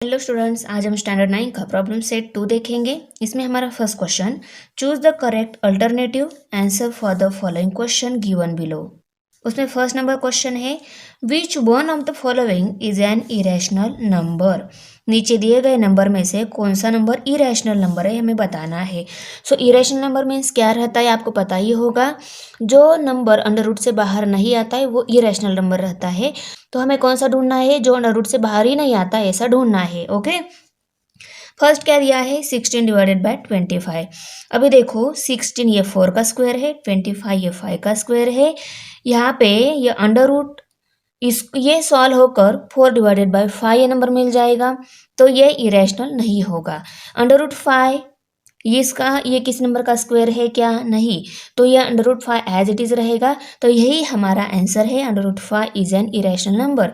Hello students, आज हम standard 9 का प्रॉब्लम सेट 2 देखेंगे। इसमें हमारा first question, choose the correct alternative answer for the following question given below. उसमें फर्स्ट नंबर क्वेश्चन है, विच one of the following is an irrational number. नीचे दिए गए नंबर में से कौन सा नंबर इरेशनल नंबर है, हमें बताना है। सो इरेशनल नंबर मीन्स क्या रहता है, आपको पता ही होगा। जो नंबर अंडर रूट से बाहर नहीं आता है वो इरेशनल नंबर रहता है। तो हमें कौन सा ढूंढना है, जो अंडर रूट से बाहर ही नहीं आता ऐसा ढूंढना है। ओके, फर्स्ट क्या दिया है, 16 डिवाइडेड बाय 25। अभी देखो 16 ये 4 का स्क्वायर है, 25 ये 5 का स्क्वायर है। यहाँ पे ये अंडर रूट ये सॉल्व होकर 4 डिवाइडेड बाय 5 ये नंबर मिल जाएगा। तो ये इरेशनल नहीं होगा। अंडर रूट 5 ये किस नंबर का स्क्वायर है, क्या नहीं, तो ये under root 5 as it is रहेगा। तो यही हमारा आंसर है, under root 5 is an irrational number.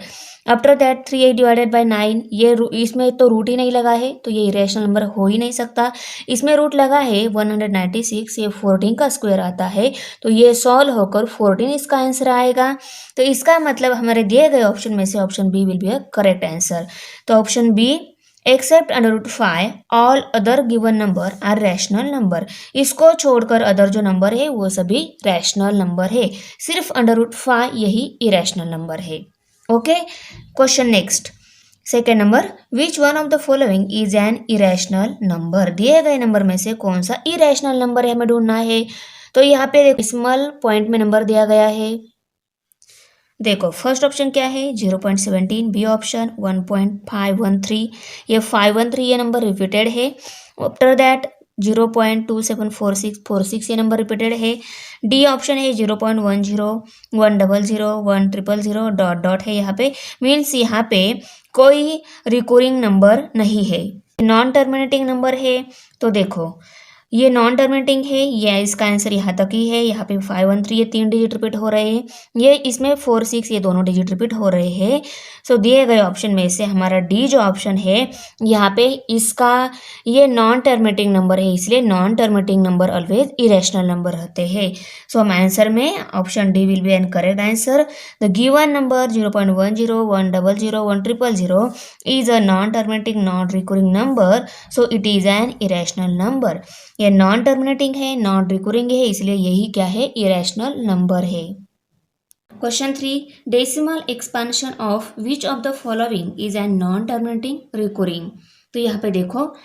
After that 3 divided by 9, ये इसमें तो रूट ही नहीं लगा है तो ये इरेशनल नंबर हो ही नहीं सकता। इसमें रूट लगा है 196, ये 14 का स्क्वायर आता है। तो ये सॉल्व होकर 14 इसका आंसर आएगा। तो इसका मतलब हमारे दिए गए ऑप्शन में से option B will be a correct answer. तो option B, except under root 5 all other given number are rational number. इसको छोड़कर अदर जो नंबर है वो सभी रैशनल नंबर है, सिर्फ अंडर रूट 5 यही इरेशनल नंबर है। Okay, question next, second number, which one of the following is an irrational number. दिए गए नंबर में से कौन सा इरेशनल नंबर है हमें ढूंढना है। तो यहाँ पे डेसिमल पॉइंट में नंबर दिया गया है। देखो फर्स्ट ऑप्शन क्या है, 0.17, बी ऑप्शन 1.513, ये 513 ये नंबर रिपीटेड है। आफ्टर दैट 0.2746 ये नंबर रिपीटेड है। डी ऑप्शन है 0.10, 100, 100, डॉट डॉट है यहाँ पे, मीन्स यहाँ पे कोई रिकरिंग नंबर नहीं है, नॉन टर्मिनेटिंग नंबर है। तो देखो ये नॉन टर्मिनेटिंग है, ये इसका आंसर यहाँ तक ही है। यहाँ पे 513 ये 3 डिजिट रिपीट हो रहे हैं, ये इसमें 46 ये दोनों डिजिट रिपीट हो रहे हैं। सो दिए गए ऑप्शन में से हमारा डी जो ऑप्शन है यहाँ पे इसका ये नॉन टर्मिनेटिंग नंबर है, इसलिए non terminating number always irrational number रहते हैं। सो हम आंसर में option D will be an correct answer. The given number 0.10, 100, 100 is a non-terminating non-recurring number, so it is an irrational number। ये non terminating है, non recurring है, इसलिए यही क्या है, इरेशनल नंबर है। Question 3, decimal expansion of which of the following is an non terminating recurring. तो यहाँ पे देखो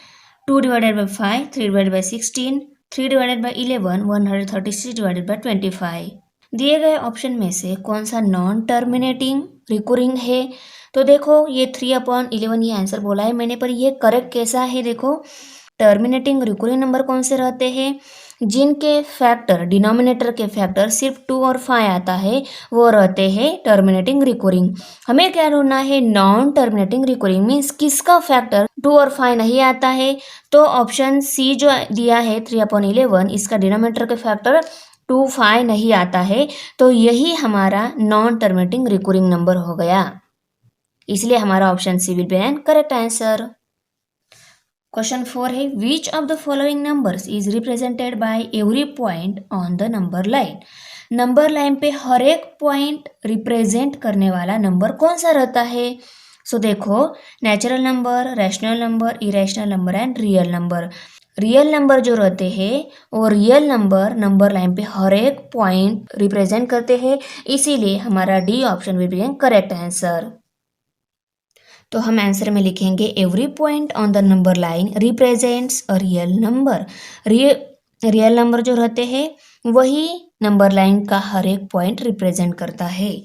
2 divided by 5, 3 divided by 16, 3 divided by 11, 136 divided by 25। दिए गए ऑप्शन में से कौन सा नॉन टर्मिनेटिंग रिकरिंग है। तो देखो ये 3/11 ये आंसर बोला है मैंने, पर ये करेक्ट कैसा है। देखो टर्मिनेटिंग रिकरिंग नंबर कौन से रहते हैं, जिनके फैक्टर डिनोमिनेटर के फैक्टर सिर्फ 2 और 5 आता है वो रहते हैं टर्मिनेटिंग रिकरिंग। हमें क्या ढूंढना है, नॉन टर्मिनेटिंग रिकरिंग मीन्स किसका फैक्टर 2 और 5 नहीं आता है। तो ऑप्शन सी जो दिया है 3/11, इसका डिनोमिनेटर के फैक्टर 2, 5 नहीं आता है, तो यही हमारा नॉन टर्मिनेटिंग रिकरिंग नंबर हो गया, इसलिए हमारा option C will be an correct answer. Question 4 है, which of the following numbers is represented by every point on the number line. नंबर लाइन पे हर एक पॉइंट रिप्रेजेंट करने वाला नंबर कौन सा रहता है। सो देखो natural number, rational number, irrational number and real number. Real number जो रहते हैं वो रियल नंबर नंबर लाइन पे हर एक पॉइंट रिप्रेजेंट करते हैं, इसीलिए हमारा D option will B correct answer. तो हम आंसर में लिखेंगे every point on the number line represents a real number. Real number जो रहते हैं वही नंबर लाइन का हर एक पॉइंट रिप्रेजेंट करता है।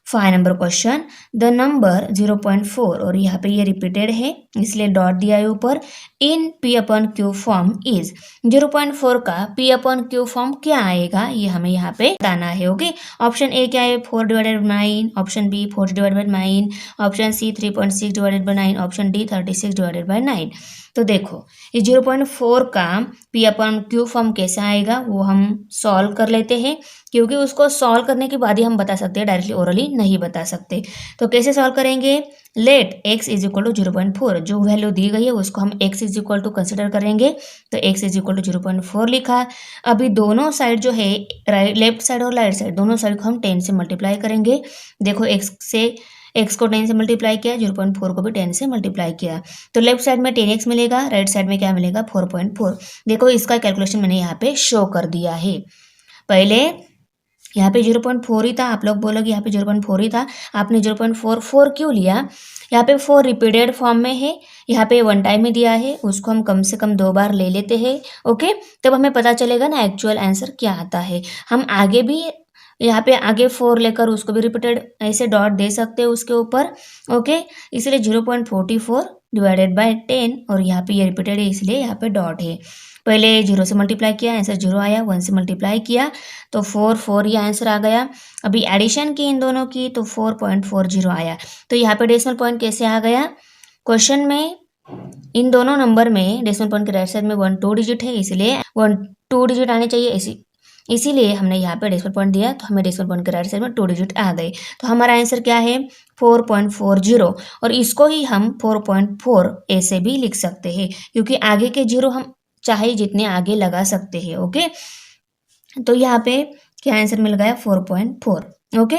5 नंबर क्वेश्चन, द नंबर 0.4 और यहाँ पे ये रिपीटेड है इसलिए डॉट दिया है ऊपर, इन P/Q फॉर्म इज। 0.4 का P/Q फॉर्म क्या आएगा ये हमें यहाँ पे बताना है। ओके, ऑप्शन ए क्या है, 4 divided by 9, option B 40 divided by 9, option C 3.6 divided by 9, option D 36 divided by 9। तो देखो ये 0.4 का P/Q फॉर्म कैसा आएगा वो हम सॉल्व कर लेते हैं, क्योंकि उसको सॉल्व करने के बाद ही हम बता सकते हैं, डायरेक्टली ओरली नहीं बता सकते। तो कैसे सॉल्व करेंगे, let x is equal to 0.4, जो वैल्यू दी गई है उसको हम x is equal to consider करेंगे, तो x इज इक्वल टू 0.4 लिखा। अभी दोनों साइड जो है लेफ्ट साइड और राइट साइड दोनों साइड को हम 10 से मल्टीप्लाई करेंगे। देखो x से x को 10 से मल्टीप्लाई किया, 0.4 को भी 10 से मल्टीप्लाई किया, तो लेफ्ट साइड में 10x मिलेगा, राइट साइड में क्या मिलेगा 4.4। देखो इसका कैलकुलेशन मैंने यहाँ पे शो कर दिया है। पहले यहाँ पे 0.4 ही था, आप लोग बोलोगे यहाँ पे 0.4 ही था, आपने 0.44 क्यों लिया? यहाँ पे 4 रिपीटेड फॉर्म में है, यहाँ पे वन टाइम में दिया है, उसको हम कम से कम 2 बार ले लेते हैं। ओके, तब हमें पता चलेगा ना एक्चुअल आंसर क्या आता है। हम आगे भी यहाँ पे आगे 4 लेकर उसको भी रिपीटेड ऐसे डॉट दे सकते हैं उसके ऊपर। ओके, इसलिए 0.44 डिवाइडेड बाय 10 और यहाँ पे ये रिपीटेड है इसलिए यहाँ पे डॉट है। पहले 0 से मल्टीप्लाई किया, आंसर 0 आया, 1 से मल्टीप्लाई किया तो 4 ये आंसर आ गया। अभी एडिशन की इन दोनों की तो 4.40 आया। तो यहाँ पे डेसिमल पॉइंट कैसे आ गया? क्वेश्चन में इन दोनों नंबर में डेसिमल पॉइंट के राइट साइड में 1 2 डिजिट है, इसलिए 1 2 डिजिट आने चाहिए, इसीलिए हमने यहाँ पे डेसिमल पॉइंट दिया, तो हमें डेसिमल पॉइंट के राइट साइड में 2 डिजिट आ गए। तो हमारा आंसर क्या है 4.40, और इसको ही हम 4.4 ऐसे भी लिख सकते हैं, क्योंकि आगे के जीरो हम चाहे जितने आगे लगा सकते हैं। ओके, तो यहाँ पे क्या आंसर मिल गया 4.4। Okay,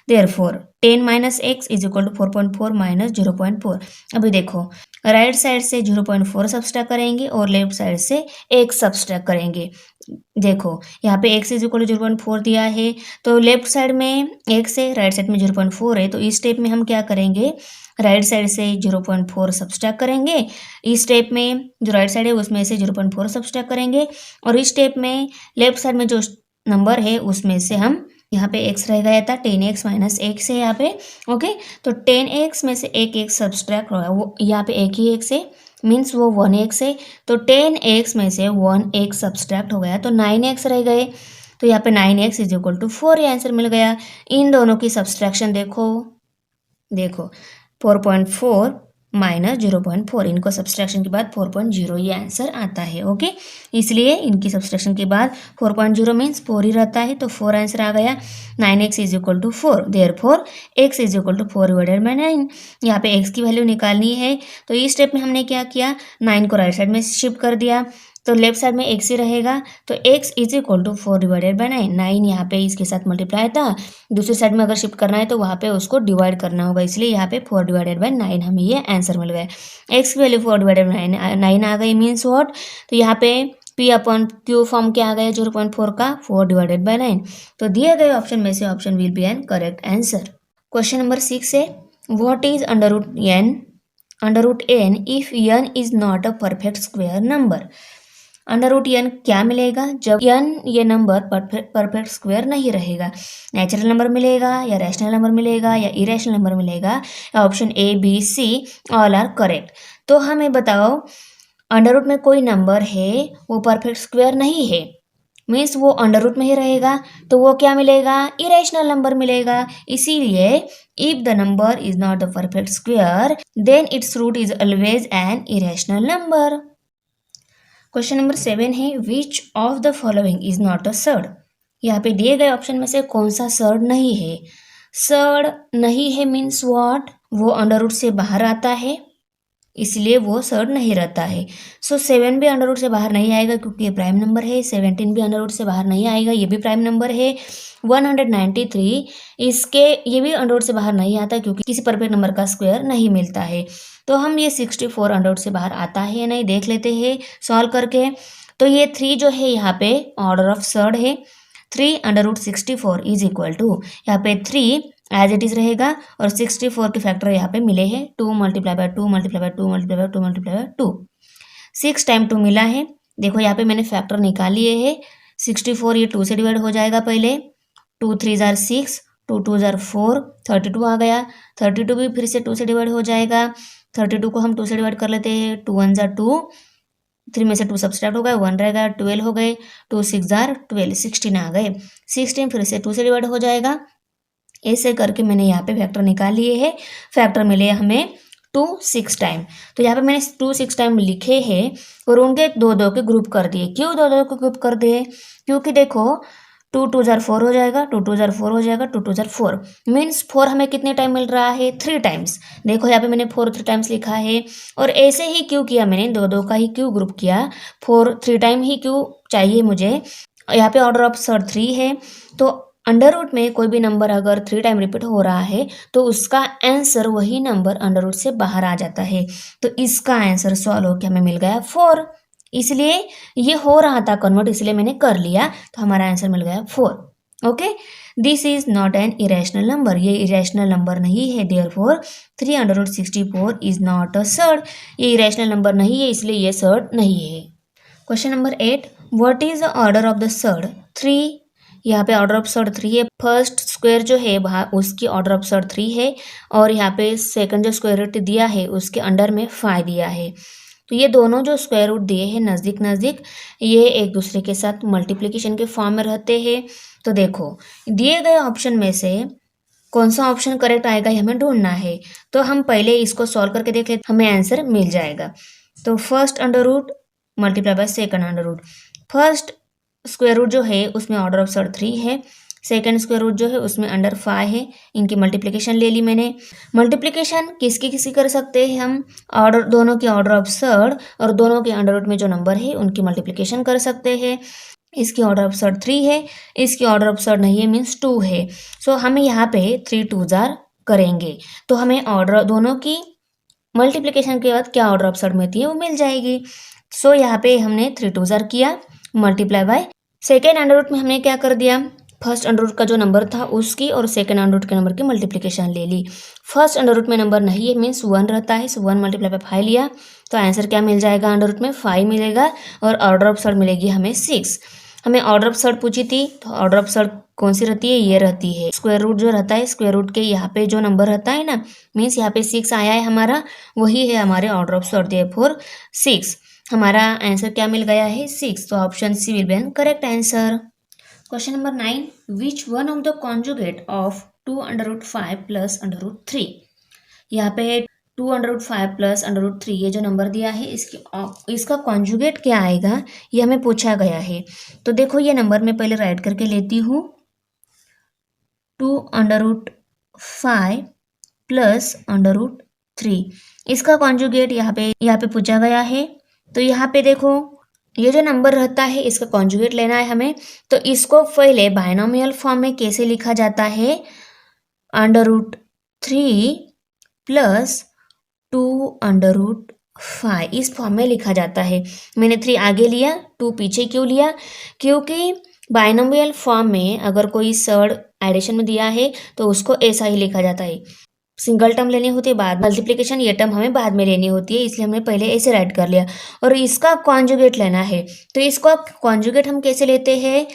therefore 10 minus x is equal to 4.4 minus 0.4। अभी देखो राइट साइड से 0.4 सब्सट्रैक्ट करेंगे और लेफ्ट साइड से एक सब्सट्रैक्ट करेंगे। देखो यहाँ पे x इज इक्वल टू 0.4 दिया है, तो लेफ्ट साइड में x है, राइट साइड में 0.4 है, तो इस स्टेप में हम क्या करेंगे, राइट साइड से 0.4 सब्सट्रैक्ट करेंगे। इस स्टेप में जो राइट साइड है उसमें से 0.4 सब्सट्रैक्ट करेंगे, और इस स्टेप में लेफ्ट साइड में जो नंबर है उसमें से हम यहाँ पे x रह गया था 10x माइनस x है यहाँ पे। ओके, तो 10x में से एक x सब्सट्रैक्ट होगा, वो यहाँ पे एक ही x है, मीन्स वो 1x है, तो 10x में से 1x सब्सट्रैक्ट हो गया तो 9x रह गए, तो यहाँ पे 9x इज इक्वल टू 4 ये आंसर मिल गया। इन दोनों की सब्सट्रैक्शन देखो 4.4 माइनस 0.4, इनको सब्सट्रैक्शन के बाद 4.0 ये आंसर आता है। ओके, इसलिए इनकी सब्सट्रैक्शन के बाद 4.0 मीन्स 4 ही रहता है, तो 4 आंसर आ गया। 9x is equal to 4, therefore x is equal to 4 divided by 9। यहाँ पे x की वैल्यू निकालनी है, तो इस स्टेप में हमने क्या किया, 9 को राइट साइड में शिफ्ट कर दिया, तो लेफ्ट साइड में x ही रहेगा, तो x is equal to 4 divided by 9। 9 यहाँ पे इसके साथ मल्टीप्लाई था, दूसरी साइड में अगर शिफ्ट करना है तो वहाँ पे उसको डिवाइड करना होगा, इसलिए यहाँ पे 4 डिवाइडेड बाय 9 हमें ये आंसर मिल गया। x की वैल्यू 4 डिवाइडेड बाय 9 आ गई, मीन्स व्हाट, तो यहाँ पे p अपॉन क्यू फॉर्म क्या आ गया 0.4 का 4 डिवाइडेड बाय 9। तो दिए गए ऑप्शन में से option will be an correct answer. Question number 6 है, what is under root n if n is not a perfect square number. Under root n क्या मिलेगा जब n ये नंबर परफेक्ट स्क्वायर नहीं रहेगा? नेचुरल नंबर मिलेगा या रैशनल नंबर मिलेगा या इरेशनल नंबर मिलेगा, या option A B C all are correct. तो हमें बताओ अंडर रूट में कोई नंबर है वो परफेक्ट स्क्वायर नहीं है, मीन्स वो अंडर रूट में ही रहेगा, तो वो क्या मिलेगा, इरेशनल नंबर मिलेगा। इसीलिए if the number is not a perfect square then its root is always an irrational number. Question number 7 है, which of the following is not a surd. यहाँ पे दिए गए ऑप्शन में से कौन सा सर्ड नहीं है? सर्ड नहीं है मीन्स व्हाट, वो अंडर रूट से बाहर आता है, इसलिए वो सर्ड नहीं रहता है। सो 7 भी अंडर रूट से बाहर नहीं आएगा क्योंकि ये प्राइम नंबर है। 17 भी अंडर रूट से बाहर नहीं आएगा, ये भी प्राइम नंबर है। 193 इसके ये भी अंडर रूट से बाहर नहीं आता क्योंकि किसी परफेक्ट नंबर का स्क्वायर नहीं मिलता है। तो हम ये 64 अंडर रूट से बाहर आता है या नहीं देख लेते हैं सॉल्व करके। तो ये 3 जो है यहाँ पे ऑर्डर ऑफ सर्ड है। 3 under root 64 is equal to, यहाँ पे 3 एज इट इज रहेगा और 64 के फैक्टर यहाँ पे मिले हैं 2 multiply by 2 multiply by 2 multiply by 2 multiply by 2, 6 time 2 मिला है। देखो यहाँ पे मैंने फैक्टर निकाल लिए है। 64 ये 2 से डिवाइड हो जाएगा पहले, 2 3 जार 6, 2 2 जार 4, 32 आ गया। 32 भी फिर से 2 से डिवाइड हो जाएगा। 32 को हम 2 से डिवाइड कर लेते हैं, 2 1 जार 2, 3 में से 2 सब्सट्रैक्ट हो गए, 1 रहेगा, 12 हो गए, 2 6 जार 12, 16 आ गए। 16 फिर से 2 से डिवाइड हो जाएगा। ऐसे करके मैंने यहाँ पे फैक्टर निकाल लिए हैं। फैक्टर मिले हमें 2 6 टाइम, तो यहाँ पे मैंने 2 6 टाइम लिखे हैं और उनके 2 2 के ग्रुप कर दिए। क्यों 2 2 के ग्रुप कर दिए? क्योंकि देखो 2 2 जार 4 हो जाएगा, 2 2 जार 4 हो जाएगा, 2 2 जार 4 मीन्स 4 हमें कितने टाइम मिल रहा है 3 टाइम्स। देखो यहाँ पे मैंने 4 3 टाइम्स लिखा है, और ऐसे ही क्यों किया मैंने 2 2 का ही क्यों ग्रुप किया, 4 3 टाइम ही क्यों चाहिए मुझे। यहाँ पे ऑर्डर ऑफ सर्ड 3 है, तो अंडर रूट में कोई भी नंबर अगर 3 टाइम रिपीट हो रहा है तो उसका आंसर वही नंबर अंडर रूट से बाहर आ जाता है। तो इसका आंसर सॉल्व होकर हमें मिल गया 4। इसलिए ये हो रहा था कन्वर्ट, इसलिए मैंने कर लिया, तो हमारा आंसर मिल गया 4। Okay, this is not an irrational number, ये इरेशनल नंबर नहीं है। Therefore 3 under root 64 is not a surd, ये इरेशनल नंबर नहीं है, इसलिए ये सर्ड नहीं है। Question number 8, what is the order of the surd 3। यहाँ पे ऑर्डर ऑफ सर्ड 3 है। फर्स्ट स्क्वायर जो है वहाँ उसकी ऑर्डर ऑफ सर्ड 3 है, और यहाँ पे सेकंड जो स्क्वायर रूट दिया है उसके अंडर में 5 दिया है। तो ये दोनों जो स्क्वायर रूट दिए हैं नज़दीक नज़दीक, ये एक दूसरे के साथ मल्टीप्लिकेशन के फॉर्म में रहते हैं। तो देखो दिए गए ऑप्शन में से कौन सा ऑप्शन करेक्ट आएगा ये हमें ढूंढना है। तो हम पहले इसको सॉल्व करके देख लेते, हमें आंसर मिल जाएगा। तो first under root multiply by second under root, first square root जो है उसमें ऑर्डर ऑफ सर्ड 3 है, सेकंड स्क्वायर रूट जो है उसमें अंडर 5 है। इनकी मल्टीप्लिकेशन ले ली मैंने। मल्टीप्लिकेशन किसकी किसकी कर सकते हैं हम, ऑर्डर दोनों की ऑर्डर ऑफ सर्ड और दोनों के अंडर रूट में जो नंबर है उनकी मल्टीप्लिकेशन कर सकते हैं। इसकी ऑर्डर ऑफ सर्ड 3 है, इसकी ऑर्डर ऑफ सर्ड नहीं है, मीन्स 2 है। सो हमें यहाँ पे 3 2 जार करेंगे तो हमें ऑर्डर दोनों की मल्टीप्लिकेशन के बाद क्या ऑर्डर ऑफ सर्ड में थी है वो मिल जाएगी। सो यहाँ पे हमने 3 2 जार किया multiply by second under root में हमने क्या कर दिया, फर्स्ट अंडर रूट का जो नंबर था उसकी और सेकेंड अंडर रूट के नंबर की मल्टीप्लिकेशन ले ली। फर्स्ट अंडर रूट में नंबर नहीं है, मीन्स 1 रहता है, सो 1 मल्टीप्लाई बाय 5 लिया, तो आंसर क्या मिल जाएगा, अंडर रूट में 5 मिलेगा और ऑर्डर ऑफ सर्ड मिलेगी हमें 6। हमें ऑर्डर ऑफ सर्ड पूछी थी, तो ऑर्डर ऑफ सर्ड कौन सी रहती है, ये रहती है स्क्वायर रूट जो रहता है, स्क्वायर रूट के यहाँ पे जो नंबर रहता है ना, मीन्स यहाँ पे 6 आया है हमारा, वही है हमारे ऑर्डर ऑफ सर्ड, देयरफॉर 6। हमारा आंसर क्या मिल गया है 6, तो option C will be an correct answer. Question number 9, which one of the conjugate of 2 under root 5 plus under root 3। यहाँ पे 2 under root 5 plus under root 3 ये जो नंबर दिया है इसका कॉन्जुगेट क्या आएगा ये हमें पूछा गया है। तो देखो ये नंबर मैं पहले राइट करके लेती हूँ, 2 under root 5 plus under root 3, इसका कॉन्जुगेट यहाँ पे पूछा गया है। तो यहाँ पे देखो ये जो नंबर रहता है इसका कॉन्जुगेट लेना है हमें, तो इसको पहले बाइनोमियल फॉर्म में कैसे लिखा जाता है, under root 3 plus 2 under root 5, इस फॉर्म में लिखा जाता है। मैंने 3 आगे लिया, 2 पीछे क्यों लिया, क्योंकि बाइनोमियल फॉर्म में अगर कोई सर्ड एडिशन में दिया है तो उसको ऐसा ही लिखा जाता है। सिंगल टर्म लेनी होती है बाद, मल्टीप्लिकेशन ये टर्म हमें बाद में लेनी होती है, इसलिए हमने पहले ऐसे राइट कर लिया। और इसका कॉन्जुगेट लेना है, तो इसको कॉन्जुगेट हम कैसे लेते हैं,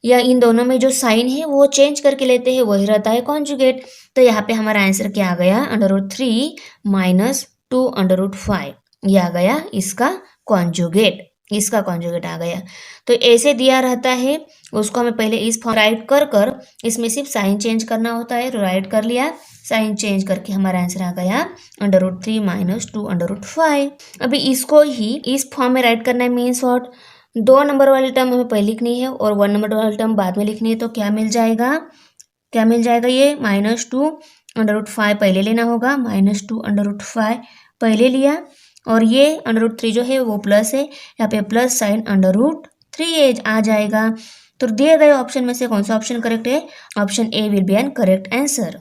या इन दोनों में जो साइन है वो चेंज करके लेते हैं, वही रहता है कॉन्जुगेट। तो यहाँ पे हमारा आंसर क्या आ गया, under root 3 minus 2 under root 5, ये आ गया इसका कॉन्जुगेट, इसका कॉन्जुगेट आ गया। तो ऐसे दिया रहता है, उसको हमें पहले इस फॉर्म राइट कर इसमें सिर्फ साइन चेंज करना होता है, तो राइट कर लिया, साइन चेंज करके हमारा आंसर आ गया under root 3 minus 2 under root 5। अभी इसको ही इस फॉर्म में राइट करना है, मीन्स व्हाट, 2 नंबर वाली टर्म हमें पहले लिखनी है और 1 नंबर वाली टर्म बाद में लिखनी है। तो क्या मिल जाएगा, क्या मिल जाएगा, ये माइनस 2 अंडर रूट 5 पहले लेना होगा, माइनस 2 अंडर रूट 5 पहले लिया, और ये अंडर रूट 3 जो है वो प्लस है, यहाँ पे प्लस साइन अंडर रूट 3 आ जाएगा। तो दिए गए ऑप्शन में से कौन सा ऑप्शन करेक्ट है, option A will be an correct answer.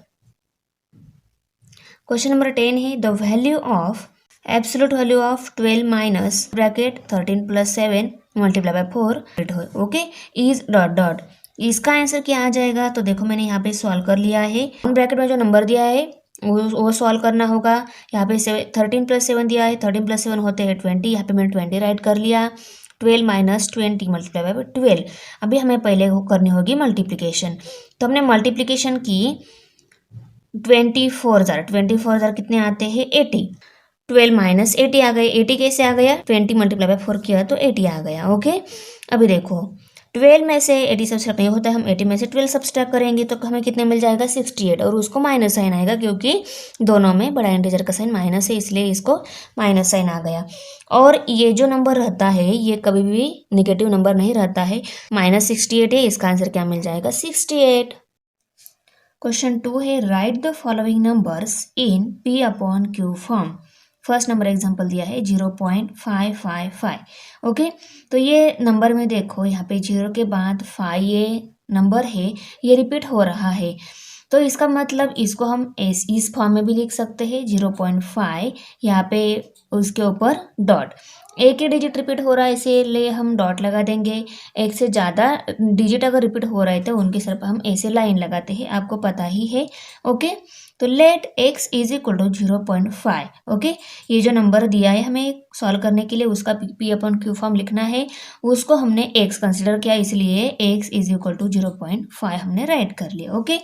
Question number 10 है, the value of absolute value of 12 minus bracket 13 plus 7 multiply by 4 okay is dot dot, इसका आंसर क्या आ जाएगा। तो देखो मैंने यहाँ पे सॉल्व कर लिया है, ब्रैकेट में जो नंबर दिया है वो सॉल्व करना होगा। यहाँ पे 13 प्लस 7 दिया है, 13 प्लस 7 होते हैं 20, यहाँ पे मैंने 20 राइट कर लिया, 12 माइनस 20 मल्टीप्लाई बाय 12। अभी हमें पहले करनी होगी मल्टीप्लिकेशन, तो हमने मल्टीप्लिकेशन की 24,000 कितने आते हैं 80, 12 माइनस 80 आ गए, 80 कैसे आ गया, 20 मल्टीप्लाई बाय 4 किया तो 80 आ गया। ओके अभी देखो 12 में से 80 सब्सट्रैक्ट नहीं होता है, हम 80 में से 12 सब्सट्रैक्ट करेंगे तो हमें कितने मिल जाएगा 68, और उसको माइनस साइन आएगा क्योंकि दोनों में बड़ा इंटीजर का साइन माइनस है, इसलिए इसको माइनस साइन आ गया। और ये जो नंबर रहता है ये कभी भी निगेटिव नंबर नहीं रहता है, माइनस 68 है, इसका आंसर क्या मिल जाएगा 68। क्वेश्चन 2 है, write the following numbers in P upon Q form. First number example दिया है 0.555 ओके। तो ये नंबर में देखो यहाँ पे 0 के बाद 5 ये नंबर है ये रिपीट हो रहा है, तो इसका मतलब इसको हम इस फॉर्म में भी लिख सकते हैं 0.5, यहाँ पे उसके ऊपर डॉट। एक ही डिजिट रिपीट हो रहा है इसीलिए हम डॉट लगा देंगे। एक से ज़्यादा डिजिट अगर रिपीट हो रहे थे उनके सर पर हम ऐसे लाइन लगाते हैं, आपको पता ही है। ओके, तो let x is equal to 0.5। Okay, ये जो नंबर दिया है हमें सॉल्व करने के लिए उसका P/Q फॉर्म लिखना है, उसको हमने x कंसिडर किया इसलिए x इज इक्वल टू 0.5 हमने राइट कर लिया। Okay,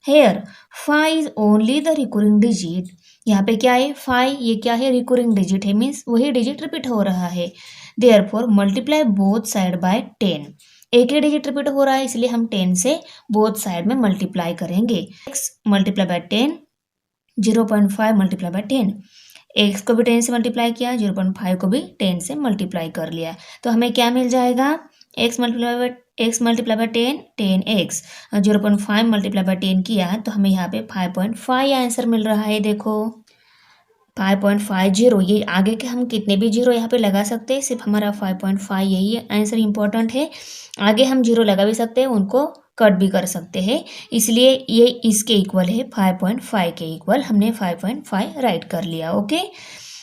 here 5 is only the recurring digit. यहाँ पे क्या है 5, ये क्या है रिकरिंग डिजिट है, मीन्स वही डिजिट रिपीट हो रहा है। Therefore multiply both side by 10। एक ही डिजिट रिपीट हो रहा है इसलिए हम 10 से बोथ साइड में मल्टीप्लाई करेंगे। x multiply by 10, 0.5 multiply by 10, x को भी 10 से मल्टीप्लाई किया, 0.5 को भी 10 से मल्टीप्लाई कर लिया, तो हमें क्या मिल जाएगा x multiply by 10, 10x, 0.5 multiply by 10 किया तो हमें यहाँ पे 5.5 आंसर मिल रहा है। देखो 5.50, ये आगे के हम कितने भी जीरो यहाँ पे लगा सकते हैं, सिर्फ हमारा 5.5 यही आंसर इंपॉर्टेंट है। आगे हम जीरो लगा भी सकते हैं, उनको कट भी कर सकते हैं, इसलिए ये इसके इक्वल है 5.5 के इक्वल, हमने 5.5 राइट कर लिया। ओके,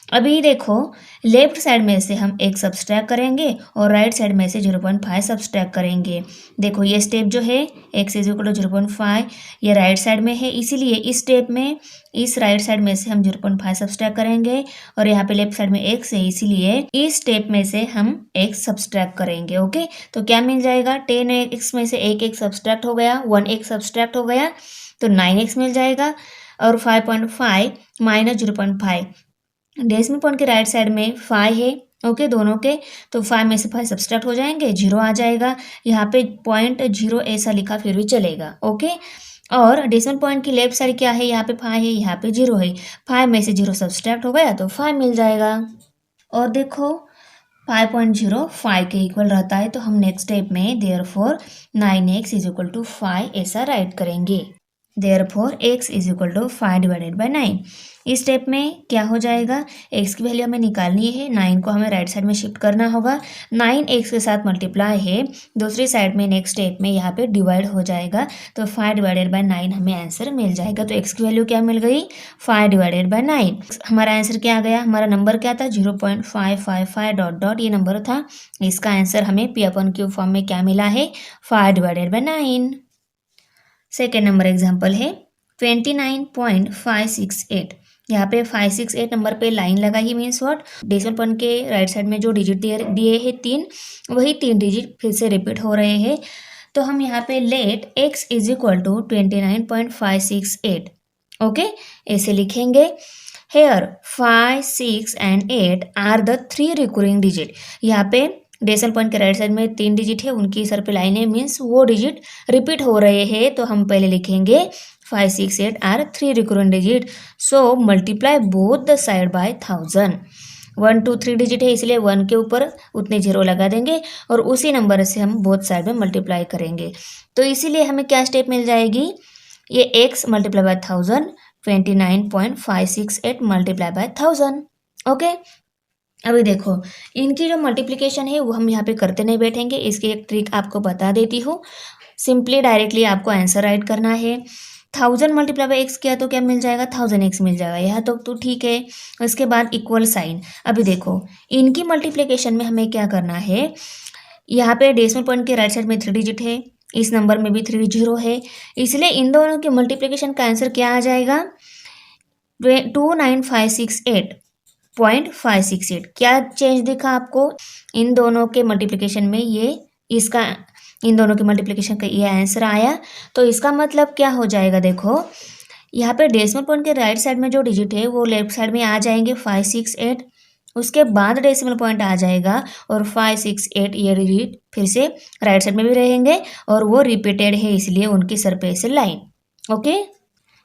अभी देखो लेफ्ट साइड में से हम एक सब्सट्रैक्ट करेंगे और राइट साइड में से 0.5 सब्सट्रैक्ट करेंगे। देखो ये स्टेप जो है x इज इक्वल टू 0.5, ये राइट साइड में है इसीलिए इस स्टेप में इस राइट साइड में से हम 0.5 सब्सट्रैक्ट करेंगे और यहाँ पे लेफ्ट साइड में x है इसीलिए इस स्टेप में से हम x सब्सट्रैक्ट करेंगे। ओके, तो क्या मिल जाएगा 10x में से एक x सब्सट्रैक्ट हो गया, 1x सब्सट्रैक्ट हो गया तो 9x मिल जाएगा और 5.5 माइनस 0.5, डेसिमल पॉइंट के राइट साइड में 5 है। ओके, दोनों के, तो 5 में से 5 सब्सट्रैक्ट हो जाएंगे, 0 आ जाएगा। यहाँ पे 0.0 ऐसा लिखा फिर भी चलेगा। ओके, और डेसिमल पॉइंट की लेफ्ट साइड क्या है, यहाँ पे 5 है, यहाँ पे 0 है, 5 में से 0 सब्सट्रैक्ट हो गया तो 5 मिल जाएगा। और देखो 5.05 के इक्वल रहता है, तो हम नेक्स्ट स्टेप में therefore 9x is equal to 5 ऐसा राइट करेंगे। Therefore x is equal to 5 divided by 9। इस स्टेप में क्या हो जाएगा, x की वैल्यू हमें निकालनी है, 9 को हमें राइट साइड में शिफ्ट करना होगा, 9 x के साथ मल्टीप्लाई है, दूसरी साइड में नेक्स्ट स्टेप में यहाँ पे डिवाइड हो जाएगा, तो 5 डिवाइडेड बाय 9 हमें आंसर मिल जाएगा। तो x की वैल्यू क्या मिल गई 5 डिवाइडेड बाय 9। हमारा आंसर क्या आ गया, हमारा नंबर क्या था 0.555 डॉट डॉट ये नंबर था। इसका आंसर हमें P/Q फॉर्म में क्या मिला है 5 divided by 9। Second number example है 29.568। यहाँ पे 568 नंबर पे लाइन लगाई मीन्स व्हाट, डेसिमल पॉइंट के राइट साइड में जो डिजिट दिए हैं 3, वही 3 डिजिट फिर से रिपीट हो रहे हैं, तो हम यहाँ पे let x is equal to 29.568। Okay, ऐसे लिखेंगे। Here 5, 6 and 8 are the 3 recurring digit. यहाँ पे डेसिमल पॉइंट के राइट साइड में 3 डिजिट है, उनकी सर पे लाइन है, मीन्स वो डिजिट रिपीट हो रहे हैं, तो हम पहले लिखेंगे 5, 6, 8 are 3 recurring digit, so multiply both the side by 1000। 1, 2, 3 digit है इसलिए 1 के ऊपर उतने जीरो लगा देंगे और उसी नंबर से हम बोथ साइड में मल्टीप्लाई करेंगे, तो इसीलिए हमें क्या स्टेप मिल जाएगी, ये x multiply by 1000, 29.568 multiply by 1000। Okay, अभी देखो इनकी जो मल्टीप्लिकेशन है वो हम यहाँ पे करते नहीं बैठेंगे, इसकी एक ट्रिक आपको बता देती हूँ। सिंपली डायरेक्टली आपको आंसर राइट करना है। 1000 मल्टीप्लाई बाय x किया तो क्या मिल जाएगा 1000x मिल जाएगा, यह तो ठीक है। उसके बाद इक्वल साइन। अभी देखो इनकी मल्टीप्लिकेशन में हमें क्या करना है, यहाँ पे डेसिमल पॉइंट के राइट साइड में 3 डिजिट है, इस नंबर में भी 3 जीरो है, इसलिए इन दोनों के मल्टीप्लिकेशन का आंसर क्या आ जाएगा 29.568। क्या चेंज दिखा आपको इन दोनों के मल्टीप्लिकेशन में, ये इसका इन दोनों के मल्टीप्लिकेशन का ये आंसर आया, तो इसका मतलब क्या हो जाएगा, देखो यहाँ पे डेसिमल पॉइंट के राइट साइड में जो डिजिट है वो लेफ्ट साइड में आ जाएंगे 5, 6, 8, उसके बाद डेसिमल पॉइंट आ जाएगा और 5, 6, 8 ये डिजिट फिर से राइट साइड में भी रहेंगे और वो रिपीटेड है इसलिए उनकी सर पे ऐसे लाइन। ओके,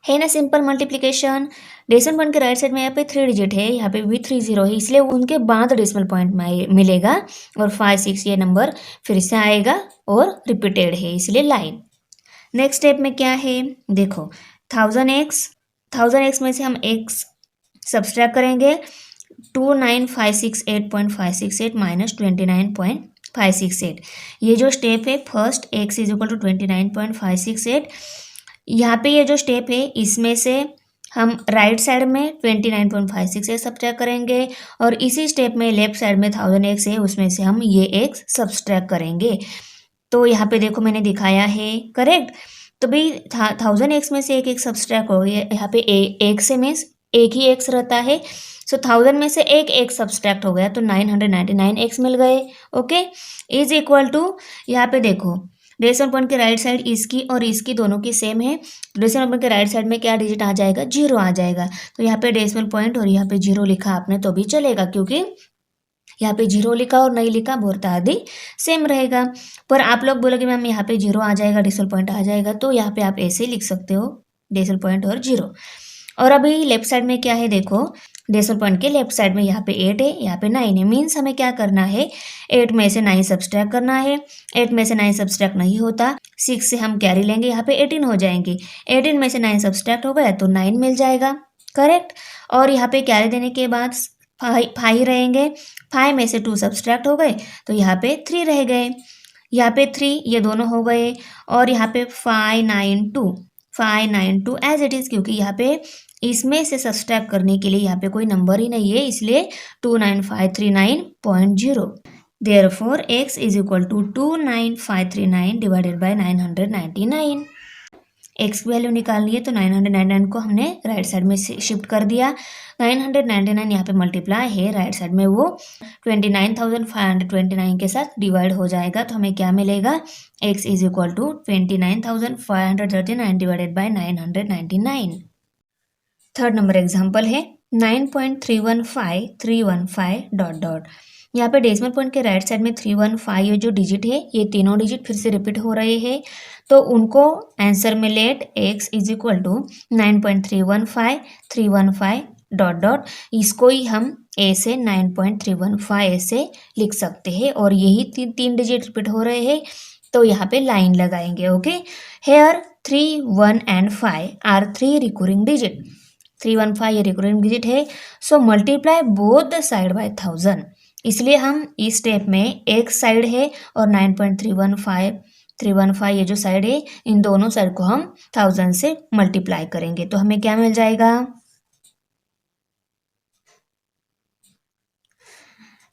है ना सिंपल मल्टीप्लिकेशन। डेसिमल पॉइंट के राइट साइड में यहाँ पे 3 डिजिट है, यहाँ पे भी 3 जीरो है, इसलिए उनके बाद डेसिमल पॉइंट मिलेगा और 5, 6 ये नंबर फिर से आएगा और रिपीटेड है इसलिए लाइन। नेक्स्ट स्टेप में क्या है, देखो 1000x में से हम x सब्सट्रैक्ट करेंगे, 29,568.568 माइनस 29.568 29.568। ये जो स्टेप है first x is equal to 29.568, यहाँ पे ये जो स्टेप है इसमें से हम राइट साइड में 29.568 सब्ट्रैक्ट करेंगे और इसी स्टेप में लेफ्ट साइड में 1000x है उसमें से हम ये x सब्ट्रैक्ट करेंगे। तो यहाँ पे देखो मैंने दिखाया है, करेक्ट। तो भाई 1000x में से एक सब्ट्रैक्ट हो गया, यहाँ पे एक से मीन्स एक ही x रहता है, सो 1000 में से एक सब्ट्रैक्ट हो गया तो 999x मिल गए। ओके, इज इक्वल टू, यहाँ पे देखो डेसिमल पॉइंट के राइट साइड इसकी और इसकी दोनों की सेम है, डेसिमल पॉइंट के राइट साइड में क्या डिजिट आ जाएगा, 0 आ जाएगा। तो यहाँ पे डेसिमल पॉइंट और यहाँ पे 0 लिखा आपने तो भी चलेगा, क्योंकि यहाँ पे 0 लिखा और नहीं लिखा बोलता आदि सेम रहेगा। पर आप लोग बोलोगे मैम यहाँ पे 0 आ जाएगा, डेसिमल पॉइंट आ जाएगा, तो यहाँ पे आप ऐसे लिख सकते हो डेसिमल पॉइंट और 0। और अभी लेफ्ट साइड में क्या है देखो, डेसिमल पॉइंट के लेफ्ट साइड में यहाँ पे 8 है, यहाँ पे 9 है, मीन्स हमें क्या करना है, 8 में से 9 सब्ट्रैक्ट करना है। 8 में से 9 सब्ट्रैक्ट नहीं होता, 6 से हम कैरी लेंगे, यहाँ पे 18 हो जाएंगे। 18 में से 9 सब्ट्रैक्ट हो गया तो 9 मिल जाएगा, करेक्ट। और यहाँ पे कैरी देने के बाद 5 रहेंगे, 5 में से 2 सब्ट्रैक्ट हो गए तो यहाँ पे 3 रह गए, यहाँ पे 3 ये दोनों हो गए। और यहाँ पे 592 एज इट इज़, क्योंकि यहाँ पे इसमें से सब्ट्रैक्ट करने के लिए यहाँ पे कोई नंबर ही नहीं है, इसलिए 29539.0। Therefore x is equal to 29539 divided by 999। x की वैल्यू निकालनी है तो 999 को हमने राइट साइड में शिफ्ट कर दिया। 999 यहाँ पे मल्टीप्लाई है, राइट साइड में वो 29,529 के साथ डिवाइड हो जाएगा, तो हमें क्या मिलेगा, x is equal to 29,539 divided by 999। Third number example है 9.315315 ... यहाँ पे डेसिमल पॉइंट के राइट साइड में 315 ये जो डिजिट है, ये तीनों डिजिट फिर से रिपीट हो रहे हैं, तो उनको आंसर में let x is equal to 9.315315 ... इसको ही हम a से 9.315 ऐसे लिख सकते हैं, और यही तीन डिजिट रिपीट हो रहे हैं तो यहाँ पे लाइन लगाएंगे। Okay, here 3, 1 and 5 are 3 recurring digit. 315 ये रिकरिंग डिजिट है, so multiply both the side by 1000, इसलिए हम इस स्टेप में एक साइड है और 9.315 ये जो साइड है, इन दोनों साइड को हम 1000 से मल्टीप्लाई करेंगे तो हमें क्या मिल जाएगा,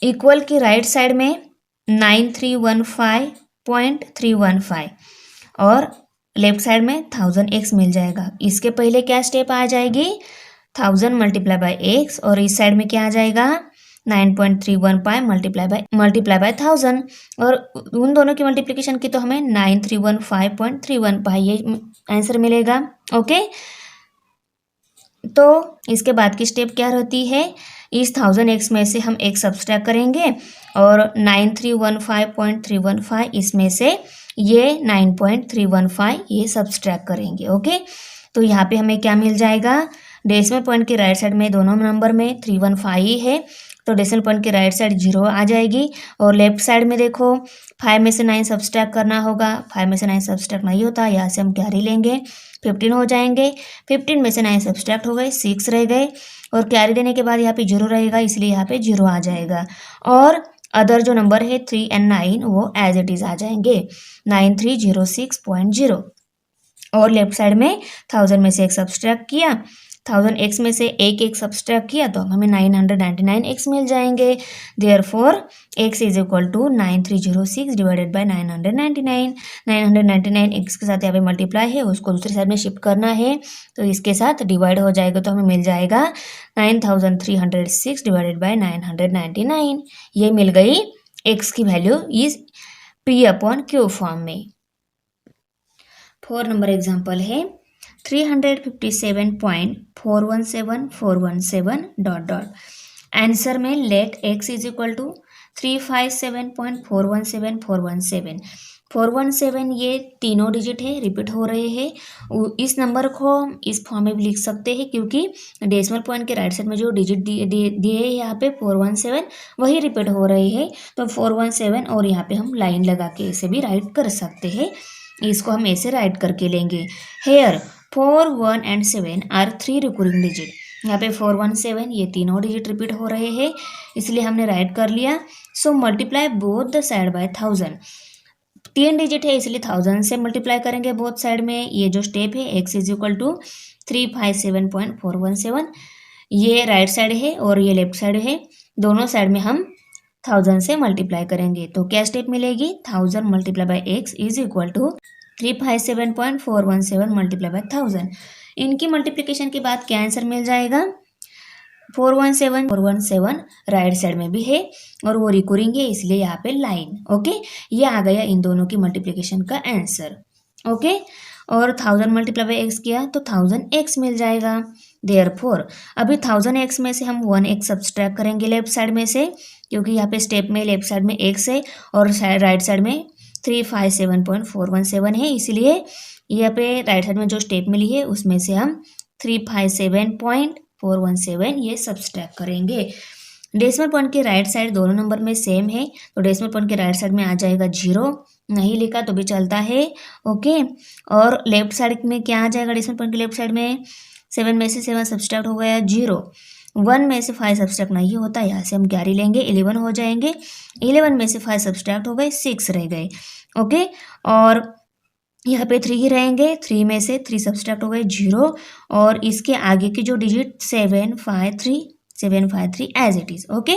इक्वल की राइट साइड में 9315.315 और लेफ्ट साइड में 1000x मिल जाएगा। इसके पहले क्या स्टेप आ जाएगी, 1000 मल्टीप्लाई बाय x, और इस साइड में क्या आ जाएगा, 9.315 मल्टीप्लाई बाय 1000, और उन दोनों की मल्टीप्लिकेशन की तो हमें 9315.315 ये आंसर मिलेगा। ओके, तो इसके बाद की स्टेप क्या रहती है, इस 1000x में से हम एक सब्ट्रैक्ट करेंगे और 9315.315 इसमें से ये 9.315 ये सब्ट्रैक्ट करेंगे। ओके, तो यहाँ पे हमें क्या मिल जाएगा, डेसिमल पॉइंट के राइट साइड में दोनों नंबर में 315 ही है, तो डेसिमल पॉइंट के राइट साइड 0 आ जाएगी, और लेफ्ट साइड में देखो 5 में से 9 सब्ट्रैक्ट करना होगा, 5 में से 9 सब्ट्रैक्ट नहीं होता, यहाँ से हम कैरी लेंगे, 15 हो जाएंगे। 15 में से 9 सब्ट्रैक्ट हो गए, 6 रह गए, और कैरी देने के बाद यहाँ पे 0 रहेगा, इसलिए यहाँ पे 0 आ जाएगा, और अदर जो नंबर है 3 एंड 9 वो एज इट इज़ आ जाएंगे, 9306.0। और लेफ्ट साइड में 1000 में से एक सब्ट्रैक्ट किया, 1000x में से एक सब्ट्रैक्ट किया तो हमें 999x मिल जाएंगे। Therefore x is equal to 9306 divided by 999। 999x के साथ यहाँ पे मल्टीप्लाई है, उसको दूसरी साइड में शिफ्ट करना है, तो इसके साथ डिवाइड हो जाएगा तो हमें मिल जाएगा 9306 डिवाइडेड बाय 999। ये मिल गई x की वैल्यू इज P/Q फॉर्म में। 4 नंबर एग्जाम्पल है 357.417417 ... आंसर में let x is equal to 357.417417। 417 ये तीनों डिजिट है, रिपीट हो रहे हैं, इस नंबर को इस फॉर्म में भी लिख सकते हैं, क्योंकि डेसिमल पॉइंट के राइट साइड में जो डिजिट दिए हैं यहाँ पे 417 वही रिपीट हो रहे हैं, तो 417 और यहाँ पे हम लाइन लगा के इसे भी राइट कर सकते हैं, इसको हम ऐसे राइट करके लेंगे। Here 4, 1 and 7 are 3 recurring digit. यहाँ पे 417 ये तीनों डिजिट रिपीट हो रहे हैं, इसलिए हमने राइट कर लिया। सो multiply both the side by 1000। 3 digit है इसलिए 1000 से मल्टीप्लाई करेंगे बोथ साइड में। ये जो स्टेप है x इज इक्वल टू 357.417, ये राइट साइड है और ये लेफ्ट साइड है, दोनों साइड में हम 1000 से मल्टीप्लाई करेंगे। तो क्या स्टेप मिलेगी, 1000 multiply by x is equal to 357.417 multiply by 1000। इनकी मल्टीप्लिकेशन के बाद क्या आंसर मिल जाएगा, 417 राइट साइड में भी है और वो रिकरिंग है इसलिए यहाँ पे लाइन। ओके, ये आ गया इन दोनों की मल्टीप्लिकेशन का आंसर। ओके, और 1000 मल्टीप्लाई बाय एक्स किया तो 1000x मिल जाएगा। देयरफॉर अभी 1000x में से हम 1x सब्सट्रैक्ट करेंगे लेफ्ट साइड में से, क्योंकि यहाँ पे स्टेप में लेफ्ट साइड में x है और राइट साइड में 357.417 है, इसलिए यहाँ पे राइट साइड में जो स्टेप मिली है उसमें से हम 357.417 ये सब्सट्रैक्ट करेंगे। डेसिमल पॉइंट के राइट साइड दोनों नंबर में सेम है, तो डेसिमल पॉइंट के राइट साइड में आ जाएगा 0, नहीं लिखा तो भी चलता है। ओके, और लेफ्ट साइड में क्या आ जाएगा, डेसिमल पॉइंट के लेफ्ट साइड में 7 में से 7 सब्सट्रैक्ट हो गया 0, 1 में से 5 सब्सट्रैक्ट नहीं होता, यहाँ से हम कैरी लेंगे 11 हो जाएंगे, 11 में से 5 सब्सट्रैक्ट हो गए 6 रह गए। ओके, और यहाँ पे 3 ही रहेंगे, 3 में से 3 सब्सट्रैक्ट हो गए 0, और इसके आगे की जो डिजिट 753 एज इट इज। ओके,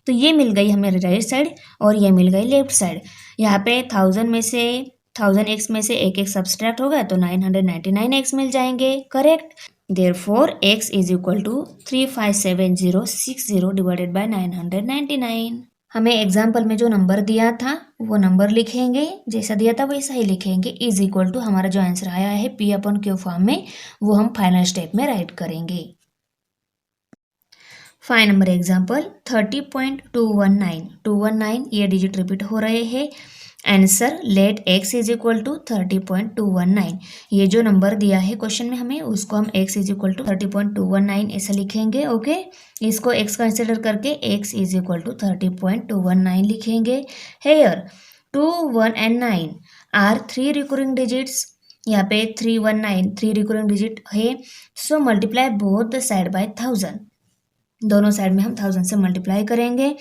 तो ये मिल गई हमें राइट साइड और ये मिल गई लेफ्ट साइड। यहाँ पे 1000 में से 1000x में से एक सब्सट्रैक्ट होगा तो 999x मिल जाएंगे, correct. Therefore x is equal to 357,060 divided by 999। हमें एग्जाम्पल में जो नंबर दिया था वो नंबर लिखेंगे, जैसा दिया था वैसा ही लिखेंगे, इज इक्वल टू हमारा जो आंसर आया है P/Q फॉर्म में, वो हम फाइनल स्टेप में राइट करेंगे। 5 नंबर एग्जाम्पल 30.219 ये डिजिट रिपीट हो रहे हैं। Answer let x is equal to 30.219। ये जो नंबर दिया है क्वेश्चन में हमें, उसको हम x इज इक्वल टू 30.219 ऐसा लिखेंगे। ओके, इसको x कंसिडर करके x इज इक्वल टू 30.219 लिखेंगे। Here 2, 1 and 9 are 3 recurring digits. यहाँ पे 319 3 रिकरिंग डिजिट है, so multiply both the side by 1000। दोनों साइड में हम 1000 से मल्टीप्लाई करेंगे,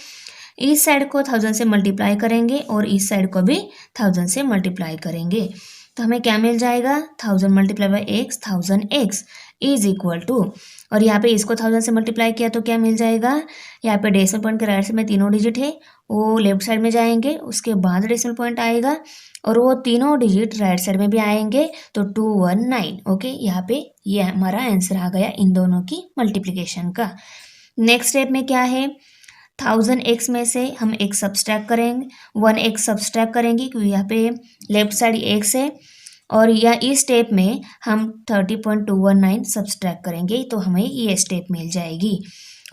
इस साइड को 1000 से मल्टीप्लाई करेंगे और इस साइड को भी 1000 से मल्टीप्लाई करेंगे। तो हमें क्या मिल जाएगा, 1000 multiply by x 1000x is equal to, और यहाँ पे इसको 1000 से मल्टीप्लाई किया तो क्या मिल जाएगा, यहाँ पे डेसिमल पॉइंट के राइट साइड में तीनों डिजिट है, वो लेफ्ट साइड में जाएंगे, उसके बाद डेसिमल पॉइंट आएगा और वो तीनों डिजिट राइट साइड में भी आएंगे, तो 219। ओके, यहाँ पे ये हमारा आंसर आ गया इन दोनों की मल्टीप्लीकेशन का। नेक्स्ट स्टेप में क्या है, 1000x में से हम x सब्सट्रैक्ट करेंगे, 1x सब्सट्रैक्ट करेंगे क्योंकि यहाँ पे लेफ्ट साइड x है, और या इस स्टेप में हम 30.219 सब्सट्रैक्ट करेंगे तो हमें ये स्टेप मिल जाएगी।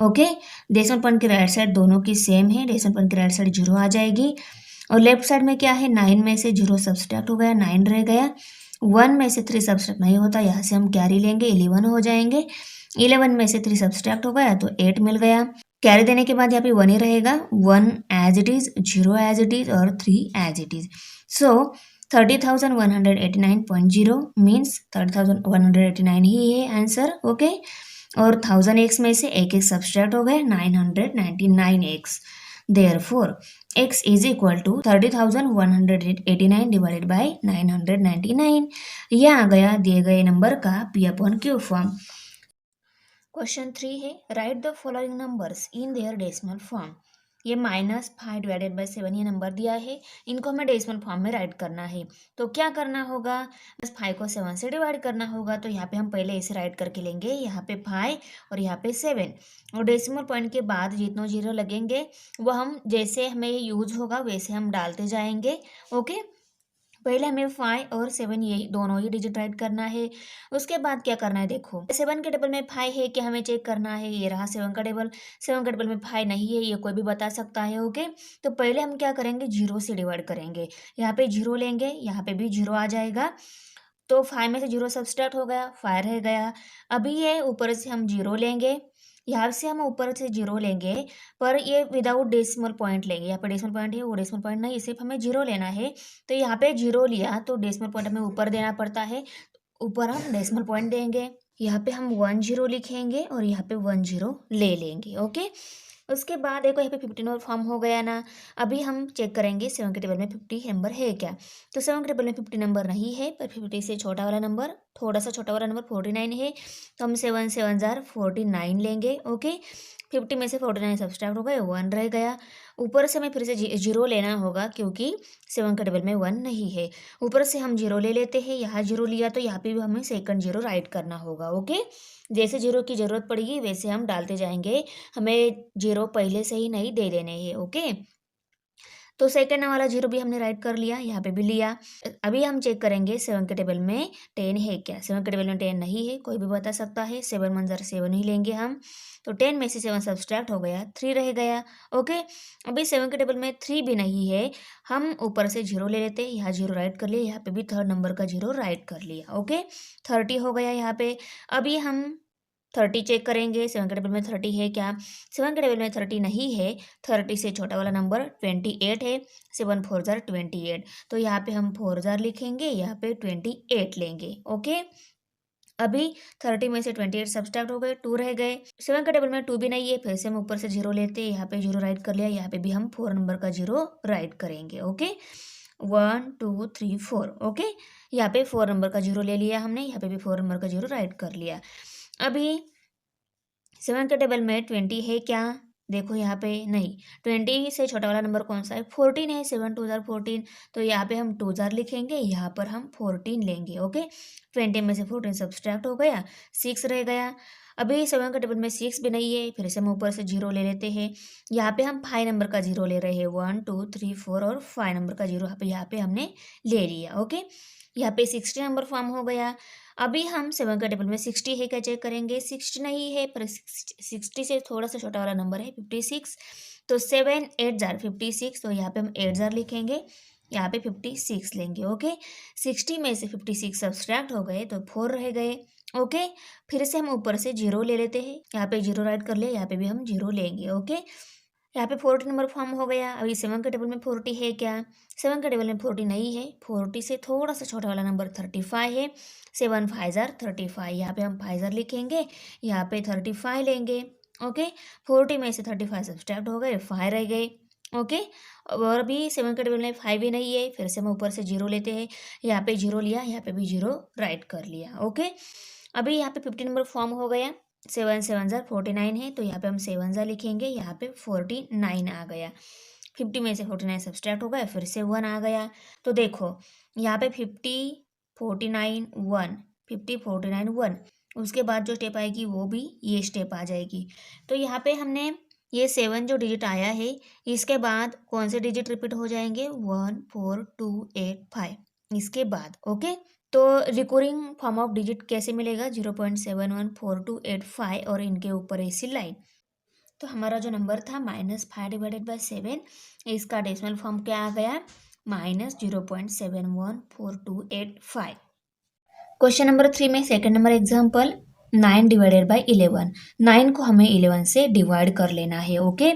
ओके, डेसिमल पॉइंट की राइट साइड दोनों की सेम है, डेसिमल पॉइंट की राइट साइड 0 आ जाएगी, और लेफ्ट साइड में क्या है, 9 में से 0 सब्सट्रैक्ट हो गया 9 रह गया, 1 में से 3 सब्सट्रैक्ट नहीं होता, यहाँ से हम कैरी लेंगे 11 हो जाएंगे, 11 में से 3 सब्सट्रैक्ट हो गया तो 8 मिल गया, कैरी देने के बाद यहाँ पे 1 ही रहेगा, 1 as it is, 0 as it is और 3 as it is. So 30,189.0 means 30,189 ही है आंसर। ओके, और 1000x में से एक सब्सट्रैक्ट हो गए 999x। Therefore x is equal to 30,189 divided by 999। यह आ गया दिए गए नंबर का P/Q फॉर्म। क्वेश्चन 3 है, write the following numbers in their decimal form. ये -5 डिवाइडेड बाय 7 ये नंबर दिया है, इनको हमें डेसिमल फॉर्म में राइट करना है। तो क्या करना होगा, बस 5 को 7 से डिवाइड करना होगा। तो यहाँ पे हम पहले ऐसे राइट करके लेंगे, यहाँ पे 5 और यहाँ पे 7, और डेसिमल पॉइंट के बाद जितने 0 लगेंगे वो हम जैसे हमें यूज होगा वैसे हम डालते जाएंगे। ओके, पहले हमें 5 और 7 ये दोनों ही डिजिट राइट करना है। उसके बाद क्या करना है, देखो 7 के टेबल में 5 है कि हमें चेक करना है, ये रहा 7 का टेबल, 7 के टेबल में 5 नहीं है, ये कोई भी बता सकता है। ओके, तो पहले हम क्या करेंगे, 0 से डिवाइड करेंगे, यहाँ पे 0 लेंगे, यहाँ पे भी 0 आ जाएगा, तो 5 में से 0 सब्सट्रैक्ट हो गया, 5 रह गया। अभी ये ऊपर से हम 0 लेंगे, यहाँ से हम ऊपर से 0 लेंगे, पर ये विदाउट डेसिमल पॉइंट लेंगे, यहाँ पे डेसिमल पॉइंट है, वो डेसिमल पॉइंट नहीं, सिर्फ हमें 0 लेना है। तो यहाँ पे 0 लिया तो डेसिमल पॉइंट हमें ऊपर देना पड़ता है, ऊपर हम डेसिमल पॉइंट देंगे। यहाँ पे हम 10 लिखेंगे और यहाँ पे 10 ले लेंगे। ओके, उसके बाद देखो यहाँ पे 50 नंबर फॉर्म हो गया ना। अभी हम चेक करेंगे 7 के टेबल में 50 नंबर है क्या। तो 7 के टेबल में 50 नंबर नहीं है, पर 50 से छोटा वाला नंबर, थोड़ा सा छोटा वाला नंबर 49 है। तो हम 7 7 जार 49 लेंगे। ओके, 50 में से 49 सब्सट्रैक्ट हो गए, 1 रह गया। ऊपर से हमें फिर से जीरो लेना होगा क्योंकि 7 के टेबल में 1 नहीं है। ऊपर से हम जीरो ले लेते हैं, यहाँ जीरो लिया तो यहाँ पे भी हमें सेकंड जीरो राइट करना होगा। ओके, जैसे जीरो की ज़रूरत पड़ेगी वैसे हम डालते जाएंगे, हमें जीरो पहले से ही नहीं दे देने हैं। ओके, तो सेकंड वाला जीरो भी हमने राइट कर लिया, यहाँ पे भी लिया। अभी हम चेक करेंगे 7 के टेबल में 10 है क्या। 7 के टेबल में 10 नहीं है, कोई भी बता सकता है। 7 1 जार 7 ही लेंगे हम। तो 10 में से 7 सब्सट्रैक्ट हो गया, 3 रह गया। ओके, अभी 7 के टेबल में 3 भी नहीं है, हम ऊपर से जीरो ले लेते हैं। यहाँ जीरो राइट कर लिया, यहाँ पे भी थर्ड नंबर का जीरो राइट कर लिया। ओके, 30 हो गया यहाँ पे। अभी हम 30 चेक करेंगे, 7 के टेबल में 30 है क्या। 7 के टेबल में 30 नहीं है, 30 से छोटा वाला नंबर 28 है। 7 4 जार 28, तो यहाँ पे हम 4 जार लिखेंगे, यहाँ पे 28 लेंगे। ओके, अभी 30 में से 28 सब्सट्रैक्ट हो गए, 2 रह गए। 7 के टेबल में 2 भी नहीं है, फिर से हम ऊपर से जीरो लेते हैं, यहाँ पे जीरो राइट कर लिया, यहाँ पे भी हम 4 नंबर का जीरो राइट करेंगे। ओके, 1 2 3 4। ओके, यहाँ पे 4 नंबर का जीरो ले लिया हमने, यहाँ पे भी 4 नंबर का जीरो राइट कर लिया। अभी 7 के टेबल में 20 है क्या। देखो यहाँ पे नहीं, 20 से छोटा वाला नंबर कौन सा है, 14 है। 7 2 जार 14, तो यहाँ पे हम 2 जार लिखेंगे, यहाँ पर हम 14 लेंगे। ओके, 20 में से 14 सब्सट्रैक्ट हो गया, 6 रह गया। अभी 7 के टेबल में 6 भी नहीं है, फिर से हम ऊपर से जीरो ले लेते हैं। यहाँ पे हम 5 नंबर का जीरो ले रहे हैं, 1 2 3 4 और 5 नंबर का जीरो यहाँ पे हमने ले लिया। ओके, यहाँ पे 60 नंबर फॉर्म हो गया। अभी हम 7 के टेबल में 60 है क्या चेक करेंगे, 60 नहीं है, पर 60 से थोड़ा सा छोटा वाला नंबर है 56। तो 7 8 जार 56, तो यहाँ पे हम 8 जार लिखेंगे, यहाँ पे 56 लेंगे। ओके, 60 में से 56 सब्सट्रैक्ट हो गए, तो 4 रह गए। ओके, फिर से हम ऊपर से जीरो ले लेते हैं, यहाँ पे जीरो राइट कर लिया, यहाँ पे भी हम जीरो लेंगे। ओके, यहाँ पे 40 नंबर फॉर्म हो गया। अभी 7 के टेबल में 40 है क्या। 7 के टेबल में 40 नहीं है, 40 से थोड़ा सा छोटा वाला नंबर 35 है। 7 5 जार 35, यहाँ पे हम 5 जार लिखेंगे, यहाँ पे 35 लेंगे। ओके, 40 में से 35 सब्सट्रैक्ट हो गए, 5 रह गए। ओके, और अभी 7 के टेबल में 5 भी नहीं है, फिर से हम ऊपर से जीरो लेते हैं, यहाँ पे जीरो लिया, यहाँ पे भी जीरो राइट कर लिया। ओके, अभी यहाँ पे 50 नंबर फॉर्म हो गया। 7 7 जार 49 है, तो यहाँ पे हम 7 जार लिखेंगे, यहाँ पे 49 आ गया। 50 में से 49 सब्सट्रैक्ट हो गया, फिर से 1 आ गया। तो देखो यहाँ पे 50 49 1, 50 49 1, उसके बाद जो स्टेप आएगी वो भी ये स्टेप आ जाएगी। तो यहाँ पे हमने ये 7 जो डिजिट आया है, इसके बाद कौन से डिजिट रिपीट हो जाएंगे, 1 4 2 8 5 इसके बाद। ओके, तो रिकरिंग फॉर्म ऑफ डिजिट कैसे मिलेगा, 0.714285 और इनके ऊपर ऐसी लाइन। तो हमारा जो नंबर था -5 डिवाइडेड बाय 7, इसका डेसिमल फॉर्म क्या आ गया, -0.714285। क्वेश्चन नंबर 3 में second number example, 9 divided by 11। 9 को हमें 11 से डिवाइड कर लेना है। ओके,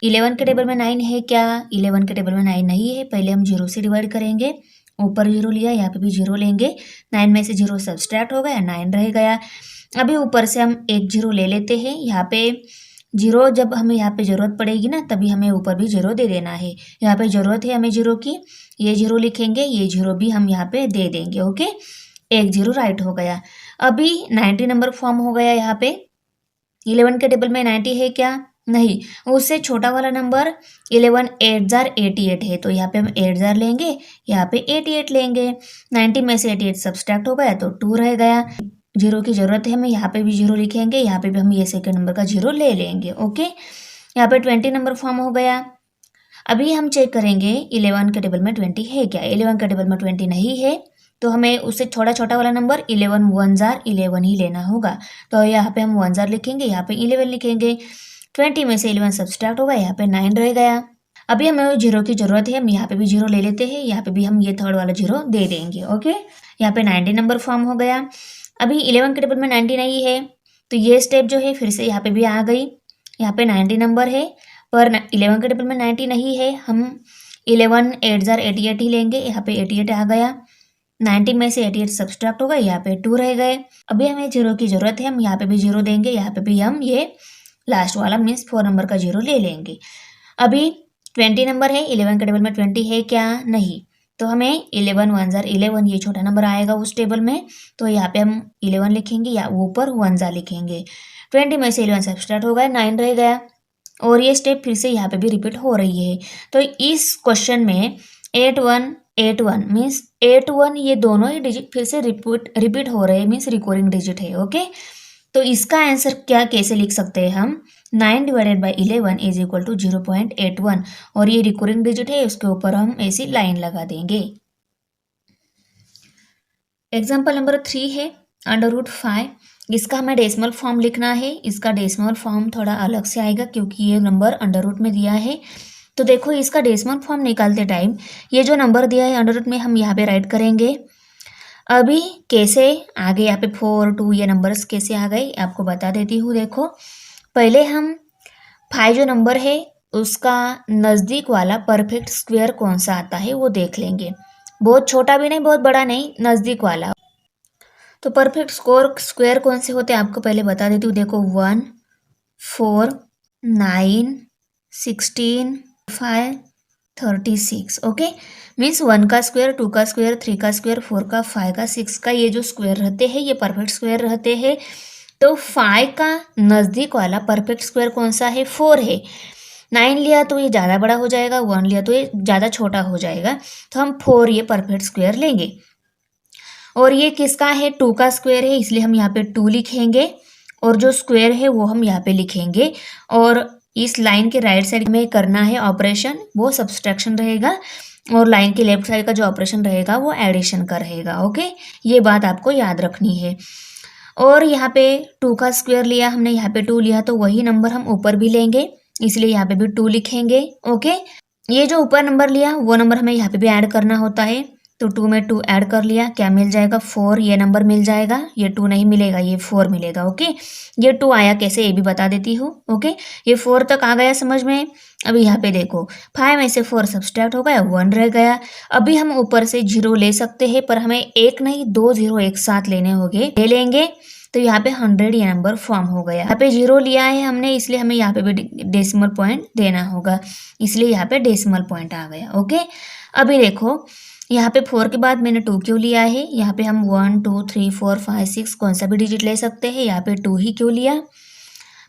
11 के टेबल में 9 है क्या, 11 के टेबल में 9 नहीं है, पहले हम 0 से डिवाइड करेंगे, ऊपर जीरो लिया, यहाँ पे भी जीरो लेंगे, 9 में से जीरो सब्सट्रैक्ट हो गया, 9 रह गया। अभी ऊपर से हम एक जीरो ले लेते हैं, यहाँ पे जीरो जब हमें यहाँ पे ज़रूरत पड़ेगी ना, तभी हमें ऊपर भी जीरो दे देना है। यहाँ पे ज़रूरत है हमें जीरो की, ये जीरो लिखेंगे, ये जीरो भी हम यहाँ पे दे देंगे। ओके, एक जीरो राइट हो गया। अभी 90 नंबर फॉर्म हो गया। यहाँ पे 11 के टेबल में 90 है क्या, नहीं, उससे छोटा वाला नंबर 11 8 जार 88 है, तो यहाँ पे हम 8 जार लेंगे, यहाँ पे 88 लेंगे। 90 में से 88 सब्सट्रैक्ट हो गया, तो 2 रह गया। जीरो की जरूरत है हमें, यहाँ पे भी जीरो लिखेंगे, यहाँ पे भी हम ये सेकंड नंबर का जीरो ले लेंगे। ओके, यहाँ पे 20 नंबर फॉर्म हो गया। अभी हम चेक करेंगे 11 के टेबल में 20 है क्या। 11 के टेबल में 20 नहीं है, तो हमें उससे छोटा छोटा वाला नंबर 11 1 जार 11 ही लेना होगा। तो यहाँ पे हम 1 जार लिखेंगे, यहाँ पे 11 लिखेंगे। 20 में से 11 सब्सट्रैक्ट होगा, यहाँ पे 9 रह गया। अभी हमें जीरो की जरूरत है, हम यहाँ पे भी जीरो ले लेते हैं, यहाँ पे भी हम ये थर्ड वाला जीरो दे देंगे। ओके, यहाँ पे 90 नंबर फॉर्म हो गया। अभी 11 के टेबल में 90 नहीं है, तो ये स्टेप जो है फिर से यहाँ पे भी आ गई। यहाँ पे 90 नंबर है, पर 11 के टेबल में 90 नहीं है, हम 11 8 जार 88 ही लेंगे, यहाँ पे 88 आ गया। 19 में से 88 सब्सट्रैक्ट होगा, यहाँ पे 2 रह गए। अभी हमें 0 की ज़रूरत है, हम यहाँ पे भी 0 देंगे, यहाँ पे भी हम ये लास्ट वाला मीन्स 4 नंबर का 0 ले लेंगे। अभी 20 नंबर है, 11 के टेबल में 20 है क्या? नहीं। तो हमें 11 1 जार 11 ये छोटा नंबर आएगा उस टेबल में, तो यहाँ पे हम 11 लिखेंगे या ऊपर 1 जार लिखेंगे। 20 में से 11 सब्सट्रैक्ट हो गया, 9 रह गया। और ये स्टेप फिर से यहाँ पे भी रिपीट हो रही है। तो इस क्वेश्चन में 8 1 8 1 मीन्स 8 1 ये दोनों ही डिजिट फिर से रिपीट हो रहे हैं, मीन्स रिकॉर्डिंग डिजिट है। ओके, तो इसका आंसर क्या कैसे लिख सकते हैं हम? 9 divided by 11 is equal to 0.81 और ये रिकॉर्डिंग डिजिट है, उसके ऊपर हम ऐसी लाइन लगा देंगे। एग्जाम्पल नंबर 3 है √5। इसका हमें डेसिमल फॉर्म लिखना है। इसका डेसिमल फॉर्म थोड़ा अलग से आएगा क्योंकि ये नंबर अंडर रूट में दिया है। तो देखो इसका डेसिमल फॉर्म निकालते टाइम ये जो नंबर दिया है अंडर रूट में हम यहाँ पे राइट करेंगे। अभी कैसे आगे यहाँ पे 4 2 ये नंबर्स कैसे आ गए आपको बता देती हूँ। देखो पहले हम 5 जो नंबर है उसका नज़दीक वाला परफेक्ट स्क्वायर कौन सा आता है वो देख लेंगे। बहुत छोटा भी नहीं बहुत बड़ा नहीं, नज़दीक वाला। तो परफेक्ट स्क्वायर कौन से होते हैं आपको पहले बता देती हूँ। देखो 1 4 9 16 5 36। ओके, मीन्स 1 का स्क्वायर 2 का स्क्वायर 3 का स्क्वायर 4 का 5 का 6 का ये जो स्क्वायर रहते हैं ये परफेक्ट स्क्वायर रहते हैं। तो 5 का नज़दीक वाला परफेक्ट स्क्वायर कौन सा है? 4 है। 9 लिया तो ये ज़्यादा बड़ा हो जाएगा, 1 लिया तो ये ज़्यादा छोटा हो जाएगा, तो हम 4 ये परफेक्ट स्क्वायर लेंगे। और ये किसका है? 2 का स्क्वायर है, इसलिए हम यहाँ पे 2 लिखेंगे और जो स्क्वायर है वो हम यहाँ पे लिखेंगे। और इस लाइन के राइट साइड में करना है ऑपरेशन, वो सब्सट्रैक्शन रहेगा और लाइन के लेफ्ट साइड का जो ऑपरेशन रहेगा वो एडिशन का रहेगा। ओके, ये बात आपको याद रखनी है। और यहाँ पे 2 का स्क्वायर लिया हमने, यहाँ पे 2 लिया, तो वही नंबर हम ऊपर भी लेंगे, इसलिए यहाँ पे भी 2 लिखेंगे। ओके, ये जो ऊपर नंबर लिया वो नंबर हमें यहाँ पे भी ऐड करना होता है, तो 2 में 2 ऐड कर लिया, क्या मिल जाएगा? 4 ये नंबर मिल जाएगा। ये 2 नहीं मिलेगा, ये 4 मिलेगा। ओके, ये 2 आया कैसे ये भी बता देती हूँ। ओके, ये 4 तक आ गया समझ में। अभी यहाँ पे देखो 5 में से 4 सब्सट्रैक्ट हो गया, 1 रह गया। अभी हम ऊपर से 0 ले सकते हैं, पर हमें एक नहीं 2 0 एक साथ लेने होंगे, ले लेंगे। तो यहाँ पे 100 ये नंबर फॉर्म हो गया। यहाँ पे 0 लिया है हमने, इसलिए हमें यहाँ पे भी डेसिमल पॉइंट देना होगा, इसलिए यहाँ पे डेसिमल पॉइंट आ गया। ओके, अभी देखो यहाँ पे 4 के बाद मैंने 2 क्यों लिया है? यहाँ पे हम 1 2 3 4 5 6 कौन सा भी डिजिट ले सकते हैं, यहाँ पे 2 ही क्यों लिया?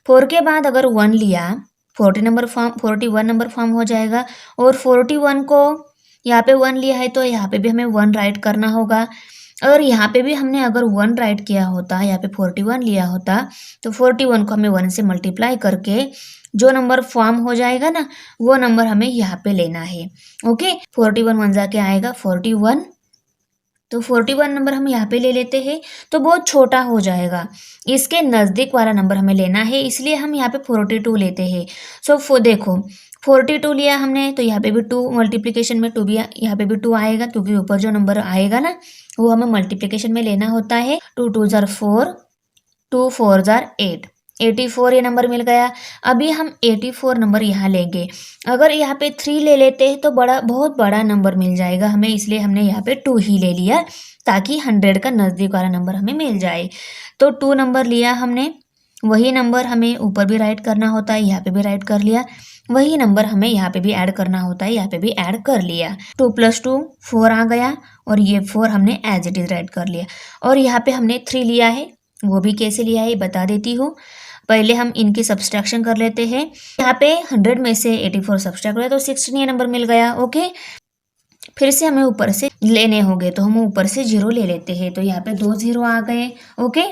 4 के बाद अगर 1 लिया 41 नंबर फॉर्म हो जाएगा। और 41 को यहाँ पे 1 लिया है तो यहाँ पे भी हमें 1 राइट करना होगा। और यहाँ पे भी हमने अगर 1 राइट किया होता, यहाँ पे 41 लिया होता, तो 41 को हमें 1 से मल्टीप्लाई करके जो नंबर फॉर्म हो जाएगा ना वो नंबर हमें यहाँ पे लेना है। ओके, 41 1 जाके आएगा 41, तो 41 नंबर हम यहाँ पे ले लेते हैं, तो बहुत छोटा हो जाएगा। इसके नज़दीक वाला नंबर हमें लेना है, इसलिए हम यहाँ पे 42 लेते हैं। सो देखो 42 लिया हमने, तो यहाँ पे भी 2 मल्टीप्लिकेशन में 2 भी यहाँ पे भी 2 आएगा, क्योंकि ऊपर जो नंबर आएगा ना वो हमें मल्टीप्लिकेशन में लेना होता है। 2 2 जार 4 2 4 जार 8 84 ये नंबर मिल गया। अभी हम 84 नंबर यहाँ लेंगे। अगर यहाँ पे 3 ले लेते हैं तो बहुत बड़ा नंबर मिल जाएगा हमें, इसलिए हमने यहाँ पे 2 ही ले लिया ताकि 100 का नज़दीक वाला नंबर हमें मिल जाए। तो 2 नंबर लिया हमने, वही नंबर हमें ऊपर भी राइट करना होता है, यहाँ पे भी राइट कर लिया। वही नंबर हमें यहाँ पे भी ऐड करना होता है, यहाँ पे भी ऐड कर लिया। 2 + 2 4 आ गया और ये 4 हमने एज इट इज़ राइट कर लिया। और यहाँ पे हमने 3 लिया है, वो भी कैसे लिया है बता देती हूँ। पहले हम इनकी सब्सट्रैक्शन कर लेते हैं। यहाँ पे 100 में से 84 सब्सट्रैक्ट हुआ तो 16 ये नंबर मिल गया। ओके, फिर से हमें ऊपर से लेने होंगे, तो हम ऊपर से 0 ले लेते हैं, तो यहाँ पे 2 0 आ गए। ओके,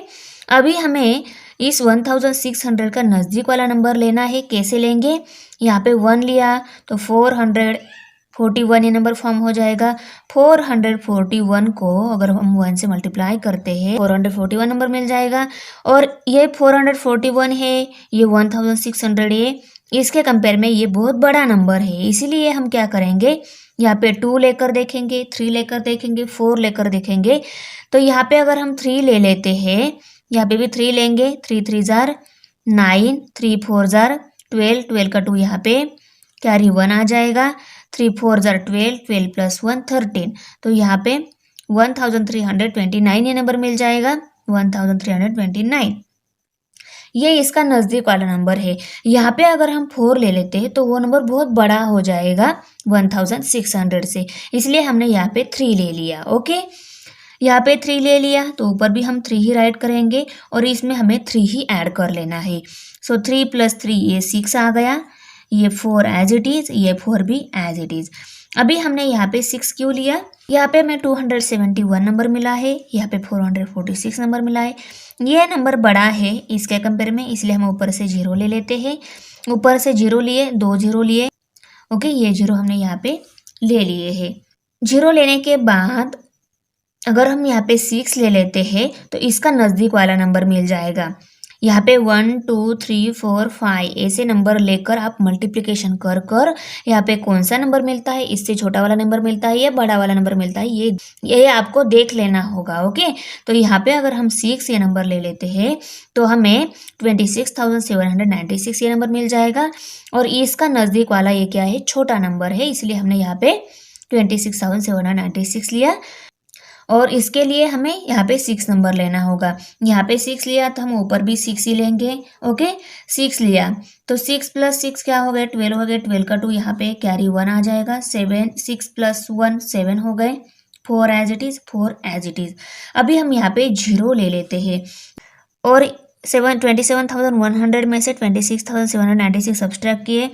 अभी हमें इस 1600 का नज़दीक वाला नंबर लेना है। कैसे लेंगे? यहाँ पे 1 लिया तो 441 ये नंबर फॉर्म हो जाएगा। 441 को अगर हम 1 से मल्टीप्लाई करते हैं 441 नंबर मिल जाएगा। और ये 441 है, ये 1600 है, इसके कंपेयर में ये बहुत बड़ा नंबर है, इसीलिए हम क्या करेंगे यहाँ पे 2 लेकर देखेंगे, 3 लेकर देखेंगे, 4 लेकर देखेंगे। तो यहाँ पे अगर हम 3 ले लेते हैं, यहाँ पे भी 3 लेंगे, 3 3 जार 9 3 4 जार 12 12 का 2 यहाँ पे कैरी 1 आ जाएगा। 3 4 जार 12 12 + 1 13, तो यहाँ पे 1329 ये नंबर मिल जाएगा, 1329 ये इसका नज़दीक वाला नंबर है। यहाँ पे अगर हम 4 ले लेते हैं तो वो नंबर बहुत बड़ा हो जाएगा 1600 से, इसलिए हमने यहाँ पे 3 ले लिया। ओके, यहाँ पे 3 ले लिया तो ऊपर भी हम 3 ही राइट करेंगे और इसमें हमें 3 ही ऐड कर लेना है। सो 3 + 3 ये 6 आ गया, ये 4 एज इट इज़, ये 4 भी एज इट इज़। अभी हमने यहाँ पे 6 क्यों लिया, यहाँ पे हमें 271 नंबर मिला है, यहाँ पे 446 नंबर मिला है। ये नंबर बड़ा है इसके कंपेयर में, इसलिए हम ऊपर से 0 ले लेते हैं। ऊपर से 0 लिए, 2 0 लिए। ओके, ये 0 हमने यहाँ पे ले लिए हैं। 0 लेने के बाद अगर हम यहाँ पे 6 ले लेते हैं तो इसका नज़दीक वाला नंबर मिल जाएगा। यहाँ पे 1 2 3 4 5 ऐसे नंबर लेकर आप मल्टीप्लिकेशन कर कर यहाँ पे कौन सा नंबर मिलता है, इससे छोटा वाला नंबर मिलता है या बड़ा वाला नंबर मिलता है, ये आपको देख लेना होगा। ओके, तो यहाँ पे अगर हम 6 ये नंबर ले लेते हैं तो हमें 26,796 ये नंबर मिल जाएगा और इसका नज़दीक वाला ये क्या है, छोटा नंबर है, इसलिए हमने यहाँ पे 26,796 लिया और इसके लिए हमें यहाँ पे 6 नंबर लेना होगा। यहाँ पे 6 लिया तो हम ऊपर भी 6 ही लेंगे। ओके, 6 लिया तो 6 + 6 क्या हो गया, 12 हो गया। 12 का 2 यहाँ पे कैरी 1 आ जाएगा। 7 6 + 1 7 हो गए। 4 as it is, 4 as it is. अभी हम यहाँ पे 0 ले लेते हैं और 27,100 में से 26,796 सब्सट्रैक्ट किए,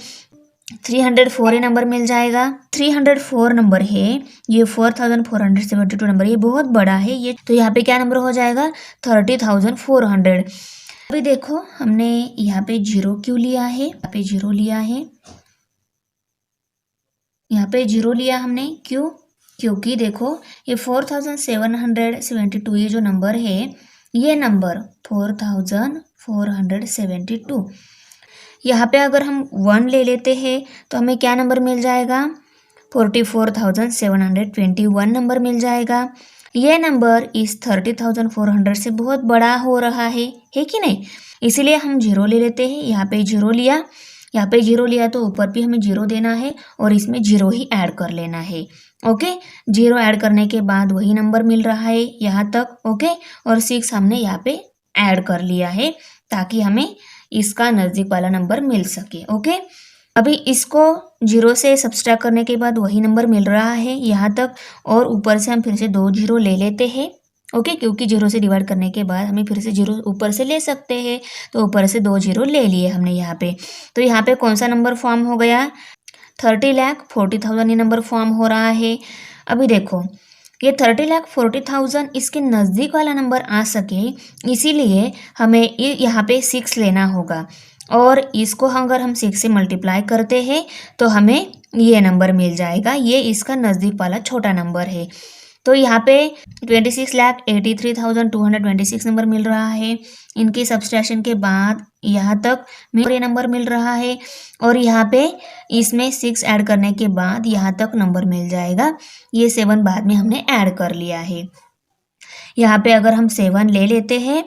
304 नंबर मिल जाएगा। 304 नंबर है, ये 4,472 नंबर, ये बहुत बड़ा है ये, तो यहाँ पे क्या नंबर हो जाएगा, 30,400। अभी देखो हमने यहाँ पे 0 क्यों लिया है, यहाँ पे 0 लिया है, यहाँ पे 0 लिया हमने क्यों, क्योंकि देखो ये 4,772 ये जो नंबर है, ये नंबर 4,472, यहाँ पे अगर हम 1 ले लेते हैं तो हमें क्या नंबर मिल जाएगा, 44,721 नंबर मिल जाएगा। ये नंबर इस 30,400 से बहुत बड़ा हो रहा है कि नहीं, इसीलिए हम 0 ले लेते हैं। यहाँ पे 0 लिया, यहाँ पे 0 लिया तो ऊपर भी हमें 0 देना है और इसमें 0 ही ऐड कर लेना है। ओके, 0 ऐड करने के बाद वही नंबर मिल रहा है यहाँ तक। ओके, और 6 हमने यहाँ पे ऐड कर लिया है ताकि हमें इसका नज़दीक वाला नंबर मिल सके। ओके, अभी इसको 0 से सब्सट्रैक्ट करने के बाद वही नंबर मिल रहा है यहाँ तक और ऊपर से हम फिर से 2 0 ले लेते हैं। ओके, क्योंकि 0 से डिवाइड करने के बाद हमें फिर से 0 ऊपर से ले सकते हैं, तो ऊपर से 2 0 ले लिए हमने यहाँ पे। तो यहाँ पे कौन सा नंबर फॉर्म हो गया, 30,40,000 ये नंबर फॉर्म हो रहा है। अभी देखो ये 30,40,000 इसके नज़दीक वाला नंबर आ सके, इसीलिए हमें यहाँ पे 6 लेना होगा और इसको अगर हम 6 से मल्टीप्लाई करते हैं तो हमें ये नंबर मिल जाएगा। ये इसका नज़दीक वाला छोटा नंबर है। तो यहाँ पे 26,83,226 नंबर मिल रहा है। इनकी सब्सट्रैक्शन के बाद यहाँ तक ये नंबर मिल रहा है और यहाँ पे इसमें 6 ऐड करने के बाद यहाँ तक नंबर मिल जाएगा। ये 7 बाद में हमने ऐड कर लिया है। यहाँ पे अगर हम 7 ले लेते हैं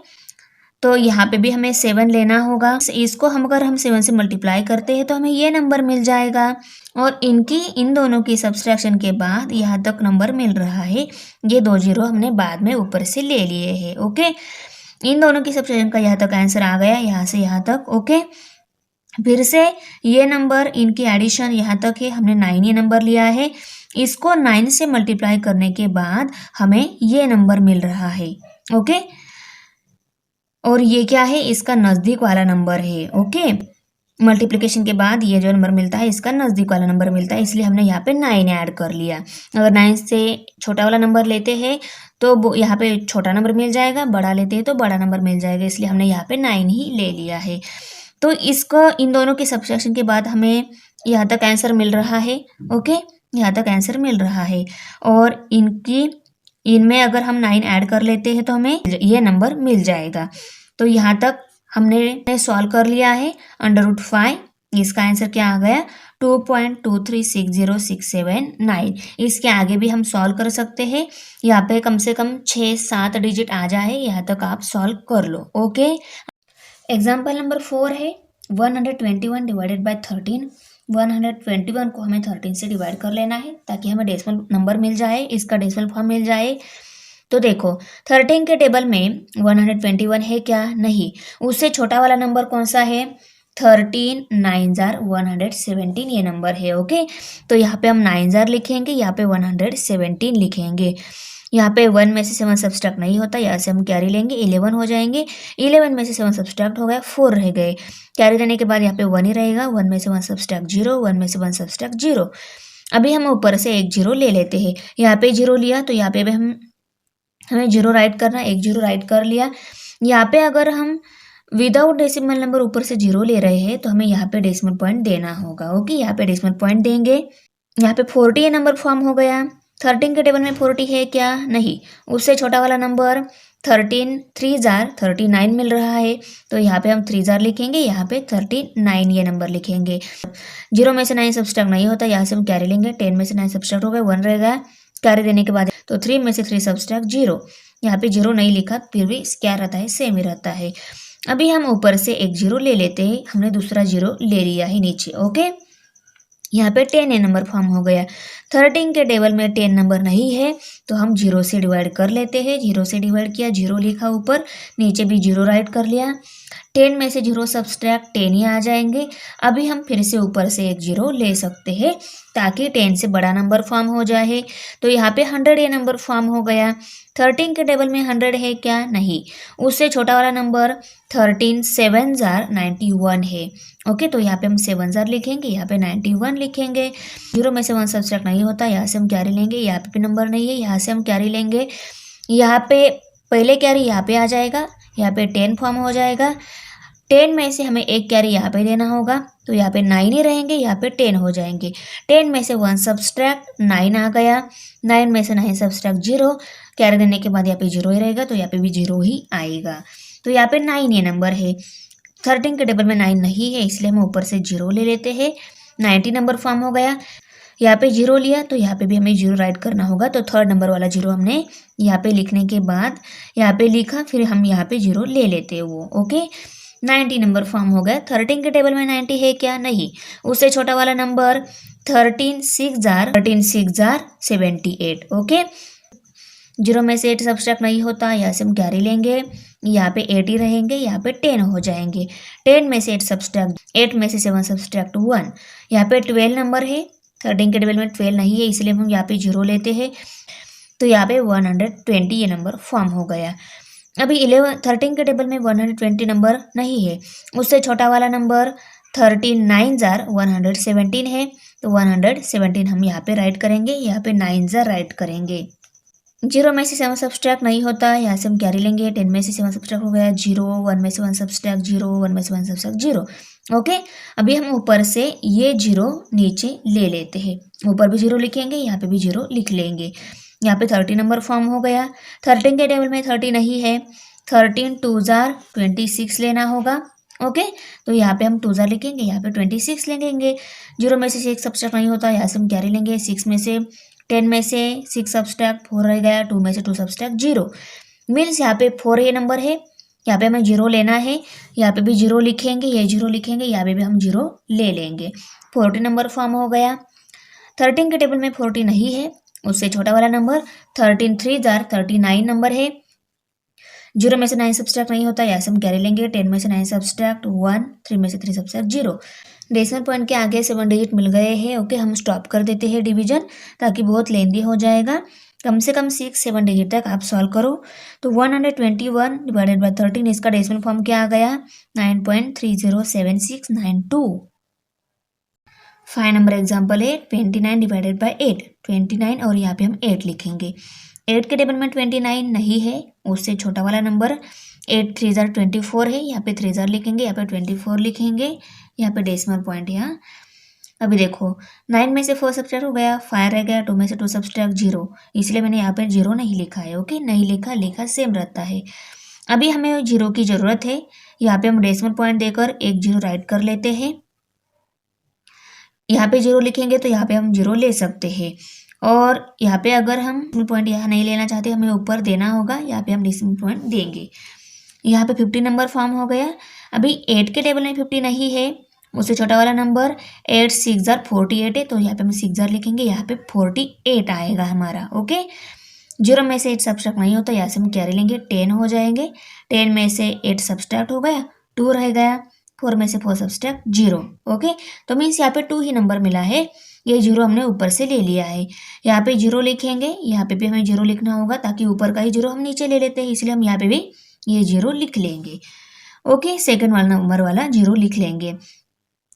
तो यहाँ पे भी हमें 7 लेना होगा। इसको हम अगर हम 7 से मल्टीप्लाई करते हैं तो हमें ये नंबर मिल जाएगा और इन दोनों की सब्सट्रैक्शन के बाद यहाँ तक नंबर मिल रहा है। ये 2 0 हमने बाद में ऊपर से ले लिए हैं। ओके, इन दोनों की सब्सट्रैक्शन का यहाँ तक आंसर आ गया, यहाँ से यहाँ तक। ओके, फिर से ये नंबर इनकी एडिशन यहाँ तक है, हमने 9 ये नंबर लिया है। इसको 9 से मल्टीप्लाई करने के बाद हमें ये नंबर मिल रहा है। ओके, और ये क्या है, इसका नज़दीक वाला नंबर है। ओके, मल्टीप्लिकेशन के बाद ये जो नंबर मिलता है इसका नज़दीक वाला नंबर मिलता है, इसलिए हमने यहाँ पे 9 ऐड कर लिया। अगर 9 से छोटा वाला नंबर लेते हैं तो यहाँ पे छोटा नंबर मिल जाएगा, बड़ा लेते हैं तो बड़ा नंबर मिल जाएगा, इसलिए हमने यहाँ पे 9 ही ले लिया है। तो इसको इन दोनों के सब्सट्रैक्शन के बाद हमें यहाँ तक आंसर मिल रहा है। ओके, यहाँ तक आंसर मिल रहा है और इनमें अगर हम 9 ऐड कर लेते हैं तो हमें ये नंबर मिल जाएगा। तो यहाँ तक हमने सॉल्व कर लिया है। √5 इसका आंसर क्या आ गया, 2.236069। इसके आगे भी हम सॉल्व कर सकते हैं। यहाँ पे कम से कम 6-7 डिजिट आ जाए, यहाँ तक आप सॉल्व कर लो। ओके, एग्जाम्पल नंबर 4 है 121 / 13। 121 को हमें 13 से डिवाइड कर लेना है ताकि हमें डेसिमल नंबर मिल जाए, इसका डेसिमल फॉर्म मिल जाए। तो देखो 13 के टेबल में 121 है क्या? नहीं। उससे छोटा वाला नंबर कौन सा है? 13 9 जार 117 ये नंबर है। ओके, तो यहाँ पे हम 9 जार लिखेंगे, यहाँ पे 117 लिखेंगे। यहाँ पे 1 में से 7 सब्सट्रैक्ट नहीं होता, यहाँ से हम कैरी लेंगे, 11 हो जाएंगे। 11 में से 7 सब्सट्रैक्ट हो गया, 4 रह गए। कैरी लेने के बाद यहाँ पे 1 ही रहेगा, 1 में से 1 सब्सट्रैक्ट 0, 1 में से 1 सब्सट्रैक्ट 0। अभी हम ऊपर से एक 0 ले लेते हैं। यहाँ पे 0 लिया तो यहाँ पे भी हमें 0 राइट करना, एक 0 राइट कर लिया। यहाँ पे अगर हम विदाउट डेसिमल नंबर ऊपर से 0 ले रहे हैं तो हमें यहाँ पे डेसिमल पॉइंट देना होगा। ओके, यहाँ पे डेसिमल पॉइंट देंगे। यहाँ पे 40 ये नंबर फॉर्म हो गया। 13 के टेबल में 40 है क्या? नहीं। उससे छोटा वाला नंबर 13 3 जार 39 मिल रहा है, तो यहाँ पे हम 3 जार लिखेंगे, यहाँ पे 39 ये नंबर लिखेंगे। 0 में से 9 सब्सट्रैक्ट नहीं होता, यहाँ से हम कैरी लेंगे। 10 में से 9 सब्सट्रैक्ट हो गए, 1 रहेगा। कैरी देने के बाद तो 3 में से 3 सब्सट्रैक्ट 0। यहाँ पे 0 नहीं लिखा, फिर भी क्या रहता है? सेम ही रहता है। अभी हम ऊपर से एक 0 ले लेते हैं, हमने दूसरा 0 ले लिया है नीचे। ओके, यहाँ पे 10 ये नंबर फॉर्म हो गया। 13 के टेबल में 10 नंबर नहीं है, तो हम 0 से डिवाइड कर लेते हैं। 0 से डिवाइड किया, 0 लिखा ऊपर, नीचे भी 0 राइट कर लिया। 10 में से 0 सब्सट्रैक्ट 10 ही आ जाएंगे। अभी हम फिर से ऊपर से एक 0 ले सकते हैं ताकि 10 से बड़ा नंबर फॉर्म हो जाए। तो यहाँ पे 100 ये नंबर फॉर्म हो गया। 13 के टेबल में 100 है क्या? नहीं। उससे छोटा वाला नंबर 13 7 जार 91 है। ओके, तो यहाँ पे हम 7 जार लिखेंगे, यहाँ पे 91 लिखेंगे। 0 में से 1 सब्सट्रैक्ट नहीं होता, यहाँ से हम कैरी लेंगे। यहाँ पे भी नंबर नहीं है, यहाँ से हम कैरी लेंगे। यहाँ पे पहले कैरी यहाँ पे आ जाएगा, यहाँ पे 10 फॉर्म हो जाएगा। 10 में से हमें एक कैरी यहाँ पे देना होगा, तो यहाँ पे 9 ही रहेंगे, यहाँ पे 10 हो जाएंगे। 10 में से 1 सब्सट्रैक्ट 9 आ गया। 9 में से 9 सब्सट्रैक्ट 0, कैरी देने के बाद यहाँ पे 0 ही रहेगा, तो यहाँ पे भी 0 ही आएगा। तो यहाँ पे 9 ये नंबर है। 13 के टेबल में 9 नहीं है, इसलिए हम ऊपर से 0 ले लेते हैं। 90 नंबर फॉर्म हो गया। यहाँ पे 0 लिया तो यहाँ पे भी हमें 0 राइट करना होगा, तो थर्ड नंबर वाला 0 हमने यहाँ पे लिखने के बाद यहाँ पे लिखा, फिर हम यहाँ पे 0 ले लेते हैं वो। ओके, 90 नंबर फॉर्म हो गया। 13 के टेबल में 90 है क्या? नहीं। उससे छोटा वाला नंबर 13 6 जार 78। ओके, 0 में से 8 सब्सट्रैक्ट नहीं होता, यहाँ से हम कैरी लेंगे। यहाँ पे 8 ही रहेंगे, यहाँ पे 10 हो जाएंगे। 10 में से 8 सब्सट्रैक्ट 8 में से 7 सब्सट्रैक्ट 1। यहाँ पे 12 नंबर है। 13 के टेबल में 12 नहीं है, इसलिए हम यहाँ पे 0 लेते हैं, तो यहाँ पे 120 ये नंबर फॉर्म हो गया। अभी 13 के टेबल में 120 नंबर नहीं है। उससे छोटा वाला नंबर 13 9 जार 117 है, तो 117 हम यहाँ पे राइट करेंगे, यहाँ पे 9 जार राइट करेंगे। 0 में से 7 सब्सट्रैक्ट नहीं होता, यहाँ से हम कैरी लेंगे। 10 में से 7 सब्सट्रैक्ट हो गया 0, 1 में से 1 सब्सट्रैक्ट 0, 1 में से 1 सब्सट्रैक्ट 0। ओके, अभी हम ऊपर से ये 0 नीचे ले लेते हैं। ऊपर भी 0 लिखेंगे, यहाँ पे भी 0 लिख लेंगे। यहाँ पे 30 नंबर फॉर्म हो गया। 13 के टेबल में 30 नहीं है। 13 2 जार 26 लेना होगा। ओके, तो यहाँ पे हम 2 जार लिखेंगे, यहाँ पे 26 लेंगे। 0 में से 6 सब्सट्रैक्ट नहीं होता, यहाँ से हम कैरी लेंगे। 6 में से 10 में से 6 सब्सट्रैक्ट 4 रह गया। 2 में से 2 सब्सट्रैक्ट 0 मीन्स यहाँ पे 4 ये नंबर है। यहाँ पे हमें 0 लेना है, यहाँ पे भी 0 लिखेंगे, ये 0 लिखेंगे, यहाँ पे भी हम 0 ले लेंगे। 40 नंबर फॉर्म हो गया। 13 के टेबल में 40 नहीं है। उससे छोटा वाला नंबर 13 3 जार 39 नंबर है। 0 में से 9 सब्सट्रैक्ट नहीं होता, यहाँ से हम कैरी लेंगे। 10 में से 9 सब्सट्रैक्ट 1, 3 में से 3 सब्सट्रैक्ट 0। डेसिमल पॉइंट के आगे 7 डिजिट मिल गए हैं। ओके, हम स्टॉप कर देते हैं डिवीजन, ताकि बहुत लेंदी हो जाएगा। कम से कम 6-7 डिजिट तक आप सॉल्व करो। तो 121 डिवाइडेड बाय 13, इसका डेसिमल फॉर्म क्या आ गया? 9.307692। 5 नंबर एग्जाम्पल है 29 डिवाइडेड बाय 8। 29 और यहाँ पे हम 8 लिखेंगे। 8 के टेबल में 29 नहीं है। उससे छोटा वाला नंबर 8 3 जार 24 है। यहाँ पे 3 जार लिखेंगे, यहाँ पे 24 लिखेंगे, यहाँ पे डेसिमल पॉइंट है। यहाँ अभी देखो 9 में से 4 सब्सट्रैक्ट हो गया, 5 रह गया। 2 में से 2 सब्सट्रैक्ट 0, इसलिए मैंने यहाँ पे 0 नहीं लिखा है। ओके, नहीं लिखा सेम रहता है। अभी हमें 0 की ज़रूरत है। यहाँ पे हम डेसिमल पॉइंट देकर एक 0 राइट कर लेते हैं। यहाँ पे 0 लिखेंगे तो यहाँ पे हम 0 ले सकते हैं। और यहाँ पे अगर हम पॉइंट यहाँ नहीं लेना चाहते, हमें ऊपर देना होगा, यहाँ पे हम डेसिमल पॉइंट देंगे। यहाँ पे 50 नंबर फॉर्म हो गया। अभी 8 के टेबल में 50 नहीं है। उससे छोटा वाला नंबर 8 6 जार 48 है, तो यहाँ पे हम 6 जार लिखेंगे, यहाँ पे 48 आएगा हमारा। ओके, 0 में से 8 सब्सट्रैक्ट नहीं होता, यहाँ से हम कैरी लेंगे, 10 हो जाएंगे। 10 में से 8 सब्सट्रैक्ट हो गया, 2 रह गया। 4 में से 4 सब्सट्रैक्ट 0। ओके, तो मीन्स यहाँ पे 2 ही नंबर मिला है, ये 0 हमने ऊपर से ले लिया है। यहाँ पे 0 लिखेंगे, यहाँ पे भी हमें 0 लिखना होगा, ताकि ऊपर का ही 0 हम नीचे ले लेते हैं, इसलिए हम यहाँ पे भी ये 0 लिख लेंगे। ओके, सेकंड वाला नंबर वाला 0 लिख लेंगे।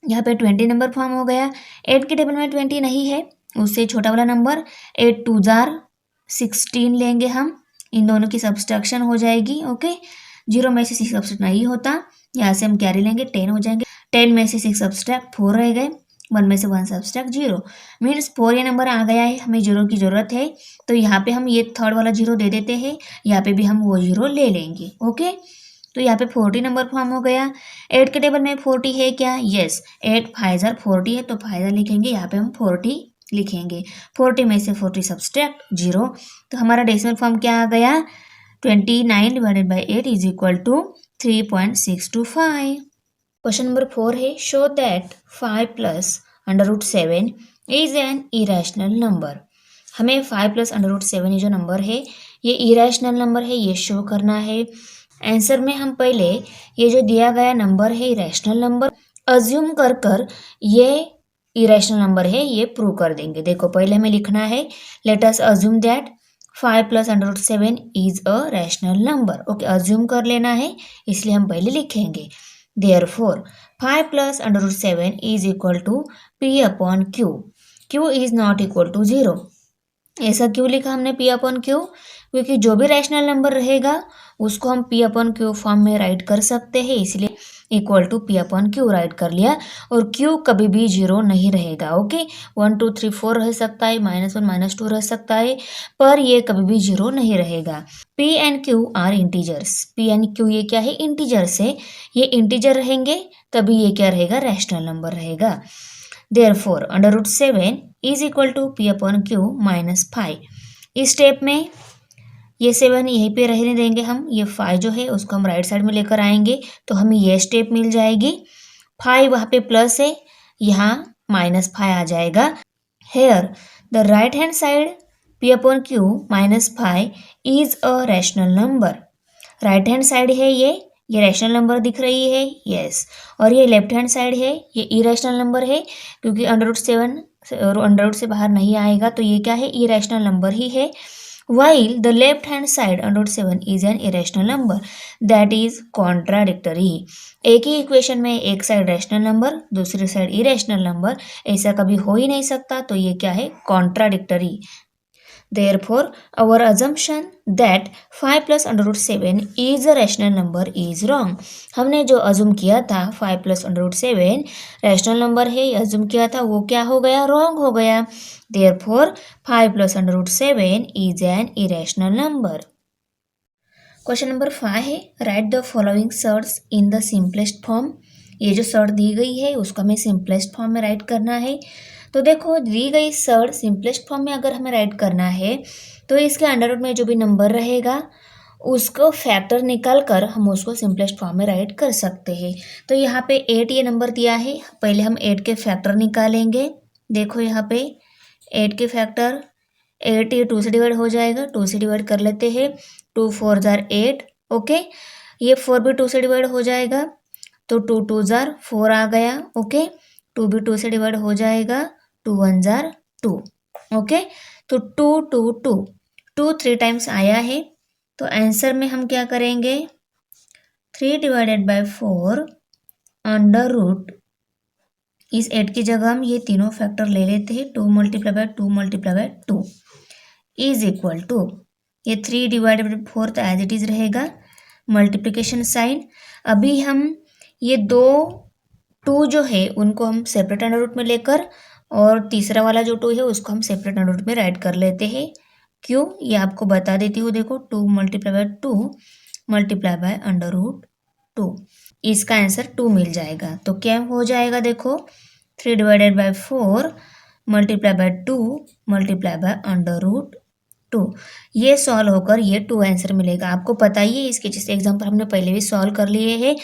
यहाँ पे 20 नंबर फॉर्म हो गया। 8 के टेबल में 20 नहीं है, उससे छोटा वाला नंबर 8 2 जार 16 लेंगे हम, इन दोनों की सब्सट्रैक्शन हो जाएगी। ओके, 0 में से 6 सब्सट्रैक्ट नहीं होता, यहाँ से हम कैरी लेंगे, 10 हो जाएंगे। 10 में से 6 सब्सट्रैक्ट 4 रह गए, 1 में से 1 सब्सट्रैक्ट 0, मीन्स 4 ये नंबर आ गया है, हमें 0 की ज़रूरत है, तो यहाँ पे हम ये थर्ड वाला 0 दे देते हैं, यहाँ पे भी हम वो 0 ले लेंगे। ओके, तो यहाँ पे 40 नंबर फॉर्म हो गया। 8 के टेबल में 40 है क्या? यस, 8 5 जार 40 है, तो 5 जार लिखेंगे, यहाँ पे हम 40 लिखेंगे। 40 में से 40 सब्सट्रैक्ट 0, तो हमारा डेसिमल फॉर्म क्या आ गया? 29 divided by 8 is equal to 3.625। Question number 4 है, show that 5 plus √7 is an irrational number. हमें 5 प्लस √7 ये जो नंबर है ये इरेशनल नंबर है, ये शो करना है। आंसर में हम पहले ये जो दिया गया नंबर है इरेशनल नंबर अज्यूम कर ये इरेशनल नंबर है ये प्रूव कर देंगे। देखो पहले हमें लिखना है, let us assume that 5 plus √7 is a rational number. Okay, assume कर लेना है, इसलिए हम पहले लिखेंगे therefore 5 plus √7 is equal to p upon q. q is not equal to 0। ऐसा क्यों लिखा हमने p अपॉन q? क्योंकि जो भी रैशनल नंबर रहेगा उसको हम p अपॉन q फॉर्म में राइट कर सकते हैं, इसलिए equal to p upon q write कर लिया। और q कभी भी 0 नहीं रहेगा। ओके, 1 2 3 4 रह सकता है, -1 -2 रह सकता है, पर ये कभी भी 0 नहीं रहेगा। p and q are integers. p and q ये क्या है? इंटीजर्स है, ये इंटीजर रहेंगे तभी ये क्या रहेगा? रैशनल नंबर रहेगा। Therefore √7 is equal to p upon q -5। इस स्टेप में ये 7 यहीं पे रहने देंगे हम, ये 5 जो है उसको हम राइट साइड में लेकर आएंगे, तो हमें ये स्टेप मिल जाएगी। 5 वहाँ पे प्लस है, यहाँ -5 आ जाएगा। Here the right hand side p upon q -5 is a rational number. Right hand side है ये रैशनल नंबर दिख रही है, यस। और ये लेफ्ट हैंड साइड है, ये इरेशनल नंबर है, क्योंकि √7 अंडर से बाहर नहीं आएगा, तो ये क्या है? इरेशनल नंबर ही है। while the left hand side √7 is an irrational number, that is contradictory। एक ही इक्वेशन में एक साइड रैशनल नंबर दूसरी साइड इरेशनल नंबर, ऐसा कभी हो ही नहीं सकता, तो ये क्या है? Contradictory. Therefore our assumption that 5 plus √7 is a rational number is wrong। हमने जो अज्यूम किया था 5 plus √7 रैशनल नंबर है, ये अज्यूम किया था, वो क्या हो गया? रॉन्ग हो गया। Therefore 5 plus √7 is an irrational number। Question number 5 है, write the following surds in the simplest form. ये जो सर्ट दी गई है उसको हमें सिंपलेस्ट फॉर्म में राइट करना है। तो देखो दी गई सर्ट सिंपलेस्ट फॉर्म में अगर हमें राइट करना है तो इसके अंडर रूट में जो भी नंबर रहेगा उसको फैक्टर निकाल कर हम उसको सिंपलेस्ट फॉर्म में राइट कर सकते हैं। तो यहाँ पे 8 ये नंबर दिया है, पहले हम 8 के फैक्टर निकालेंगे। देखो यहाँ पे 8 के फैक्टर, 8 ये 2 से डिवाइड हो जाएगा, 2 से डिवाइड कर लेते हैं, 2 4 जार 8। ओके, ये 4 भी 2 से डिवाइड हो जाएगा, तो 2 2 जार 4 आ गया। ओके, 2 भी 2 से डिवाइड हो जाएगा, 2 1 जार 2। ओके, तो 2 2 2 2 3 टाइम्स आया है, तो आंसर में हम क्या करेंगे? 3 डिवाइडेड बाय 4 अंडर रूट, इस 8 की जगह हम ये तीनों फैक्टर ले लेते हैं, 2 multiply by 2 multiply by 2 is equal to, ये 3 डिवाइडेड बाय 4 तो एज इट इज रहेगा, मल्टीप्लिकेशन साइन। अभी हम ये 2 जो है उनको हम सेपरेट अंडर रूट में लेकर और तीसरा वाला जो 2 है उसको हम सेपरेट अंडर रूट में राइट कर लेते हैं। क्यों? ये आपको बता देती हूँ। देखो 2 multiply by 2 multiply by under root 2, इसका आंसर 2 मिल जाएगा। तो क्या हो जाएगा? देखो 3 divided by 4 multiply by 2 multiply by under root 2। ये सॉल्व होकर ये 2 आंसर मिलेगा। आपको पता ही है, इसके जैसे एग्जाम्पल हमने पहले भी सॉल्व कर लिए हैं।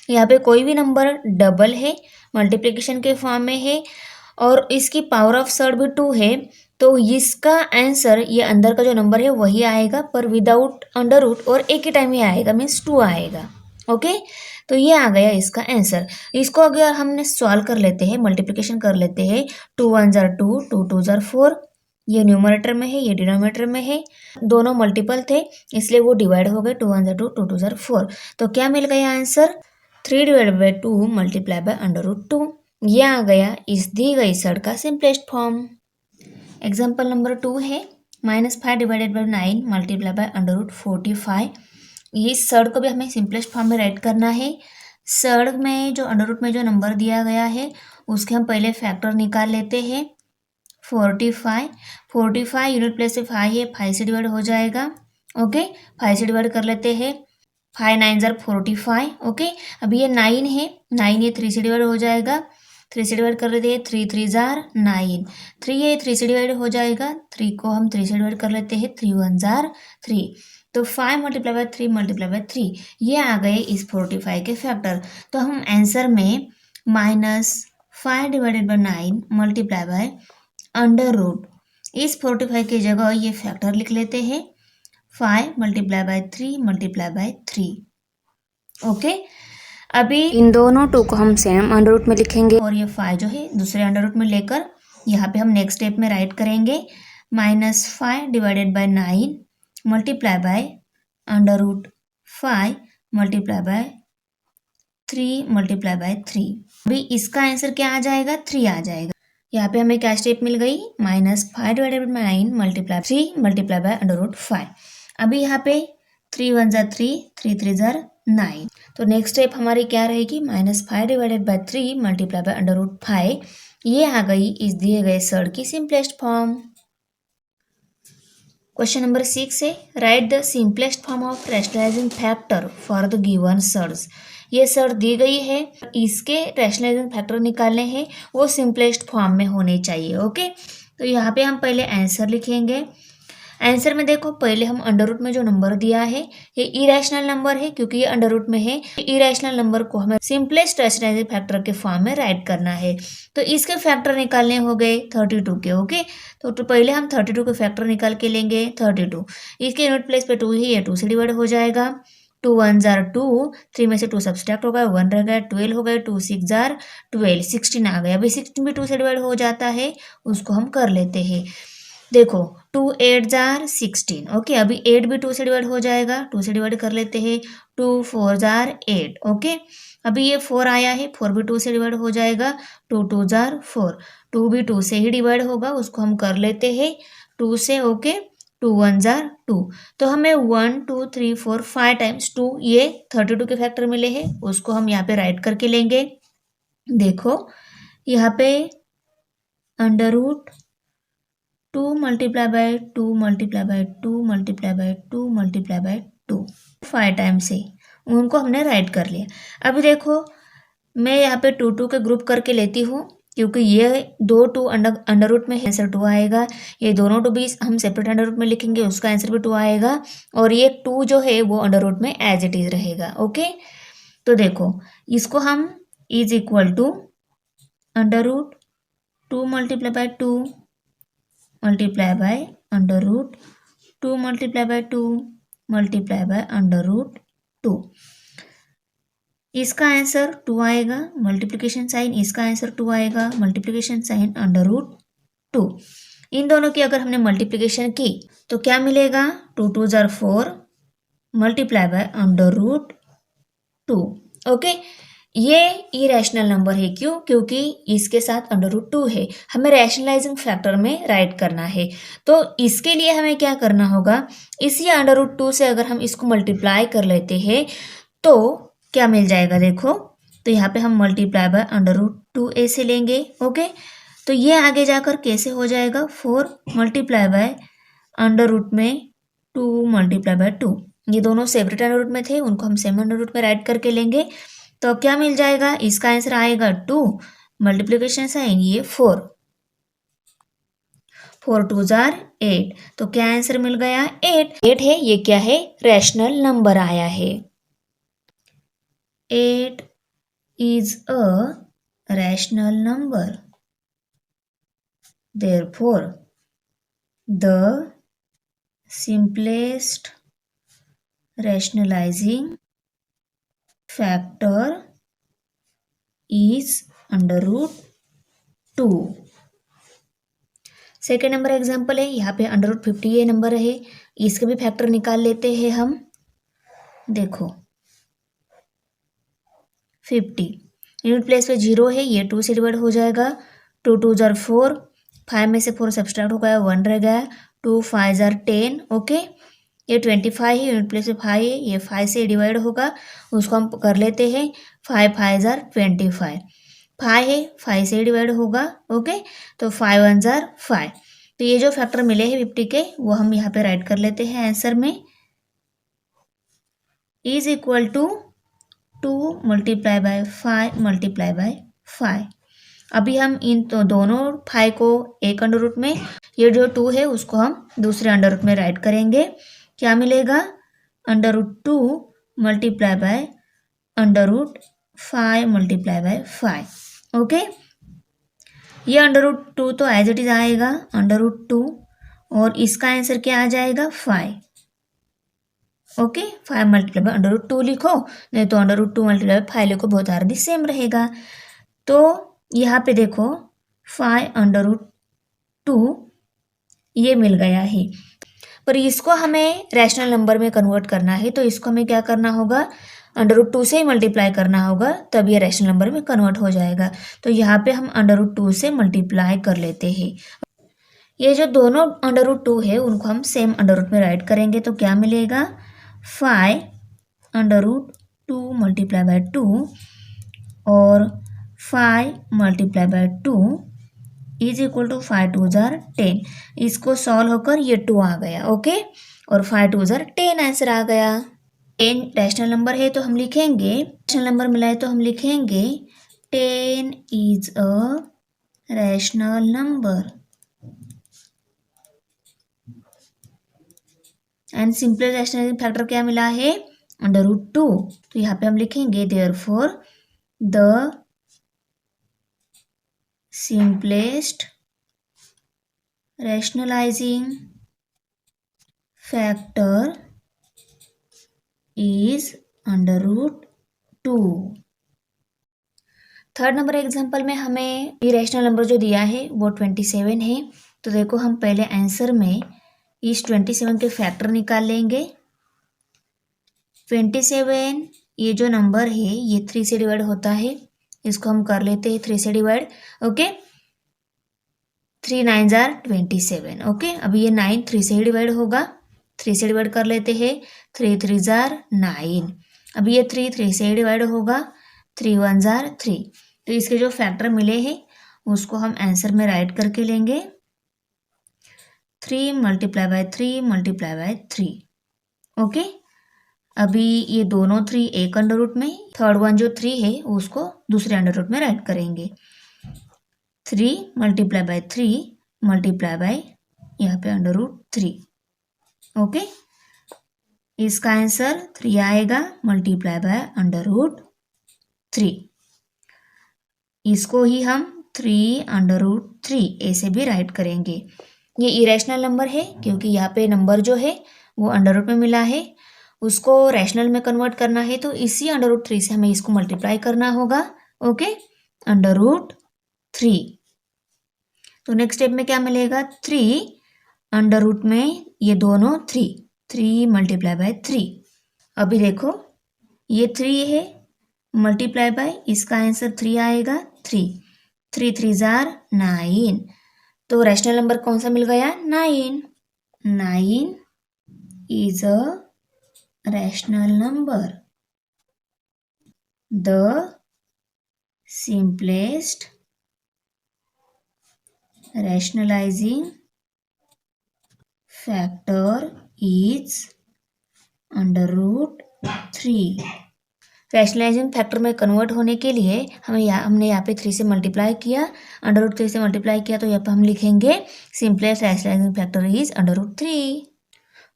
यहाँ पे कोई भी नंबर डबल है, मल्टीप्लिकेशन के फॉर्म में है और इसकी पावर ऑफ सर्ड भी 2 है, तो इसका आंसर ये अंदर का जो नंबर है वही आएगा, पर विदाउट अंडर रूट और एक ही टाइम ही आएगा, मीन्स 2 आएगा। ओके, तो ये आ गया इसका आंसर। इसको अगर हमने सॉल्व कर लेते हैं, मल्टीप्लिकेशन कर लेते हैं, 2 1 जार 2, 2 2 जार 4, ये न्यूमरेटर में है, ये डिनोमिनेटर में है, दोनों मल्टीपल थे इसलिए वो डिवाइड हो गए, 2 1 जार 2, 2 2 जार 4। तो क्या मिल गया answer? 3 divide by 2 multiply by under root 2। ये आ गया इस दी गई सर्ड का सिंपलेस्ट फॉर्म। एग्जाम्पल नंबर 2 है -5 divided by 9 multiply by under root 45। इस सर्ड को भी हमें सिंपलेस्ट फॉर्म में राइट करना है। सर्ड में जो अंडर रूट में जो नंबर दिया गया है उसके हम पहले फैक्टर निकाल लेते हैं। 45 यूनिट प्लेस से 5 है, 5 से डिवाइड हो जाएगा। ओके, 5 से डिवाइड कर लेते हैं, 5 9 जार 45। ओके, अभी ये 9 है, 9 ये 3 से डिवाइड हो जाएगा, 3 से डिवाइड कर लेते हैं, 3 3 जार 9, 3 ये 3 से डिवाइड हो जाएगा, 3 को हम 3 से डिवाइड कर लेते हैं, 3 1 जार 3। तो 5 मल्टीप्लाई बाय 3 मल्टीप्लाई बाय 3, ये आ गए इस 45 के फैक्टर। तो हम आंसर में -5 divided by 9 multiply by under root, इस 45 की जगह ये फैक्टर लिख लेते हैं, 5 multiply by 3 multiply by 3। Okay, अभी इन दोनों 2 को हम सेम अंडर रूट में लिखेंगे और ये 5 जो है दूसरे अंडर रूट में लेकर यहाँ पे हम नेक्स्ट स्टेप में राइट करेंगे, -5 divided by 9 multiply by under root 5 multiply by 3 multiply by 3। अभी इसका आंसर क्या आ जाएगा? 3 आ जाएगा। यहाँ पे हमें क्या स्टेप मिल गई? -5 divided by 9 multiply 3 multiply by under root 5। अभी यहाँ पे 3 1 जार 3, 3 3 जार 9। तो नेक्स्ट स्टेप हमारी क्या रहेगी? -5 divided by 3 multiply by under root 5। ये आ गई इस दिए गए सर्ड की सिंपलेस्ट फॉर्म। क्वेश्चन नंबर 6 है, write the simplest form of rationalising factor for the given surds. ये सर्ड दी गई है, इसके रैशनलाइजिंग फैक्टर निकालने हैं, वो सिंपलेस्ट फॉर्म में होने चाहिए। ओके, तो यहाँ पे हम पहले आंसर लिखेंगे। आंसर में देखो, पहले हम अंडर रूट में जो नंबर दिया है ये इरेशनल नंबर है, क्योंकि ये अंडर रूट में है। इरेशनल नंबर को हमें सिंपलेस्ट रैशनलाइजिंग फैक्टर के फॉर्म में राइट करना है। तो इसके फैक्टर निकालने हो गए 32 के। ओके, तो पहले हम 32 के फैक्टर निकाल के लेंगे। 32 इसके यूनिट प्लेस पे 2 ही है, 2 से डिवाइड हो जाएगा। 2 1 जार 2, 3 में से 2 सब्सट्रैक्ट होगा, 1 रह गया, 12 हो गए, 2 6 जार 12, 16 आ गया। अभी 16 भी 2 से डिवाइड हो जाता है, उसको हम कर लेते हैं। देखो 2 8 जार 16। ओके, अभी 8 भी 2 से डिवाइड हो जाएगा, 2 से डिवाइड कर लेते हैं, 2 4 जार 8। ओके, अभी ये 4 आया है, 4 भी 2 से डिवाइड हो जाएगा, 2 2 जार 4, 2 भी 2 से ही डिवाइड होगा, उसको हम कर लेते हैं 2 से। Okay, 2 1 jar 2। तो हमें 1 2 3 4 5 टाइम्स 2 ये 32 के फैक्टर मिले हैं, उसको हम यहाँ पे राइट करके लेंगे। देखो यहाँ पे under root 2 multiply by 2 multiply by 2 multiply by 2 multiply by 2 5 times से उनको हमने राइट कर लिया। अभी देखो मैं यहाँ पे 2 2 के ग्रुप करके लेती हूँ, क्योंकि ये 2 2 अंडर रूट में आंसर 2 आएगा। ये दोनों 2 भी हम सेपरेट अंडर रूट में लिखेंगे, उसका आंसर भी 2 आएगा। और ये 2 जो है वो अंडर रूट में एज इट इज रहेगा। ओके, तो देखो इसको हम is equal to under root 2 multiply by 2 multiply by under root 2 multiply by 2 multiply by under root 2। इसका आंसर 2 आएगा, मल्टीप्लिकेशन साइन, इसका आंसर 2 आएगा, मल्टीप्लिकेशन साइन अंडर रूट 2। इन दोनों की अगर हमने मल्टीप्लिकेशन की तो क्या मिलेगा? 2 2 जार 4 multiply by under root 2। Okay, ये इरेशनल नंबर है। क्यों? क्योंकि इसके साथ अंडर रूट 2 है, हमें रैशनलाइजिंग फैक्टर में राइट करना है। तो इसके लिए हमें क्या करना होगा? इसी अंडर रूट 2 से अगर हम इसको मल्टीप्लाई कर लेते हैं तो क्या मिल जाएगा? देखो, तो यहाँ पे हम मल्टीप्लाई बाय अंडर रूट 2 ऐसे लेंगे। ओके, तो ये आगे जाकर कैसे हो जाएगा? 4 मल्टीप्लाई बाय अंडर रूट में 2 मल्टीप्लाई बाय 2। ये दोनों सेपरेट अंडर रूट में थे, उनको हम सेम अंडर रूट में राइट करके लेंगे। तो क्या मिल जाएगा? इसका आंसर आएगा 2 मल्टीप्लिकेशन साइन ये 4। 4 2 जार 8, तो क्या आंसर मिल गया 8 है, ये क्या है रैशनल नंबर आया है। 8 is a rational number. Therefore, the simplest rationalizing factor is under root 2. Second number example है, यहाँ पे अंडर रूट 50 ये नंबर है, इसके भी फैक्टर निकाल लेते हैं हम। देखो 50 यूनिट प्लेस पे 0 है, ये 2 से डिवाइड हो जाएगा। 2 2 जार 4, 5 में से 4 सब्सट्रैक्ट हो गया, 1 रह गया। 2 5 जार 10, ओके। ये 25 है, यूनिट प्लेस पे 5 है, ये 5 से डिवाइड होगा, उसको हम कर लेते हैं। 5 5 जार 25, 5 है, 5 से डिवाइड होगा, ओके। तो 5 1 जार 5। तो ये जो फैक्टर मिले हैं 50 के, वो हम यहाँ पे राइट कर लेते हैं आंसर में। Is equal to 2 multiply by 5 multiply by 5। अभी हम इन तो दोनों 5 को एक अंडर रूट में, ये जो 2 है उसको हम दूसरे अंडर रूट में राइट करेंगे। क्या मिलेगा under root 2 multiply by under root 5 multiply by 5, okay. ये अंडर रूट 2 तो एज इट इज आएगा अंडर रूट 2, और इसका आंसर क्या आ जाएगा 5, okay. 5 multiply by under root 2 लिखो, नहीं तो अंडर रूट 2 मल्टीप्लाई बाय 5 लिखो, बहुत आर दी सेम रहेगा। तो यहाँ पे देखो 5 अंडर रूट 2 ये मिल गया है, पर इसको हमें रैशनल नंबर में कन्वर्ट करना है, तो इसको हमें क्या करना होगा अंडर रूट 2 से ही मल्टीप्लाई करना होगा, तब ये रैशनल नंबर में कन्वर्ट हो जाएगा। तो यहाँ पे हम अंडर रूट 2 से मल्टीप्लाई कर लेते हैं। ये जो दोनों अंडर रूट 2 है उनको हम सेम अंडर रूट में राइट करेंगे, तो क्या मिलेगा 5 अंडर रूट 2 मल्टीप्लाई बाय 2 और 5 multiply by 2 is equal to 5 2 जार 10। इसको सॉल्व होकर ये 2 आ गया, ओके। और 5 2 जार 10 आंसर आ गया। 10 रैशनल नंबर है तो हम लिखेंगे, रैशनल नंबर मिला है तो हम लिखेंगे 10 is a rational number. And simple rational factor क्या मिला है अंडर रूट 2, तो यहाँ पे हम लिखेंगे therefore the simplest rationalizing factor is under root 2। Third number example में हमें इरेशनल नंबर जो दिया है वो 27 है। तो देखो हम पहले आंसर में इस 27 के फैक्टर निकाल लेंगे। 27 ये जो नंबर है ये 3 से डिवाइड होता है, इसको हम कर लेते हैं 3 से डिवाइड, ओके। 3 9 jar 27, okay. अभी ये 9 3 से ही डिवाइड होगा, 3 से डिवाइड कर लेते हैं। 3 3 जार 9, अभी ये 3 3 से ही डिवाइड होगा। 3 1 जार 3। तो इसके जो फैक्टर मिले हैं उसको हम आंसर में राइट करके लेंगे। 3 multiply by 3 multiply by 3, okay. अभी ये दोनों 3 एक अंडर रूट में, थर्ड वन जो 3 है उसको दूसरे अंडर रूट में राइट करेंगे। 3 मल्टीप्लाई बाय 3 मल्टीप्लाई बाय यहाँ पे अंडर रूट 3, ओके। इसका आंसर 3 आएगा मल्टीप्लाई बाय अंडर रूट 3। इसको ही हम 3 अंडर रूट 3 ऐसे भी राइट करेंगे। ये इरेशनल नंबर है क्योंकि यहाँ पे नंबर जो है वो अंडर रूट में मिला है, उसको रैशनल में कन्वर्ट करना है, तो इसी अंडर रूट 3 से हमें इसको मल्टीप्लाई करना होगा, ओके। Under root 3। तो नेक्स्ट स्टेप में क्या मिलेगा 3 अंडर रूट में ये दोनों 3 मल्टीप्लाई बाय 3। अभी देखो ये 3 है मल्टीप्लाई बाय, इसका आंसर 3 आएगा। 3 3 3 जार 9, तो रैशनल नंबर कौन सा मिल गया 9। 9 is a rational number. The simplest rationalizing factor is under root 3। Rationalising factor में कन्वर्ट होने के लिए हमने यहाँ पे 3 से मल्टीप्लाई किया, √3 से मल्टीप्लाई किया, तो यहाँ पे हम लिखेंगे simplest rationalising factor is √3।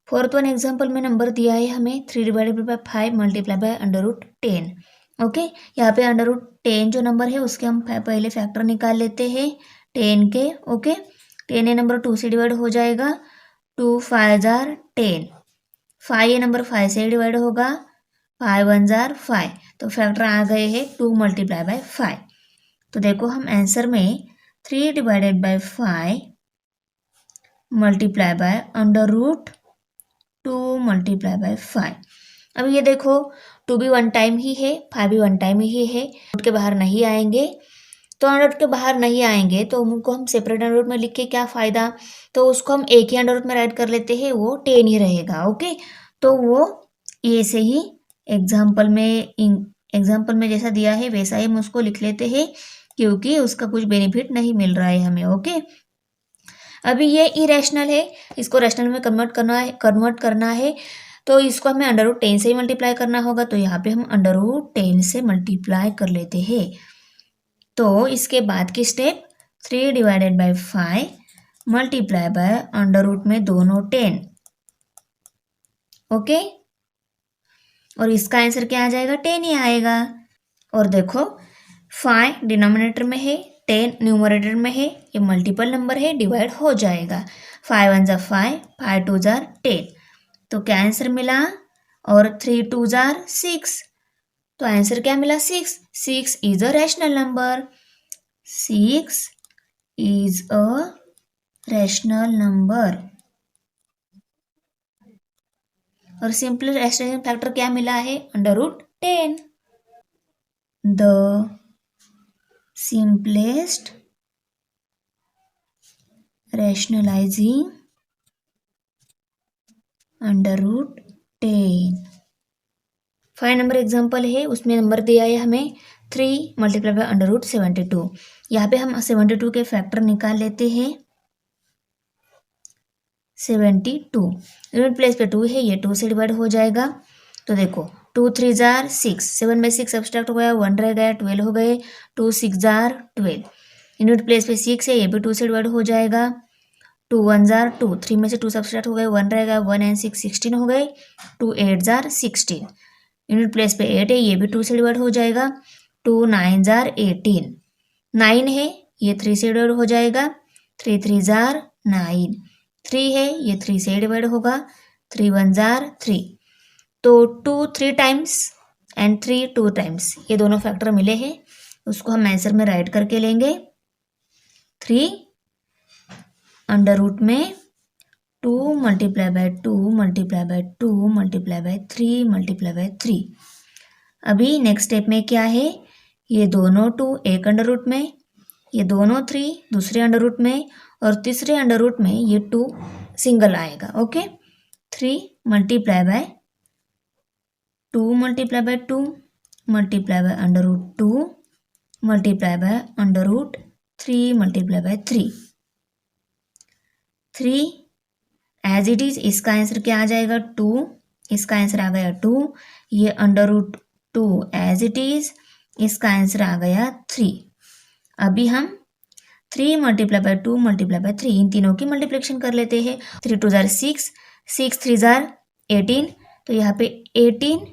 Fourth one example में नंबर दिया है हमें 3 divided by 5 multiply bye √10। Okay, यहाँ पे √10 जो नंबर है उसके हम पहले फैक्टर निकाल लेते हैं 10 के। ओके, 10 ये नंबर 2 से डिवाइड हो जाएगा, 2 5 जार 10, 5 ये नंबर 5 से डिवाइड होगा, 5 1 जार 5, तो फैक्टर आ गए हैं 2 मल्टीप्लाई बाय 5। तो देखो हम आंसर में 3 divided bye 5 multiply by √2 multiply by 5। अब ये देखो 2 भी वन टाइम ही है, 5 भी वन टाइम ही है, रूट के बाहर नहीं आएंगे, तो अंडर रूट के बाहर नहीं आएंगे तो उनको हम सेपरेट अंडर रूट में लिख के क्या फ़ायदा, तो उसको हम एक ही अंडर रूट में राइट कर लेते हैं, वो 10 ही रहेगा। ओके, तो वो ये से ही एग्जाम्पल में जैसा दिया है वैसा ही हम उसको लिख लेते हैं, क्योंकि उसका कुछ बेनिफिट नहीं मिल रहा है हमें। ओके, अभी ये इरेशनल है, इसको रैशनल में कन्वर्ट करना है, तो इसको हमें √10 से ही मल्टीप्लाई करना होगा, तो यहाँ पे हम √10 से मल्टीप्लाई कर लेते हैं। तो इसके बाद की step 3 divided bye 5 multiply bye √ में दोनों 10। ओके, और इसका आंसर क्या आ जाएगा, 10 ही आएगा। और देखो 5 डिनोमिनेटर में है, 10 न्यूमरेटर में है, ये मल्टीपल नंबर है, डिवाइड हो जाएगा, 5 1 जार 5, 5 2 जार 10, तो क्या आंसर मिला, और 3 2 जार 6, तो आंसर क्या मिला, 6। 6 is a rational number, 6 is a rational number. और सिंपल रैशनल फैक्टर क्या मिला है, √10। The simplest rationalizing √10। 5 number example है, उसमें नंबर दिया है हमें 3 मल्टीप्लाई बाय √72। यहाँ पे हम 72 के फैक्टर निकाल लेते हैं, 72 यूनिट प्लेस पे 2 है, ये 2 से डिवाइड हो जाएगा, तो देखो 2 3 जार 6, 7 बाई 6 सब्सट्रैक्ट हो गया, 1 रह गया, 12 हो गए, 2 6 जार 12, यूनिट प्लेस पे 6 है, ये भी 2 से डिवाइड हो जाएगा, 2 1 जार 2, 3 में से 2 सब्सट्रैक्ट हो गए, 1 रह गया, 1 एंड 6 16 हो गए, 2 8 जार 16, यूनिट प्लेस पे 8 है, ये भी 2 से डिवाइड हो जाएगा, 2 9 जार 18, 9 है, ये 3 से डिवाइड हो जाएगा, 3 3 जार 9, 3 है, ये 3 से डिवाइड होगा, 3 1 जार 3, तो 2 3 टाइम्स एंड 3 2 टाइम्स, ये दोनों फैक्टर मिले हैं, उसको हम आंसर में राइट करके लेंगे, 3 √ में 2 multiply by 2 multiply by 2 multiply by 3 multiply by 3। अभी नेक्स्ट स्टेप में क्या है, ये दोनों 2 एक √ में, ये दोनों 3 दूसरे √ में, और तीसरे √ में ये 2 सिंगल आएगा। Okay, 3 multiply by 2 multiply by 2 multiply by √2 multiply by √3 multiply by 3 as it is, इसका आंसर क्या आ जाएगा, 2, इसका आंसर आ गया 2, ये √2 एज इट इज, इसका आंसर आ गया 3। अभी हम 3 मल्टीप्लाई बाय 2 मल्टीप्लाई बाय 3 इन तीनों की मल्टीप्लिकेशन कर लेते हैं, 3 2 जार 6, 6 3 जार 18, तो यहाँ पे 18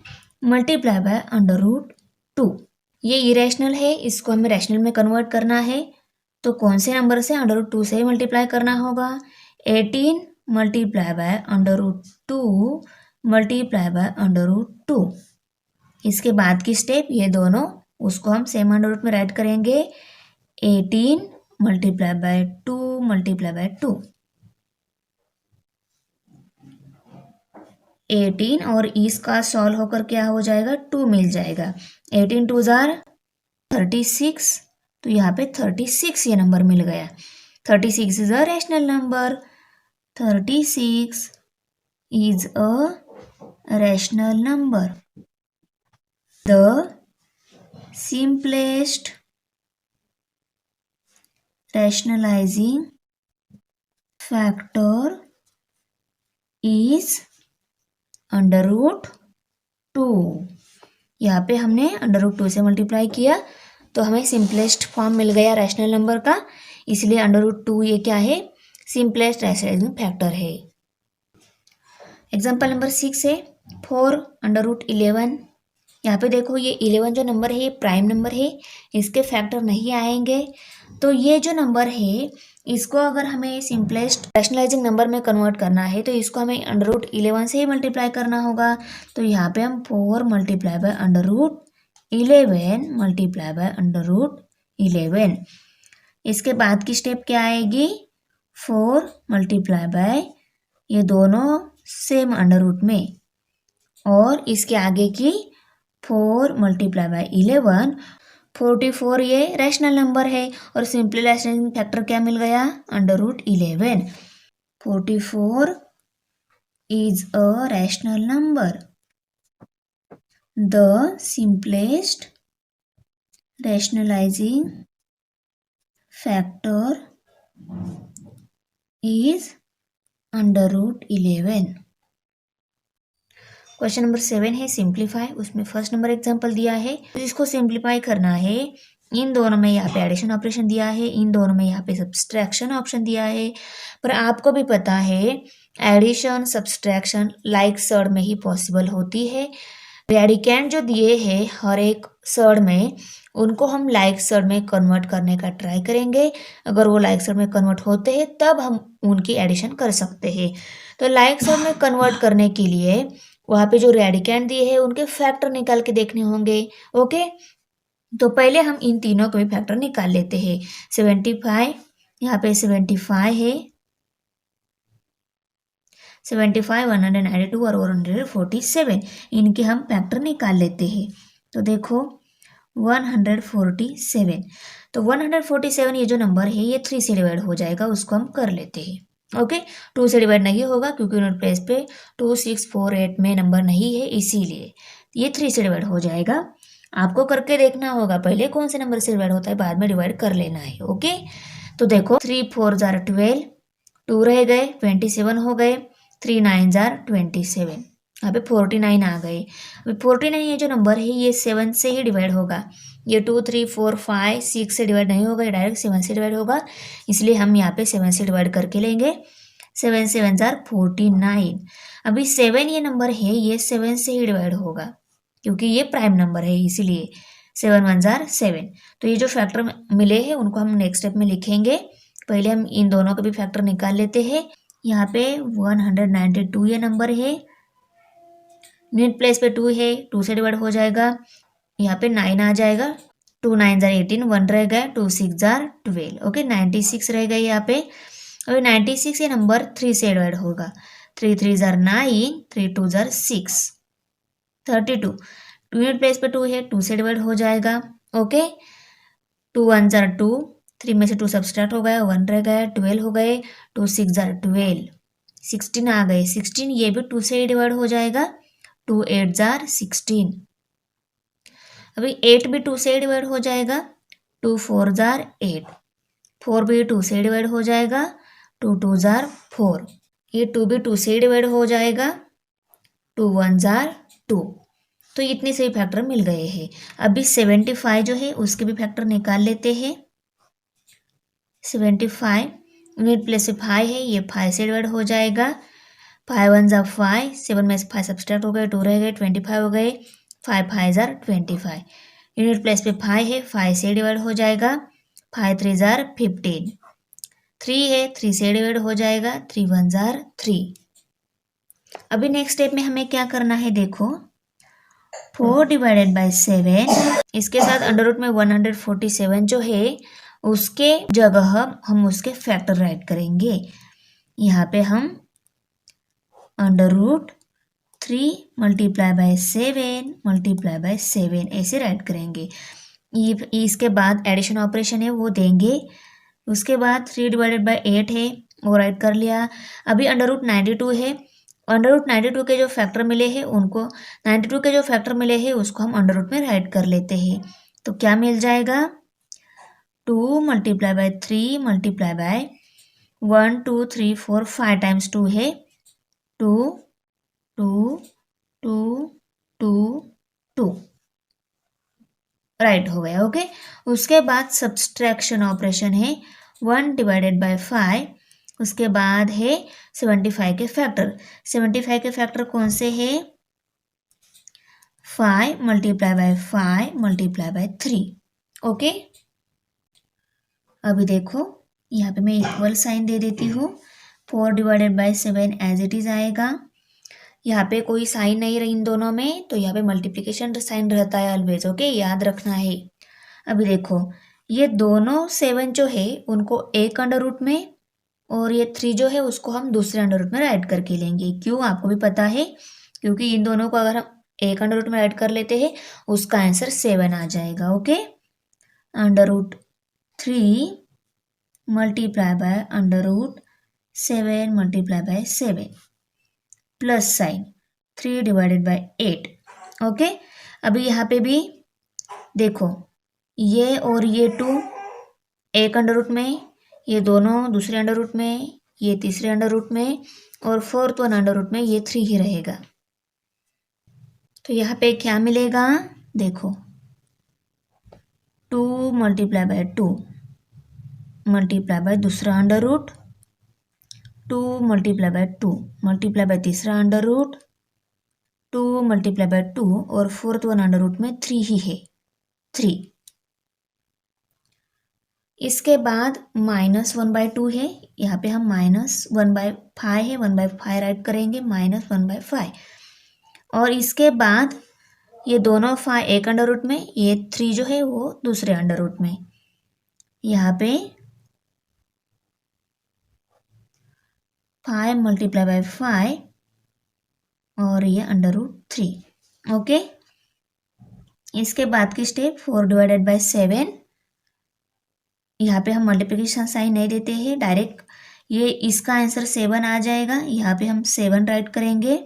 मल्टीप्लाई बाय √2। ये इरेशनल है, इसको हमें रैशनल में कन्वर्ट करना है, तो कौन से नंबर से, √2 से मल्टीप्लाई करना होगा, 18 मल्टीप्लाई बाय √2 मल्टीप्लाई बाय √2। इसके बाद की स्टेप ये दोनों, उसको हम सेम √ में राइट करेंगे, 18 मल्टीप्लाई बाय 2 मल्टीप्लाई बाय 2, 18 और इसका सॉल्व होकर क्या हो जाएगा, 2 मिल जाएगा, 18 2 जार 36, तो यहाँ पे 36 ये नंबर मिल गया, 36 is a rational number, 36 is a rational number. The simplest rationalizing factor is √2. यहाँ पे हमने √2 से मल्टीप्लाई किया तो हमें सिंपलेस्ट फॉर्म मिल गया रैशनल नंबर का, इसलिए √2 ये क्या है, सिंपलेस्ट रैशनलाइजिंग फैक्टर है। एग्जाम्पल नंबर 6 है 4√11। यहाँ पे देखो ये 11 जो नंबर है ये प्राइम नंबर है, इसके फैक्टर नहीं आएंगे। तो ये जो नंबर है इसको अगर हमें सिंपलेस्ट रैशनलाइजिंग नंबर में कन्वर्ट करना है तो इसको हमें √11 से ही मल्टीप्लाई करना होगा। तो यहाँ पे हम 4 मल्टीप्लाई बाय √11 मल्टीप्लाई बाय √11। इसके बाद की स्टेप क्या आएगी, 4 मल्टीप्लाई बाय ये दोनों सेम √ में, और इसके आगे की 4 मल्टीप्लाई बाय 11, 44 ये रैशनल नंबर है और सिंपली रैशनल फैक्टर क्या मिल गया, √11। 44 is a rational number. The simplest rationalizing factor is √11। Question number 7 है सिंप्लीफाई। उसमें फर्स्ट नंबर एग्जांपल दिया है, तो इसको सिंप्लीफाई करना है। इन दोनों में यहाँ पे एडिशन ऑपरेशन दिया है, इन दोनों में यहाँ पे सब्सट्रैक्शन ऑप्शन दिया है। पर आपको भी पता है एडिशन सब्सट्रैक्शन लाइक सर्ड में ही पॉसिबल होती है। रेडिकेंड जो दिए हैं हर एक सर्ड में, उनको हम लाइक सर्ड में कन्वर्ट करने का ट्राई करेंगे। अगर वो लाइक सर्ड में कन्वर्ट होते हैं तब हम उनकी एडिशन कर सकते हैं। तो लाइक सर्ड में कन्वर्ट करने के लिए वहाँ पे जो रेडिकेंड दिए हैं उनके फैक्टर निकाल के देखने होंगे। ओके, तो पहले हम इन तीनों के भी फैक्टर निकाल लेते हैं। 75, यहाँ पे 75 है, 75, 192 और 147, इनके हम फैक्टर निकाल लेते हैं। तो देखो 147, तो 147 ये जो नंबर है ये 3 से डिवाइड हो जाएगा, उसको हम कर लेते हैं। ओके, 2 से डिवाइड नहीं होगा क्योंकि यूनिट प्लेस पे 2, 6, 4, 8 में नंबर नहीं है, इसीलिए ये 3 से डिवाइड हो जाएगा। आपको करके देखना होगा, पहले कौन से नंबर से डिवाइड होता है बाद में डिवाइड कर लेना है। ओके, तो देखो 3 4 जार 12, 2 रह गए 27 हो गए, 3 9 जार 27, यहाँ पे 49 आ गए। अभी 49 ये जो नंबर है ये 7 से ही डिवाइड होगा, ये 2 3 4 5 6 से डिवाइड नहीं होगा, ये डायरेक्ट 7 से डिवाइड होगा, इसलिए हम यहाँ पे 7 से डिवाइड करके लेंगे। 7 7 जार 49। अभी 7 ये नंबर है ये 7 से ही डिवाइड होगा क्योंकि ये प्राइम नंबर है, इसीलिए 7 1 जार 7। तो ये जो फैक्टर मिले हैं उनको हम नेक्स्ट स्टेप में लिखेंगे। पहले हम इन दोनों के भी फैक्टर निकाल लेते हैं। यहाँ पे 192 ये नंबर है, यूनिट प्लेस पे 2 है, 2 से डिवाइड हो जाएगा, यहाँ पे 9 आ जाएगा, 2 9 जार 18, 1 रह गया, 2 6 जार 12। ओके, 96 रह गई यहाँ पे। अभी 96 ये नंबर 3 से डिवाइड होगा, 3 3 जार 9, 3 2 जार 6, 32। यूनिट प्लेस पे 2 है, 2 से डिवाइड हो जाएगा। ओके, 2 1 जार 2, 3 में से 2 सब्सट्रैक्ट हो गया, 1 रह गया, 12 हो गए, 2 6 जार 12, 16 आ गए, 16 ये भी 2 से ही डिवाइड हो जाएगा, 2 8 जार 16। अभी 8 भी 2 से डिवाइड हो जाएगा, 2 4 जार 8, 4 भी 2 से डिवाइड हो जाएगा, 2 2 जार 4, ये 2 भी 2 से डिवाइड हो जाएगा, 2 1 जार 2। तो इतने से ही फैक्टर मिल गए हैं। अभी 75 जो है उसके भी फैक्टर निकाल लेते हैं। 75 यूनिट प्लेस से 5 है, ये 5 से डिवाइड हो जाएगा, 5 1 जार 5, 7 में से 5 सब्सट्रैक्ट हो गए, 2 रह गए, 25 हो गए, 5 5 जार 25। यूनिट प्लेस पे 5 है, 5 से डिवाइड हो जाएगा, 5 3 जार 15, 3 है, 3 से डिवाइड हो जाएगा, 3 1 जार 3। अभी नेक्स्ट स्टेप में हमें क्या करना है, देखो 4 डिवाइडेड बाई 7, इसके साथ √ में 147 जो है उसके जगह हम उसके फैक्टर राइट करेंगे। यहाँ पे हम √3 मल्टीप्लाई बाय 7 मल्टीप्लाई बाय 7 ऐसे राइट करेंगे। इसके बाद एडिशन ऑपरेशन है वो देंगे। उसके बाद 3 डिवाइडेड बाय 8 है वो राइट कर लिया। अभी √92 है, √92 के जो फैक्टर मिले हैं उनको 92 के जो फैक्टर मिले हैं उसको हम √ में राइट कर लेते हैं। तो क्या मिल जाएगा, 2 multiply by 3 multiply bye 1 2 3 4 5 times 2 है, 2 2 2 2 2। राइट हो गया। ओके, उसके बाद सब्सट्रैक्शन ऑपरेशन है 1/5। उसके बाद है 75 के फैक्टर। 75 के फैक्टर कौन से है? 5 multiply by 5 multiply by 3। Okay, अभी देखो यहाँ पे मैं इक्वल साइन दे देती हूँ। 4/7 एज इट इज आएगा। यहाँ पे कोई साइन नहीं रही इन दोनों में, तो यहाँ पे मल्टीप्लिकेशन साइन रहता है ऑलवेज। ओके, याद रखना है। अभी देखो ये दोनों 7 जो है उनको एक अंडर रूट में, और ये 3 जो है उसको हम दूसरे अंडर रूट में राइट करके लेंगे। क्यों, आपको भी पता है, क्योंकि इन दोनों को अगर हम एक अंडर रूट में राइट कर लेते हैं उसका आंसर 7 आ जाएगा। Okay, under root 3 multiply by under root 7 multiply by 7 plus sign 3/8। Okay, अभी यहाँ पे भी देखो ये और ये 2 एक अंडर रूट में, ये दोनों दूसरे अंडर रूट में, ये तीसरे अंडर रूट में, और फोर्थ वन अंडर रूट में, ये 3 ही रहेगा। तो यहाँ पे क्या मिलेगा? देखो 2 मल्टीप्लाई बाय 2 मल्टीप्लाई बाय दूसरा under root, 2 multiply by 2 multiply by तीसरा अंडर रूट, 2 मल्टीप्लाई बाय 2, और फोर्थ वन अंडर रूट में 3 ही है, 3। इसके बाद -1/2 है, यहाँ पे हम -1/5 है, 1/5 राइट करेंगे, -1/5। और इसके बाद ये दोनों 5 एक अंडर रूट में, ये 3 जो है वो दूसरे अंडर रूट में। यहाँ पे 5 मल्टीप्लाई बाय 5 और ये अंडर रूट 3। ओके, इसके बाद की स्टेप 4/7। यहाँ पे हम मल्टीप्लिकेशन साइन नहीं देते हैं, डायरेक्ट ये इसका आंसर 7 आ जाएगा। यहाँ पे हम 7 राइट करेंगे,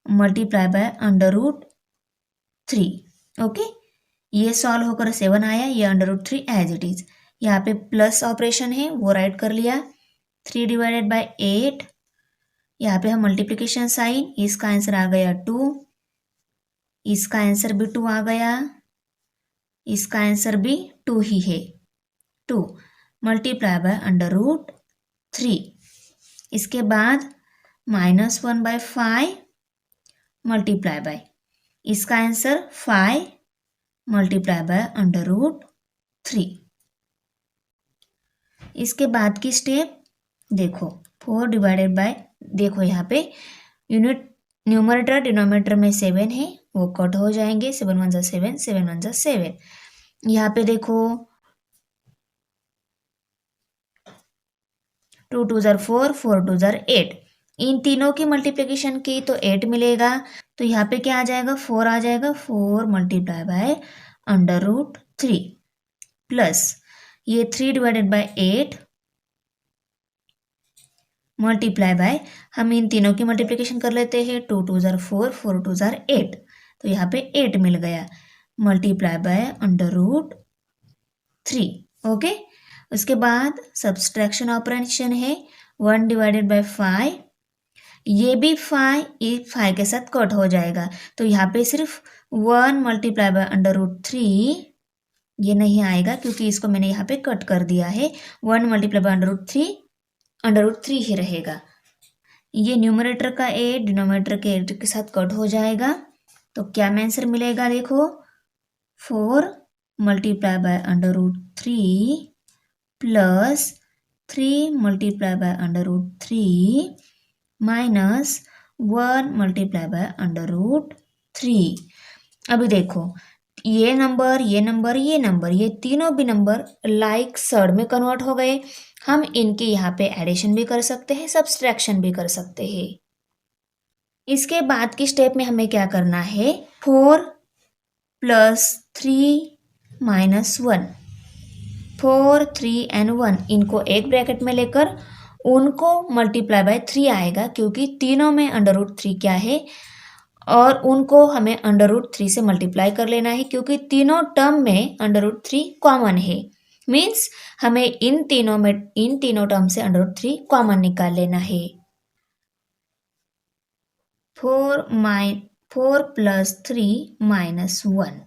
multiply by under root 3। Okay, ये सॉल्व होकर 7 आया, ये under root 3 as it is. यहाँ पे प्लस ऑपरेशन है वो राइट कर लिया, 3/8। यहाँ पे हम मल्टीप्लिकेशन साइन, इसका आंसर आ गया 2, इसका आंसर भी 2 आ गया, इसका आंसर भी 2 ही है, 2 मल्टीप्लाई बाय अंडर रूट 3। इसके बाद -1/5 मल्टीप्लाई बाय, इसका answer 5 multiply by under root 3। इसके बाद की स्टेप देखो 4/, देखो यहाँ पे यूनिट न्यूमरेटर डिनोमिनेटर में 7 है, वो कट हो जाएंगे, 7 1 7, 7 1 7। यहाँ पे देखो 2 2 4, 4 2 8। इन तीनों की मल्टीप्लिकेशन की तो 8 मिलेगा, तो यहाँ पे क्या आ जाएगा? 4 आ जाएगा, 4 multiply by under root 3 plus ये 3/8 मल्टीप्लाई बाय, हम इन तीनों की मल्टीप्लिकेशन कर लेते हैं, 2 2 4, 4 2 8, तो यहाँ पे 8 मिल गया, multiply by under root 3। Okay, उसके बाद सब्सट्रैक्शन ऑपरेशन है 1/5। ये भी 5 इस 5 के साथ कट हो जाएगा, तो यहाँ पे सिर्फ 1 मल्टीप्लाई बाय अंडर रूट 3 ये नहीं आएगा, क्योंकि इसको मैंने यहाँ पे कट कर दिया है। 1 मल्टीप्लाई बाय अंडर रूट 3 ही रहेगा। ये न्यूमरेटर का 8 डिनोमिनेटर के 8 के साथ कट हो जाएगा, तो क्या में आंसर मिलेगा? देखो 4 multiply by under root 3 plus 3 multiply by under root 3 minus 1 multiply by under root 3। अभी देखो ये नंबर, ये नंबर, ये नंबर, ये तीनों भी नंबर लाइक सर्ड में कन्वर्ट हो गए। हम इनके यहाँ पे एडिशन भी कर सकते हैं, सब्सट्रैक्शन भी कर सकते हैं। इसके बाद की स्टेप में हमें क्या करना है? 4 + 3 - 1, 4 3 एंड 1 इनको एक ब्रैकेट में लेकर उनको मल्टीप्लाई बाय 3 आएगा, क्योंकि तीनों में अंडर रूट 3 क्या है, और उनको हमें अंडर रूट 3 से मल्टीप्लाई कर लेना है, क्योंकि तीनों टर्म में अंडर रूट 3 कॉमन है। मीन्स हमें इन तीनों टर्म से अंडर रूट 3 कॉमन निकाल लेना है। 4 + 3 - 1,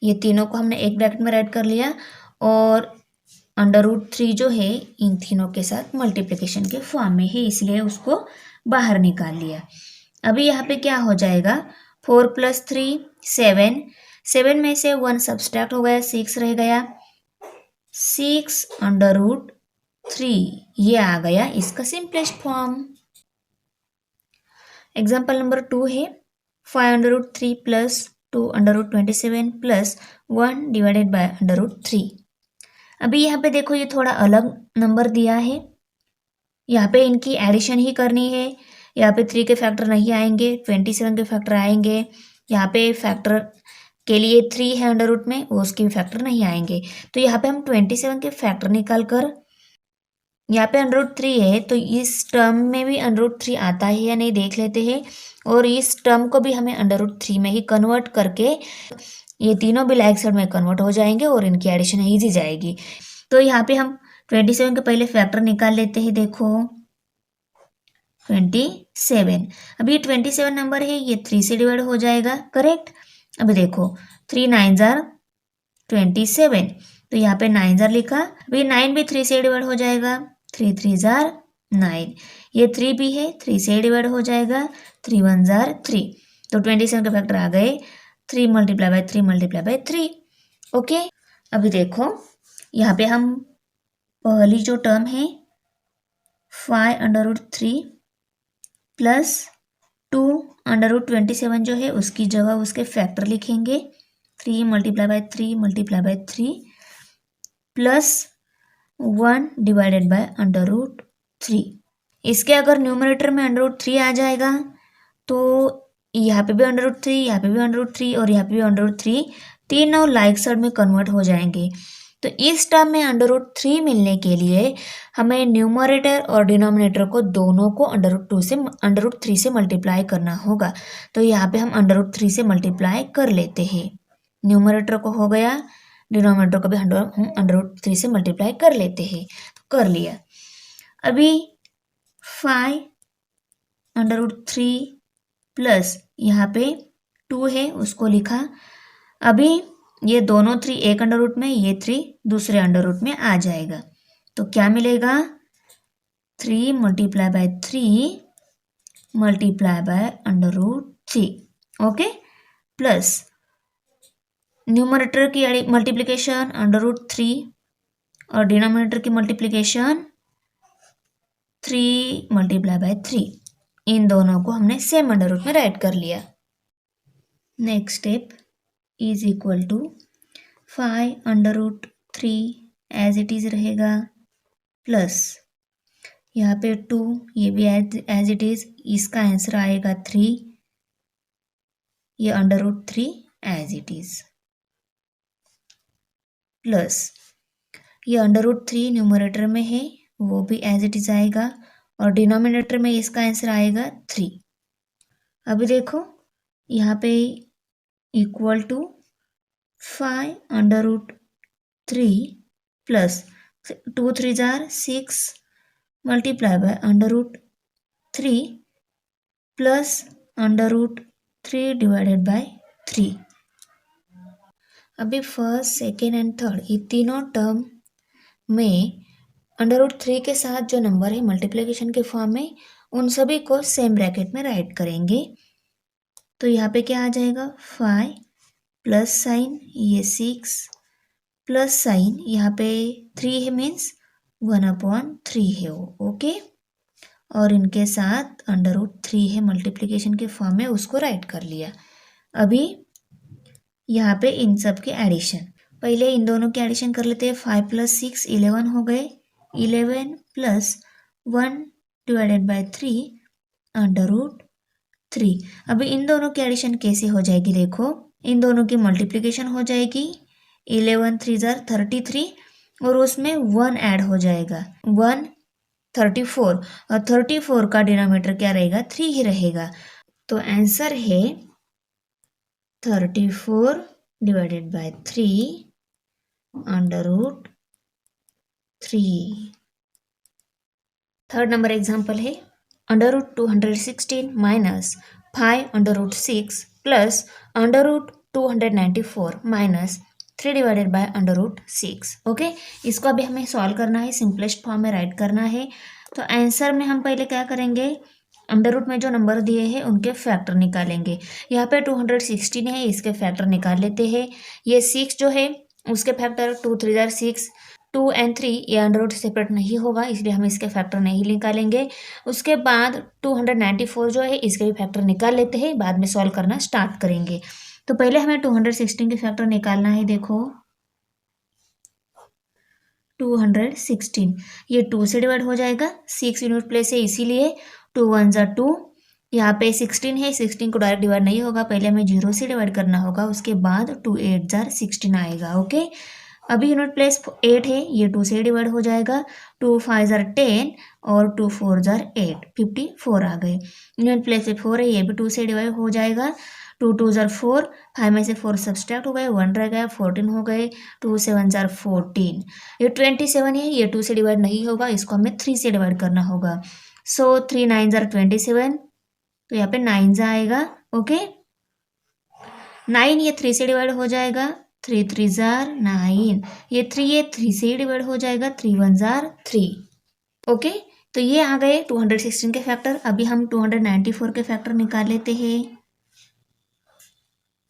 ये तीनों को हमने एक ब्रैकेट में राइट कर लिया और √3 जो है इन तीनों के साथ मल्टीप्लिकेशन के फॉर्म में है, इसलिए उसको बाहर निकाल लिया। अभी यहाँ पे क्या हो जाएगा, 4 + 3 7, 7 में से 1 सब्सट्रैक्ट हो गया, 6 रह गया, 6 √3 ये आ गया इसका सिंपलेस्ट फॉर्म। एग्जाम्पल नंबर 2 है 5 √3 + 2 √27 + 1 डिवाइडेड बाय √3। अभी यहाँ पे देखो ये थोड़ा अलग नंबर दिया है, यहाँ पे इनकी एडिशन ही करनी है। यहाँ पे 3 के फैक्टर नहीं आएंगे, 27 के फैक्टर आएंगे। यहाँ पे फैक्टर के लिए 3 है अंडर रूट में, वो उसके फैक्टर नहीं आएंगे। तो यहाँ पे हम 27 के फैक्टर निकाल कर, यहाँ पे √3 है तो इस टर्म में भी √3 आता है या नहीं देख लेते हैं, और इस टर्म को भी हमें √3 में ही कन्वर्ट करके ये तीनों भी लाइक साइड में कन्वर्ट हो जाएंगे और इनकी एडिशन ईजी जाएगी। तो यहाँ पे हम 27 के पहले फैक्टर निकाल लेते हैं। देखो 27, अभी ये 27 नंबर है, ये 3 से डिवाइड हो जाएगा, करेक्ट। अभी देखो 3 9 जार 27, तो यहाँ पे 9 जार लिखा, अभी 9 भी 3 से डिवाइड हो जाएगा, 3 3 जार 9, ये 3 भी है, 3 से डिवाइड हो जाएगा, 3 1 जार 3, तो 27 के फैक्टर आ गए 3 × 3 × 3। ओके, अभी देखो यहाँ पे हम पहली जो टर्म है 5 √3 + 2 √27 जो है उसकी जगह उसके फैक्टर लिखेंगे, 3 × 3 × 3 + 1 डिवाइडेड बाय √3। इसके अगर न्यूमरेटर में √3 आ जाएगा तो यहाँ पे भी √3, यहाँ पे भी √3 और यहाँ पे भी √3, तीनों लाइक साइड में कन्वर्ट हो जाएंगे। तो इस टर्म में √3 मिलने के लिए हमें न्यूमरेटर और डिनोमिनेटर को दोनों को √3 से मल्टीप्लाई करना होगा। तो यहाँ पे हम √3 से मल्टीप्लाई कर लेते हैं, न्यूमरेटर को हो गया, डिनोमिनेटर को भी हम √3 से मल्टीप्लाई कर लेते हैं, तो कर लिया। अभी 5 √3 प्लस यहाँ पे 2 है उसको लिखा, अभी ये दोनों 3 एक अंडर रूट में, ये 3 दूसरे अंडर रूट में आ जाएगा, तो क्या मिलेगा 3 × 3 × √3, ओके, प्लस न्यूमरेटर की मल्टीप्लिकेशन √3 और डिनोमिनेटर की मल्टीप्लिकेशन 3 × 3, इन दोनों को हमने सेम अंडर रूट में राइट कर लिया। Next step is equal to 5 √3 as it is रहेगा, प्लस यहाँ पे 2, ये भी एज इट इज, इसका आंसर आएगा 3, ये √3 एज इट इज, प्लस ये √3 न्यूमरेटर में है वो भी एज इट इज आएगा, और डिनोमिनेटर में इसका आंसर आएगा 3। अभी देखो यहाँ पे इक्वल टू 5 √3 प्लस 2 3 जार 6 multiply by √3 plus √3 divided by 3। अभी फर्स्ट, सेकेंड एंड थर्ड ये तीनों टर्म में √3 के साथ जो नंबर है मल्टीप्लिकेशन के फॉर्म में, उन सभी को सेम ब्रैकेट में राइट करेंगे। तो यहाँ पे क्या आ जाएगा 5 प्लस साइन, ये 6 प्लस साइन, यहाँ पे 3 है मीन्स 1/3 है वो, ओके, और इनके साथ √3 है मल्टीप्लिकेशन के फॉर्म में, उसको राइट कर लिया। अभी यहाँ पे इन सब के एडिशन, पहले इन दोनों के एडिशन कर लेते हैं। 5 + 6 11 हो गए, 11 प्लस 1 डिवाइडेड बाय 3 √3। अभी इन दोनों की एडिशन कैसे हो जाएगी, देखो इन दोनों की मल्टीप्लिकेशन हो जाएगी, 11 3 जार 33 और उसमें 1 ऐड हो जाएगा, 1 34, और 34 का डिनोमिनेटर क्या रहेगा 3 ही रहेगा, तो आंसर है 34 divided by 3 √3। Third number example है √216 - 5 √6 plus 294 minus 3 divided bye √6। Okay, इसको अभी हमें सॉल्व करना है, सिंपलेस्ट फॉर्म में राइट करना है। तो आंसर में हम पहले क्या करेंगे, अंडर रूट में जो नंबर दिए हैं उनके फैक्टर निकालेंगे। यहाँ पे 216 है, इसके फैक्टर निकाल लेते हैं। ये 6 जो है उसके फैक्टर 2 3 जार 6, 2 and 3 ये अंडर रूट सेपरेट नहीं होगा, इसलिए हम इसके फैक्टर नहीं निकालेंगे। उसके बाद 294 जो है इसके भी फैक्टर निकाल लेते हैं, बाद में सॉल्व करना स्टार्ट करेंगे। तो पहले हमें 216 के फैक्टर निकालना है। देखो 216 ये 2 से डिवाइड हो जाएगा, 6 यूनिट प्लेस है इसीलिए 2 1 जार 2। यहाँ पे 16 है, 16 को डायरेक्ट डिवाइड नहीं होगा, पहले हमें 0 से डिवाइड करना होगा, उसके बाद 2 8 जार 16 आएगा। ओके, अभी यूनिट प्लेस 8 है, ये 2 से डिवाइड हो जाएगा, 2 5 जार 10 और 2 4 जार 8, 54 आ गए। यूनिट प्लेस 4 है, ये भी 2 से डिवाइड हो जाएगा, 2 2 जार 4, 5 में से 4 सब्सट्रैक्ट हो गए, 1 रह गया, 14 हो गए, 2 7 जार 14। ये 27 है, ये 2 से डिवाइड नहीं होगा, इसको हमें 3 से डिवाइड करना होगा। सो 3 9 जार 27, तो यहाँ पे 9 आएगा। ओके, 9 ये 3 से डिवाइड हो जाएगा, 3 3 जार 9, ये 3 ये 3 से ही डिवाइड हो जाएगा, 3 1 जार 3। ओके, तो ये आ गए 216 के फैक्टर। अभी हम 294 के फैक्टर निकाल लेते हैं।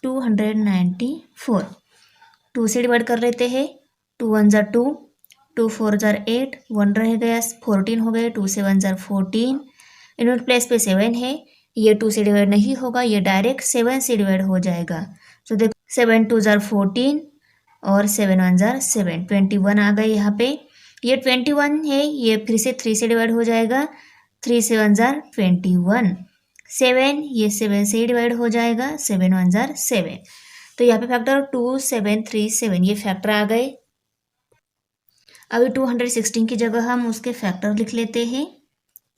294 2 से डिवाइड कर लेते हैं, 2 1 जार 2, 2 4 जार 8, 1 रह गया, 14 हो गए, 2 7 जार 14। यूनिट प्लेस पे 7 है, ये 2 से डिवाइड नहीं होगा, ये डायरेक्ट 7 से डिवाइड हो जाएगा। तो देखो 7 2 जार 14 और 7 1 जार 7, 21 आ गए यहाँ पे। ये 21 है, ये फिर से 3 से डिवाइड हो जाएगा, 3 7 जार 21, 7 ये 7 से ही डिवाइड हो जाएगा, 7 1 जार 7। तो यहाँ पे फैक्टर 2 7 3 7 ये फैक्टर आ गए। अभी 216 की जगह हम उसके फैक्टर लिख लेते हैं।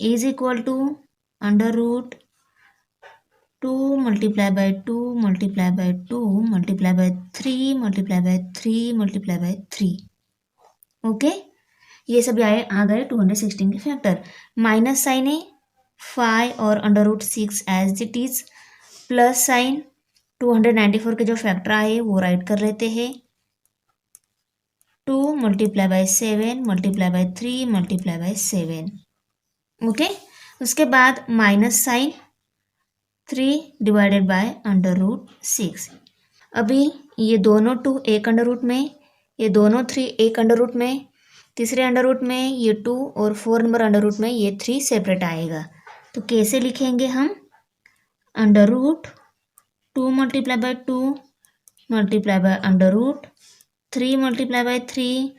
Is equal to under root 2 multiply by 2 multiply by 2 multiply by 3 multiply by 3 multiply by 3। Okay, ये सब आ गए 216 के फैक्टर। माइनस साइन है, 5 और under root 6 as it is, plus sign 294 के जो फैक्टर आए वो राइट कर लेते हैं। 2 multiply by 7 multiply by 3 multiply by 7। Okay, उसके बाद minus sign 3 divided by under root 6। अभी ये दोनों 2 एक अंडर रूट में, ये दोनों 3 एक अंडर रूट में, तीसरे अंडर रूट में ये 2 और 4 नंबर अंडर रूट में ये 3 सेपरेट आएगा। तो कैसे लिखेंगे हम, under root 2 multiply by 2 multiply by under root 3 multiply by 3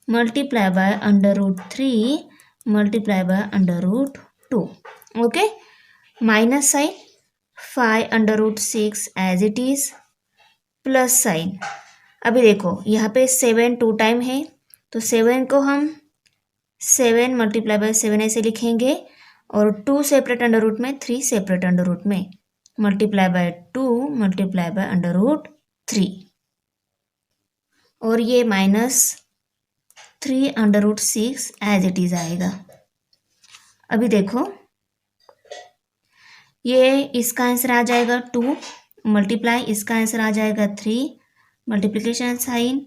multiply by under root 3 multiply by under root 2। Okay, minus sign 5 under root 6 as it is, plus sign. अभी देखो यहाँ पे 7 2 टाइम है, तो 7 को हम 7 मल्टीप्लाई बाय 7 ऐसे लिखेंगे, और 2 सेपरेट अंडर रूट में, 3 सेपरेट अंडर रूट में, multiply by 2 multiply by under root 3, और ये minus 3 under root 6 as it is आएगा। अभी देखो ये इसका आंसर आ जाएगा 2 मल्टीप्लाई, इसका आंसर आ जाएगा 3, मल्टीप्लिकेशन साइन।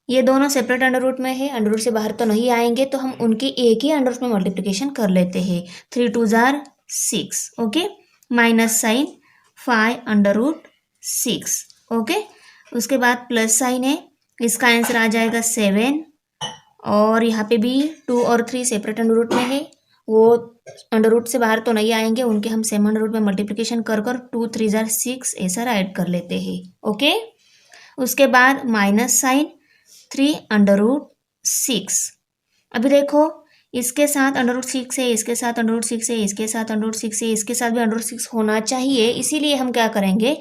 ये दोनों सेपरेट अंडर रूट में है, अंडर रूट से बाहर तो नहीं आएंगे, तो हम उनकी एक ही अंडर रूट में मल्टीप्लिकेशन कर लेते हैं। 3 2 जार 6। Okay, minus sign 5 under root 6। Okay, उसके बाद प्लस साइन है, इसका आंसर आ जाएगा 7, और यहाँ पे भी 2 और 3 सेपरेट अंडर रूट में है, वो अंडर रूट से बाहर तो नहीं आएंगे, उनके हम सेम अंडर रूट में मल्टीप्लिकेशन कर 2 3 जार 6 ऐसा राइट कर लेते हैं। ओके, उसके बाद माइनस साइन 3 अंडर रूट 6। अभी देखो इसके साथ अंडर रूट 6 है, इसके साथ अंडर रूट 6 है, इसके साथ अंडर रूट 6 है, इसके साथ भी अंडर रूट 6 होना चाहिए, इसीलिए हम क्या करेंगे,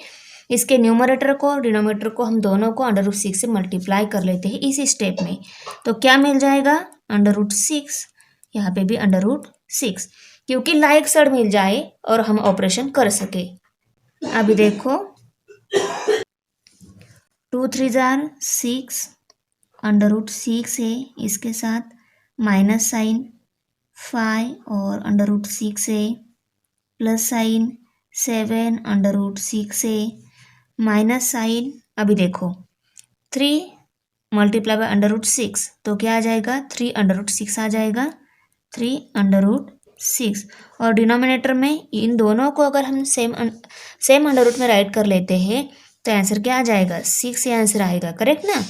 इसके न्यूमरेटर को डिनोमिनेटर को हम दोनों को अंडर रूट 6 से मल्टीप्लाई कर लेते हैं इसी स्टेप में। तो क्या मिल जाएगा, अंडर रूट 6, यहाँ पे भी अंडर रूट 6, क्योंकि लाइक साइड मिल जाए और हम ऑपरेशन कर सके। अभी देखो 2 3 जार 6 अंडर रूट 6 है, इसके साथ माइनस साइन 5 और अंडर रूट 6 है, प्लस साइन 7 अंडर रूट 6 है, माइनस साइन, अभी देखो 3 मल्टीप्लाई बाय अंडर रूट 6 तो क्या आ जाएगा, 3 अंडर रूट 6 आ जाएगा, 3 अंडर रूट 6। और डिनोमिनेटर में इन दोनों को अगर हम सेम अंडर रूट में राइट कर लेते हैं तो आंसर क्या आ जाएगा, 6 ये आंसर आएगा, करेक्ट ना।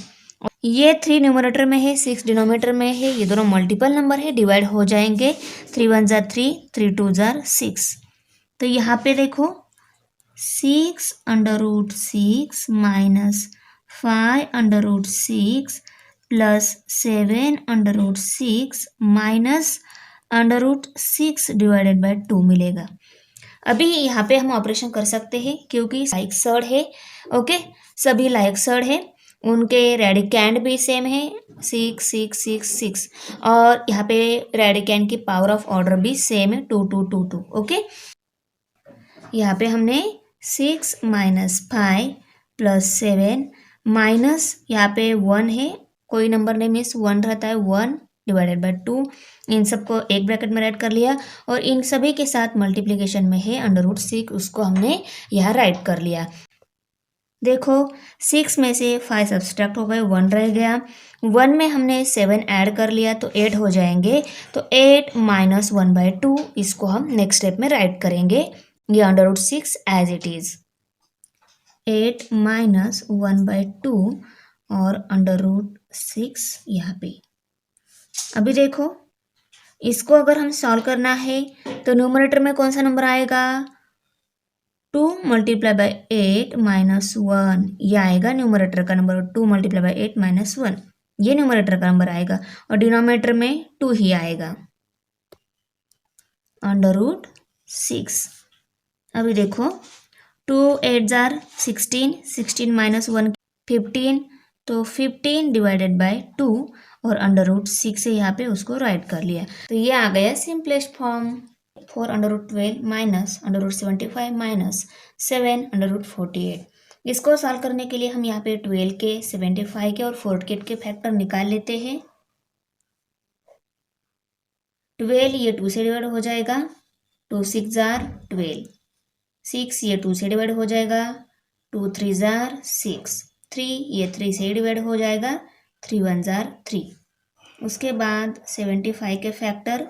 ये 3 न्यूमरेटर में है, 6 डिनोमिनेटर में है, ये दोनों मल्टीपल नंबर है, डिवाइड हो जाएंगे, 3 1 जार 3, 3 2 जार 6। तो यहाँ पे देखो 6 under root 6 minus 5 under root 6 plus 7 under root 6 minus under root 6 divided by 2 मिलेगा। अभी यहाँ पे हम ऑपरेशन कर सकते हैं क्योंकि लाइक सर्ड है, ओके, सभी लाइक सर्ड है, उनके रेडिकैंड भी सेम है, 6 6 6 6, और यहाँ पे रेडिकैंड की पावर ऑफ ऑर्डर भी सेम है, 2 2 2 2, ओके। यहाँ पे हमने 6 माइनस 5 प्लस 7 माइनस यहाँ पे 1 है, कोई नंबर नहीं मिस, 1 रहता है, 1 डिवाइडेड बाय 2, इन सबको एक ब्रैकेट में राइट कर लिया, और इन सभी के साथ मल्टीप्लिकेशन में है अंडर रूट 6, उसको हमने यहाँ राइट कर लिया। देखो 6 में से 5 सब्सट्रैक्ट हो गए, 1 रह गया, 1 में हमने 7 ऐड कर लिया तो 8 हो जाएंगे, तो 8 माइनस 1 बाय 2, इसको हम नेक्स्ट स्टेप में राइट करेंगे, ये under root 6 as it is, 8 minus 1 by 2 और अंडर रूट 6 यहाँ पे। अभी देखो इसको अगर हम सॉल्व करना है तो न्यूमरेटर में कौन सा नंबर आएगा, 2 मल्टीप्लाई बाय 8 माइनस 1, ये आएगा न्यूमरेटर का नंबर, 2 मल्टीप्लाई बाय 8 माइनस 1, ये न्यूमरेटर का नंबर आएगा, और डिनोमिनेटर में 2 ही आएगा, अंडर रूट 6। अभी देखो 2 8 जार 16, 16 माइनस 1 15, तो 15 डिवाइडेड बाय 2 और अंडर रूट 6 से यहाँ पे उसको राइट कर लिया, तो ये आ गया simplest form, 4 under root 12 minus under root 75 minus 7 under root 48। इसको सॉल्व करने के लिए हम यहाँ पे 12 के, 75 के और 48 के फैक्टर निकाल लेते हैं। 12 ये 2 से डिवाइड हो जाएगा, 2 6 जार 12, 6 ये 2 से डिवाइड हो जाएगा, 2 3 जार 6, 3 ये 3 से डिवाइड हो जाएगा, 3 1 जार 3। उसके बाद 75 के फैक्टर,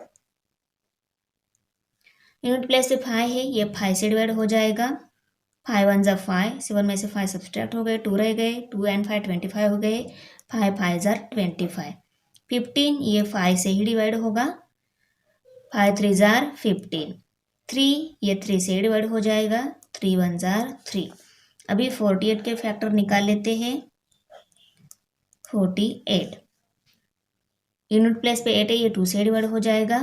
यूनिट प्लेस पे 5 है, ये 5 से डिवाइड हो जाएगा, 5 1 जार 5, 7 में से 5 सब्सट्रैक्ट हो गए, 2 रह गए, 2 एंड 5 25 हो गए, 5 5 जार 25, 15 ये 5 से ही डिवाइड होगा, 5 3 जार 15, 3 ये 3 से डिवाइड हो जाएगा, 3 1 जार 3। अभी 48 के फैक्टर निकाल लेते हैं, 48 यूनिट प्लेस पे 8 है, ये 2 से डिवाइड हो जाएगा,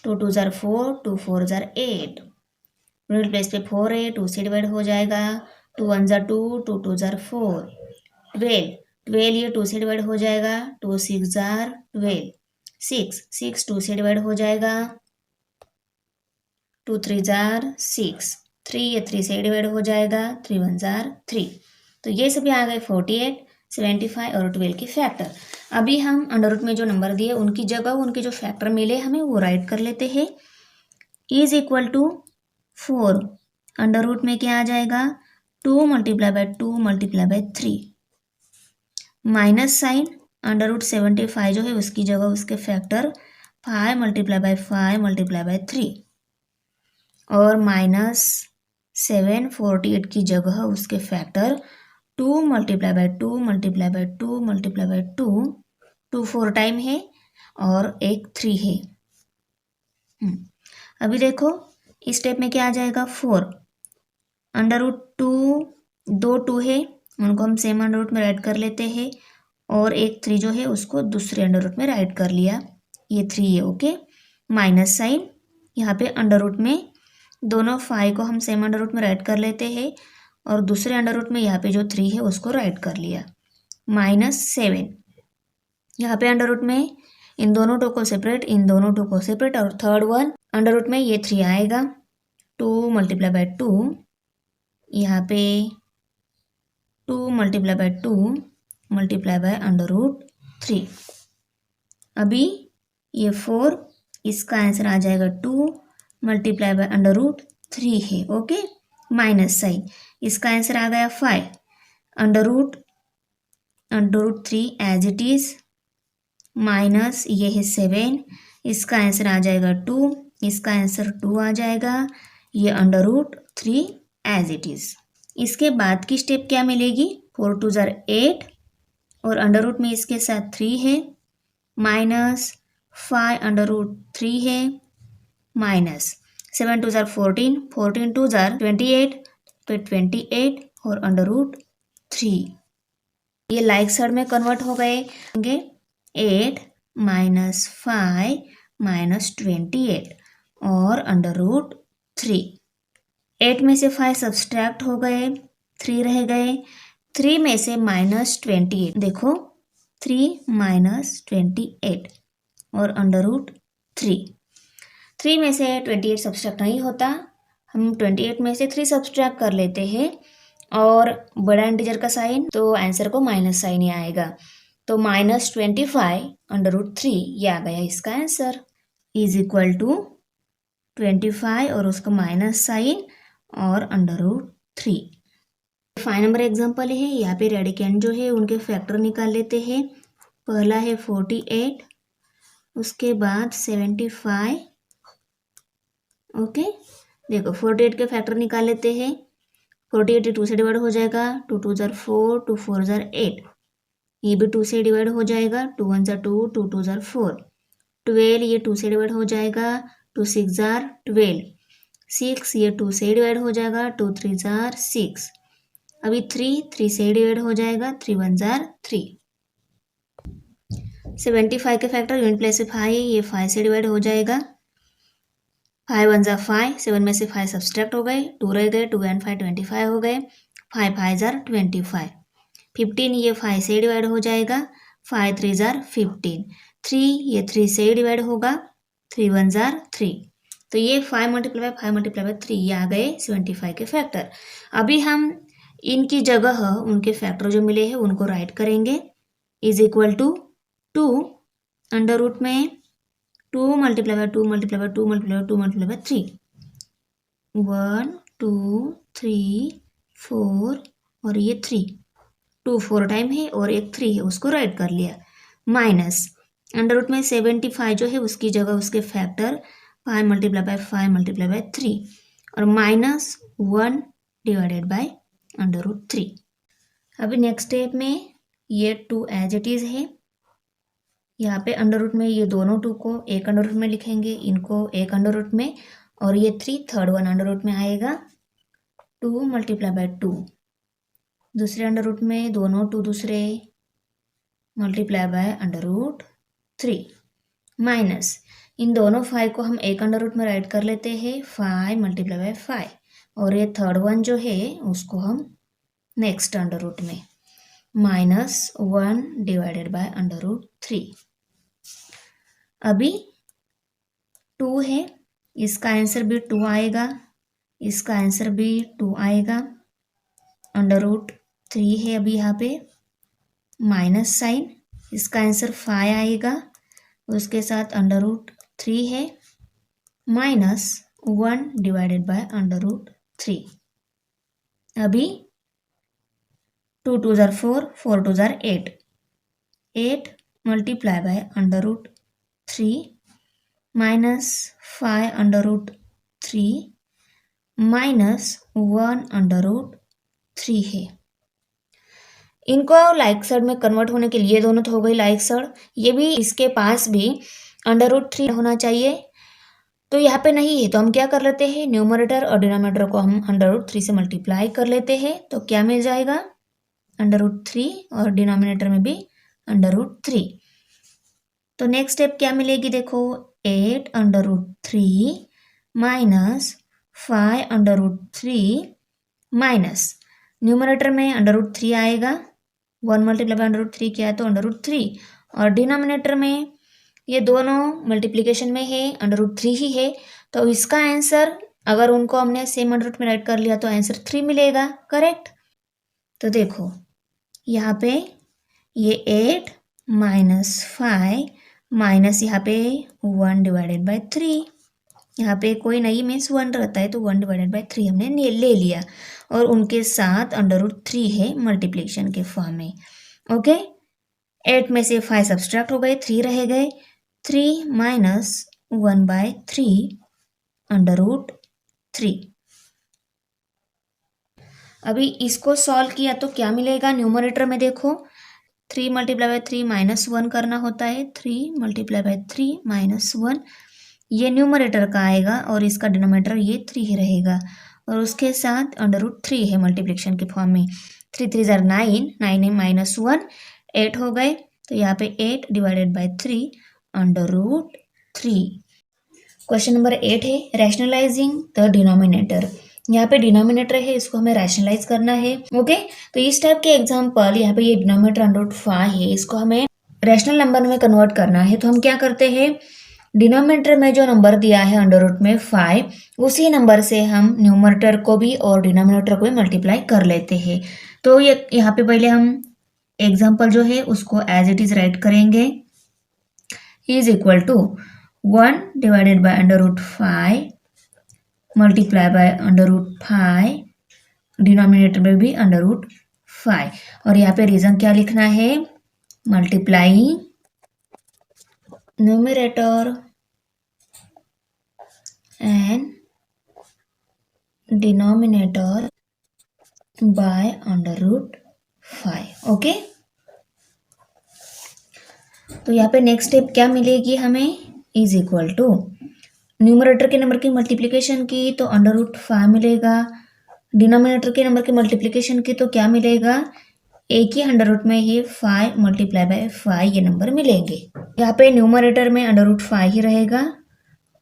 2 2 जार 4, 2 4 जार 8, यूनिट प्लेस पे 4 है, 2 से डिवाइड हो जाएगा, 2 1 जार 2, 2 2 जार 4, 12 12 ये 2 से डिवाइड हो जाएगा, 2 6 जार 12, 6 6 2 से डिवाइड हो जाएगा, 2 3 जार 6, 3 ये 3 से डिवाइड हो जाएगा, 3 1 जार 3। तो ये सभी आ गए 48, 75 और 12 के फैक्टर। अभी हम अंडर रूट में जो नंबर दिए उनकी जगह उनके जो फैक्टर मिले हमें वो राइट कर लेते हैं, is equal to 4, under root में क्या आ जाएगा, 2 multiply by 2 multiply by 3, minus sign, under root 75 जो है उसकी जगह उसके factor 5 multiply by 5 multiply by 3, और माइनस 7 48 की जगह उसके factor 2 multiply by 2 multiply by 2 multiply by 2, 2 4 time है और एक 3 है। अभी देखो इस स्टेप में क्या आ जाएगा, 4 अंडर रूट 2, 2 2 है उनको हम सेम अंडर रूट में राइट कर लेते हैं, और एक 3 जो है उसको दूसरे अंडर रूट में राइट कर लिया, ये 3 है, ओके। माइनस साइन, यहाँ पे अंडर रूट में दोनों 5 को हम सेम अंडर रूट में राइट कर लेते हैं, और दूसरे अंडर रूट में यहाँ पे जो 3 है उसको राइट कर लिया, माइनस 7, यहाँ पे अंडर रूट में इन दोनों टू को सेपरेट, इन दोनों टू को सेपरेट, और थर्ड वन अंडर रूट में ये 3 आएगा, 2 मल्टीप्लाई बाय 2, यहाँ पे 2 multiply by 2 multiply by under root 3। अभी ये 4, इसका आंसर आ जाएगा 2 मल्टीप्लाई बाय अंडर रूट 3 है, ओके। माइनस साइन, इसका आंसर आ गया 5। Under root 3 as it is, minus ये है 7, इसका आंसर आ जाएगा 2, इसका आंसर 2 आ जाएगा। ये under root 3 as it is. इसके बाद की स्टेप क्या मिलेगी, 4 2 ज़ार 8 और अंडर रूट में इसके साथ 3 है, माइनस 5 अंडर रूट 3 है, माइनस 7 2 ज़ार 14, 14 2 ज़ार 28, तो 28 और अंडर रूट 3। ये लाइक साइड में कन्वर्ट हो गए, 8 माइनस 5 माइनस 28 और अंडर रूट 3। 8 में से 5 सब्सट्रैक्ट हो गए, 3 रह गए, 3 में से माइनस 28, देखो 3 माइनस 28 और अंडर रूट 3। 3 में से 28 सब्सट्रैक्ट नहीं होता, हम 28 में से 3 सब्सट्रैक्ट कर लेते हैं और बड़ा इंटीजर का साइन, तो आंसर को माइनस साइन ही आएगा। तो माइनस 25 अंडर रूट 3 ये आ गया इसका आंसर, इज इक्वल टू 25 और उसका माइनस साइन और अंडर रूट 3। 5 नंबर एग्जाम्पल है, यहाँ पे रेडिकेंड जो है उनके फैक्टर निकाल लेते हैं। पहला है 48, उसके बाद 75। ओके, देखो 48 के फैक्टर निकाल लेते हैं। 48 2 से डिवाइड हो जाएगा, 2 2 ज़ार 4, 2 4 ज़ार 8, ये भी 2 से डिवाइड हो जाएगा, 2 1 ज़ार 2, 2 2 ज़ार 4, 12 ये 2 से डिवाइड हो जाएगा, 2 6 ज़ार 12, 6 ये 2 से डिवाइड हो जाएगा, 2 3 ज़ार 6, अभी 3 से डिवाइड हो जाएगा, 3 1 ज़ार 3। 75 के फैक्टर यूनिट प्लेस से 5, ये 5 से डिवाइड हो जाएगा, 5 1 ज़ार 5, 7 में से 5 सब्सट्रैक्ट हो गए, 2 रह गए, 2 एंड 5 25 हो गए, 5 5 ज़ार 25, 15 ये 5 से डिवाइड हो जाएगा, 5 3 ज़ार 15, 3 ये 3 से डिवाइड होगा, 3 1 ज़ार 3, तो ये 5 मल्टीप्लाई बाय 3 ये आ गए 75 के फैक्टर। अभी हम इनकी जगह उनके फैक्टर जो मिले हैं उनको राइट करेंगे, is equal to 2 under root में 2 multiply by 2 multiply by 2 multiply by 2 multiply by 3, 1 2 3 4 और ये 3, 2 4 टाइम है और एक 3 है, उसको राइट कर लिया, माइनस अंडर रूट में 75 जो है उसकी जगह उसके factor 5 multiply by 5 multiply by 3 और minus 1 divided by under root 3। अभी नेक्स्ट स्टेप में ये 2 एज इट इज है, यहाँ पे अंडर रूट में ये दोनों 2 को एक अंडर रूट में लिखेंगे, इनको एक अंडर रूट में, और ये 3 थर्ड वन अंडर रूट में आएगा, 2 मल्टीप्लाई बाय 2, दूसरे अंडर रूट में दोनों 2 दूसरे multiply by under root 3, minus इन दोनों 5 को हम एक अंडर रूट में राइट कर लेते हैं, 5 मल्टीप्लाई बाय 5, और ये थर्ड वन जो है उसको हम नेक्स्ट अंडर रूट में, minus 1 divided by under root 3। अभी 2 है, इसका आंसर भी 2 आएगा, इसका आंसर भी 2 आएगा, अंडर रूट 3 है अभी यहाँ पे, माइनस साइन, इसका आंसर 5 आएगा, उसके साथ अंडर रूट 3 है, minus 1 divided by under root 3। अभी 2 2 ज़ार 4, 4 2 ज़ार 8, 8 multiply by under root 3 minus 5 under root 3 minus 1 under root 3 है। इनको लाइक साइड में कन्वर्ट होने के लिए दोनों तो हो गई लाइक साइड, ये भी इसके पास भी अंडर रूट 3 होना चाहिए, तो यहाँ पे नहीं है, तो हम क्या कर लेते हैं, न्यूमरेटर और डिनोमिनेटर को हम अंडर रूट 3 से मल्टीप्लाई कर लेते हैं, तो क्या मिल जाएगा, अंडर रूट 3 और डिनोमिनेटर में भी अंडर रूट 3। तो नेक्स्ट स्टेप क्या मिलेगी, देखो 8 under root 3 minus 5 under root 3 minus numerator में अंडर रूट 3 आएगा, 1 मल्टीप्लाई बाय अंडर रूट 3 किया तो अंडर रूट 3, और डिनोमिनेटर में ये दोनों मल्टीप्लिकेशन में है, अंडर रूट 3 ही है, तो इसका आंसर अगर उनको हमने सेम अंडर रूट में राइट कर लिया तो आंसर 3 मिलेगा, करेक्ट। तो देखो यहाँ पे ये 8 माइनस 5 माइनस यहाँ पे 1 डिवाइडेड बाय 3, यहाँ पे कोई नहीं मीन्स 1 रहता है तो 1/3 हमने ले लिया और उनके साथ √3 है मल्टीप्लिकेशन के फॉर्म में। ओके, 8 में से 5 सब्सट्रैक्ट हो गए, 3 रह गए, 3 माइनस 1/3 √3। अभी इसको सॉल्व किया तो क्या मिलेगा, न्यूमरेटर में देखो 3 × 3 -1 करना होता है, 3 × 3 -1 ये न्यूमरेटर का आएगा और इसका डिनोमिनेटर ये 3 ही रहेगा और उसके साथ √3 है मल्टीप्लिकेशन के फॉर्म में। 3 3 ज़ार 9, 9 में -1 8 हो गए, तो यहाँ पे 8/3 √3। क्वेश्चन नंबर 8 है रैशनलाइजिंग द डिनोमिनेटर। यहाँ पे डिनोमिनेटर है, इसको हमें रैशनलाइज करना है। ओके, तो इस टाइप के एग्जांपल यहाँ पे ये डिनोमिनेटर √5 है, इसको हमें रैशनल नंबर में कन्वर्ट करना है। तो हम क्या करते हैं, डिनोमिनेटर में जो नंबर दिया है √5 उसी नंबर से हम न्यूमरेटर को भी और डिनोमिनेटर को भी मल्टीप्लाई कर लेते हैं। तो ये यहाँ पे पहले हम एग्जाम्पल जो है उसको एज इट इज राइट करेंगे, is equal to 1/√5 multiply by √5, denominator में भी √5 और यहाँ पे रीजन क्या लिखना है, multiplying numerator and denominator by √5। Okay, तो यहाँ पे नेक्स्ट स्टेप क्या मिलेगी हमें, इज इक्वल टू न्यूमरेटर के नंबर की मल्टीप्लिकेशन की तो √5 मिलेगा, डिनोमिनेटर के नंबर की मल्टीप्लिकेशन की तो क्या मिलेगा, एक ही 100 में ही 5 × 5 ये नंबर मिलेंगे। यहाँ पे न्यूमरेटर में √5 ही रहेगा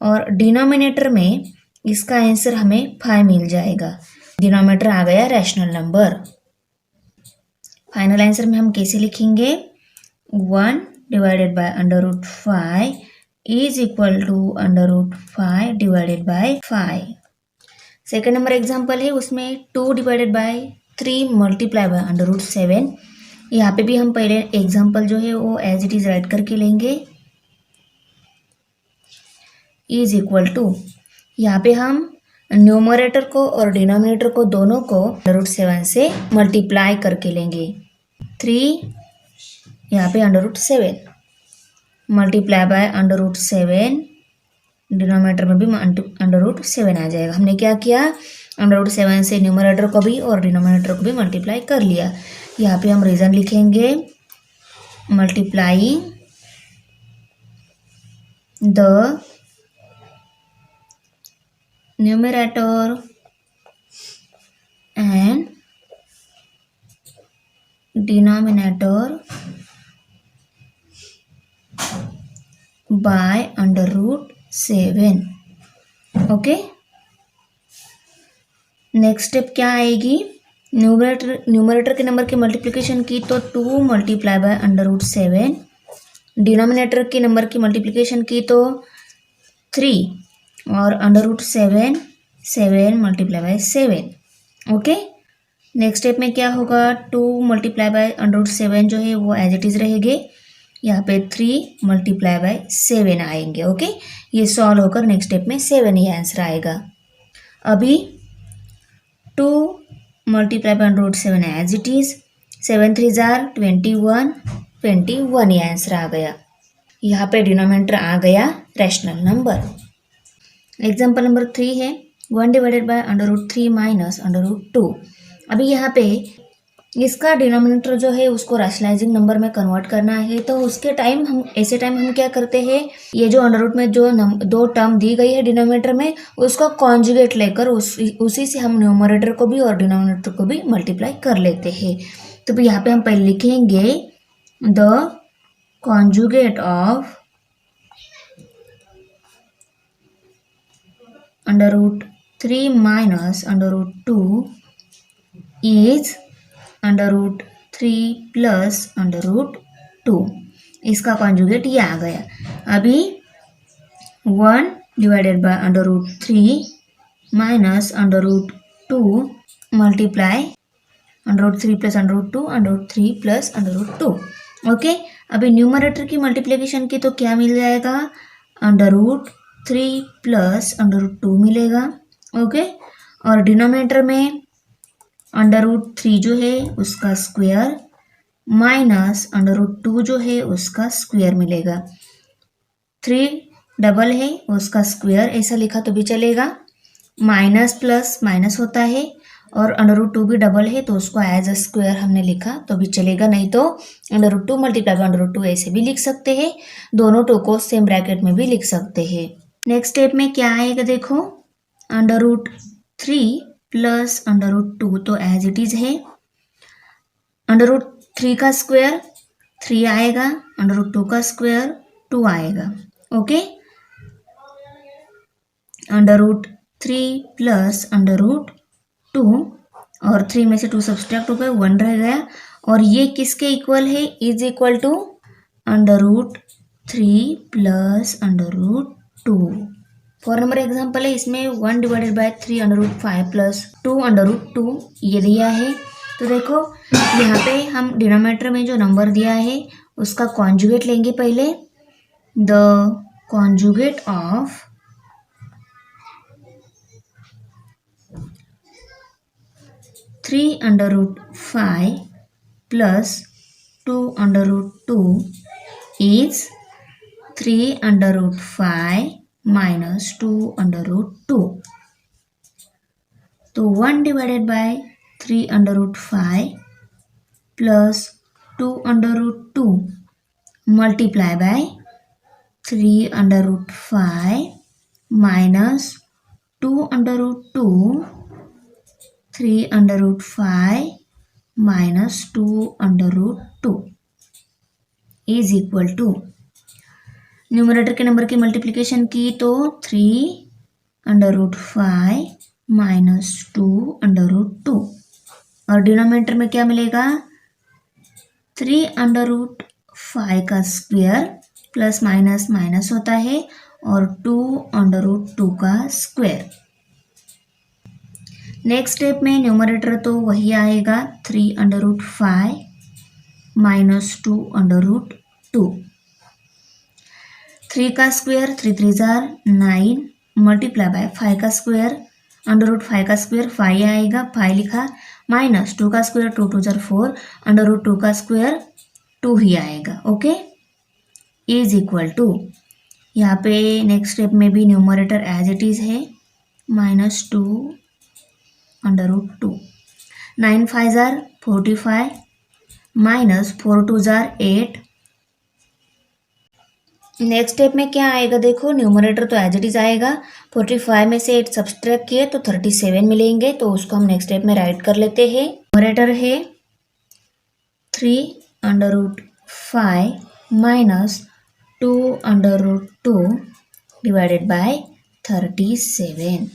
और डिनोमिनेटर में इसका आंसर हमें 5 मिल जाएगा। डिनोमिनेटर आ गया रैशनल नंबर। फाइनल आंसर में हम कैसे लिखेंगे, 1/√5 is equal to √5/5। Second number example है, उसमें 2/3 मल्टीप्लाई बाय √7। यहाँ पे भी हम पहले एग्जाम्पल जो है वो एज इट इज राइट करके लेंगे, इज इक्वल टू यहाँ पे हम न्यूमरेटर को और डिनोमिनेटर को दोनों को √7 से मल्टीप्लाई करके लेंगे। 3 यहाँ पे √7 मल्टीप्लाई बाय √7, डिनोमिनेटर में भी √7 आ जाएगा। हमने क्या किया, √7 से न्यूमरेटर को भी और डिनोमिनेटर को भी मल्टीप्लाई कर लिया। यहाँ पे हम रीजन लिखेंगे, multiplying the numerator and denominator by √7। Okay, next step क्या आएगी, न्यूमरेटर के नंबर की मल्टीप्लिकेशन की तो 2 मल्टीप्लाई बाय √7, डिनोमिनेटर के नंबर की मल्टीप्लिकेशन की तो 3 और √7 7 multiply by 7। Okay, next step में क्या होगा, 2 मल्टीप्लाई बाय √7 जो है वो एज इट इज रहेंगे, यहाँ पे 3 मल्टीप्लाई बाय 7 आएंगे। ओके, ये सॉल्व होकर नेक्स्ट स्टेप में 7 ही आंसर आएगा। अभी 2 multiply by √7 as it is, 7 3 ज़ार 21 ये आंसर आ गया। यहाँ पे डिनोमिनेटर आ गया रैशनल नंबर। एग्जाम्पल नंबर 3 है 1/√3 माइनस √2। अभी यहाँ पे इसका डिनोमिनेटर जो है उसको रैशनलाइजिंग नंबर में कन्वर्ट करना है, तो उसके टाइम हम क्या करते हैं, ये जो अंडर रूट में जो 2 टर्म दी गई है डिनोमिनेटर में उसको कॉन्जुगेट लेकर उसी से हम न्यूमरेटर को भी और डिनोमिनेटर को भी मल्टीप्लाई कर लेते हैं। तो यहाँ पे हम पहले लिखेंगे the conjugate of √3 minus √2 is √3 plus √2। इसका कॉन्जुगेट ये आ गया। अभी 1/√3 minus √2 multiply √3 plus √2 √3 plus √2। Okay, अभी न्यूमरेटर की मल्टीप्लिकेशन की तो क्या मिल जाएगा, 3 + मिलेगा। ओके, और डिनोमिनेटर में √3 जो है उसका स्क्वायर माइनस √2 जो है उसका स्क्वायर मिलेगा। 3 डबल है उसका स्क्वायर ऐसा लिखा तो भी चलेगा, माइनस प्लस माइनस होता है, और √2 भी डबल है तो उसको एज अ स्क्वायर हमने लिखा तो भी चलेगा, नहीं तो √2 मल्टीप्लाई बाय √2 ऐसे भी लिख सकते हैं, दोनों टू को सेम ब्रैकेट में भी लिख सकते हैं। नेक्स्ट स्टेप में क्या आएगा देखो, √3 + √2 तो एज इट इज है, √3 का स्क्वायर 3 आएगा, √2 का स्क्वायर 2 आएगा। ओके, √3 + √2 और 3 में से 2 सब्सट्रैक्ट हो गए, 1 रह गया, और ये किसके इक्वल है, is equal to √3 + √2। 4 number example है, इसमें 1/3 √5 + 2 √2 ये दिया है। तो देखो यहाँ पे हम डिनोमिनेटर में जो नंबर दिया है उसका कॉन्जुगेट लेंगे पहले, the conjugate of 3 √5 + 2 √2 is 3 √5 minus 2 √2. तो 1/3 √5 plus 2 √2 multiply by 3 √5 minus 2 √2, 3 √5 minus 2 √2 is equal to, numerator के नंबर की मल्टीप्लिकेशन की तो 3 √5 minus 2 √2, और डिनोमिनेटर में क्या मिलेगा, 3 √5 का स्क्वायर प्लस माइनस माइनस होता है, और 2 √2 का स्क्वायर। नेक्स्ट स्टेप में न्यूमरेटर तो वही आएगा, 3 √5 minus 2 √2, 3 का स्क्वायर 3 3 9 मल्टीप्लाई बाय 5 का स्क्वायर, √5 का स्क्वायर 5 आएगा, 5 लिखा, माइनस 2 का स्क्वायर 2 2 4, √2 का स्क्वायर 2 ही आएगा। ओके, इज इक्वल टू, यहाँ पे नेक्स्ट स्टेप में भी न्यूमरेटर एज इट इज है, -2 √2, 9 5 45 माइनस 4 2 8। नेक्स्ट स्टेप में क्या आएगा देखो, न्यूमरेटर तो एज इट इज आएगा, 45 में से 8 सब्सट्रैक्ट किए तो 37 मिलेंगे, तो उसको हम नेक्स्ट स्टेप में राइट कर लेते हैं। न्यूमरेटर है 3 √5 minus 2 √2 divided by 37।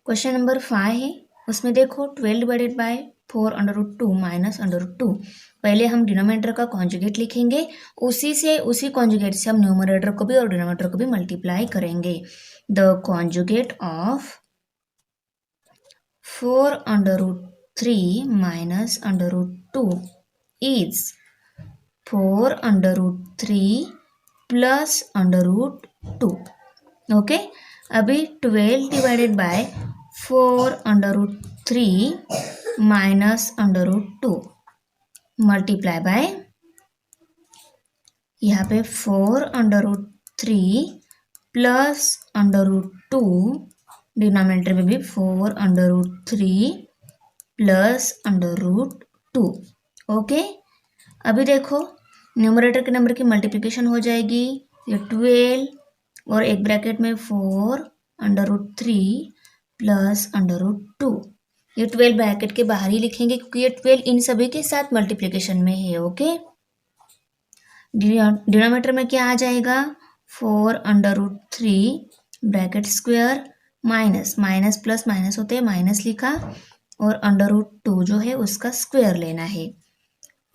Question number 5 है, उसमें देखो 12 डिवाइडेड बाय 4 √2 माइनस √2, पहले हम डिनोमिनेटर का कॉन्जुगेट लिखेंगे, उसी कॉन्जुगेट से हम न्यूमरेटर को भी और डिनोमिनेटर को भी मल्टीप्लाई करेंगे। The conjugate of 4 √3 minus √2 is 4 √3 plus √2। Okay, अभी 12 divided by 4 √3 minus √2 multiply bye, यहाँ पे 4 √3 प्लस √2, डिनोमिनेटर में भी 4 √3 प्लस √2। ओके, अभी देखो न्यूमरेटर के नंबर की मल्टीप्लिकेशन हो जाएगी, ये 12 और एक ब्रैकेट में 4 √3 प्लस √2, ये 12 ब्रैकेट के बाहर ही लिखेंगे क्योंकि ये 12 इन सभी के साथ मल्टीप्लिकेशन में है। ओके, डिनोमिनेटर में क्या आ जाएगा, 4 √3 bracket square minus minus plus minus होते हैं, माइनस लिखा, और √2 जो है उसका स्क्वायर लेना है,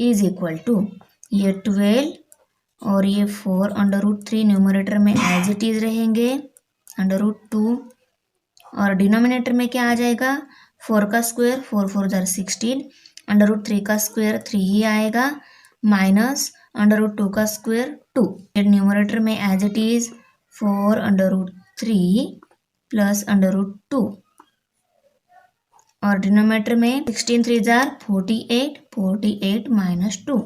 इज इक्वल टू, ये 12 और ये 4 √3 न्यूमरेटर में एज इट इज रहेंगे, √2, और डिनोमिनेटर में क्या आ जाएगा, 4 का स्क्वायर 4 4 16, √3 का स्क्वायर 3 ही आएगा, माइनस √2 का स्क्वायर 2, न्यूमरेटर में एज इट इज 4√3 प्लस √2 और डिनोमिनेटर में 16 3 जार 48, 48 minus 2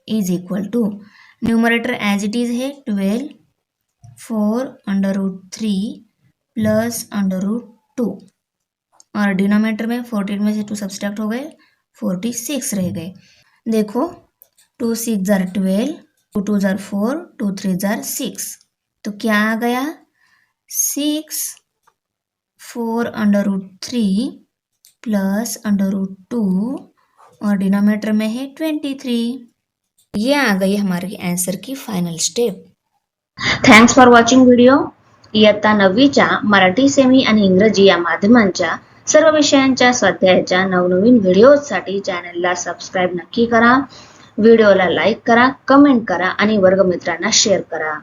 is equal to numerator as it is है 12, 4√3 प्लस √2 और डिनोमिनेटर में 14 में से 2 सब्सट्रैक्ट हो गए 46 रह गए। देखो 2 6 जार 12, 2 2 जार 4, 2 3 जार 6 तो क्या आ गया 6 4√3 प्लस √2 और डिनोमिनेटर में है 23। ये आ गई हमारी आंसर की final step. Thanks for watching video. इयत्ता 9वीच्या मराठी सेमी आणि इंग्रजी या माध्यमांच्या सर्व विषयांच्या स्वाध्यायाच्या नवनवीन व्हिडिओसाठी चॅनलला सबस्क्राईब नक्की करा, व्हिडिओला लाईक करा, कमेंट करा आणि वर्गमित्रांना शेअर करा।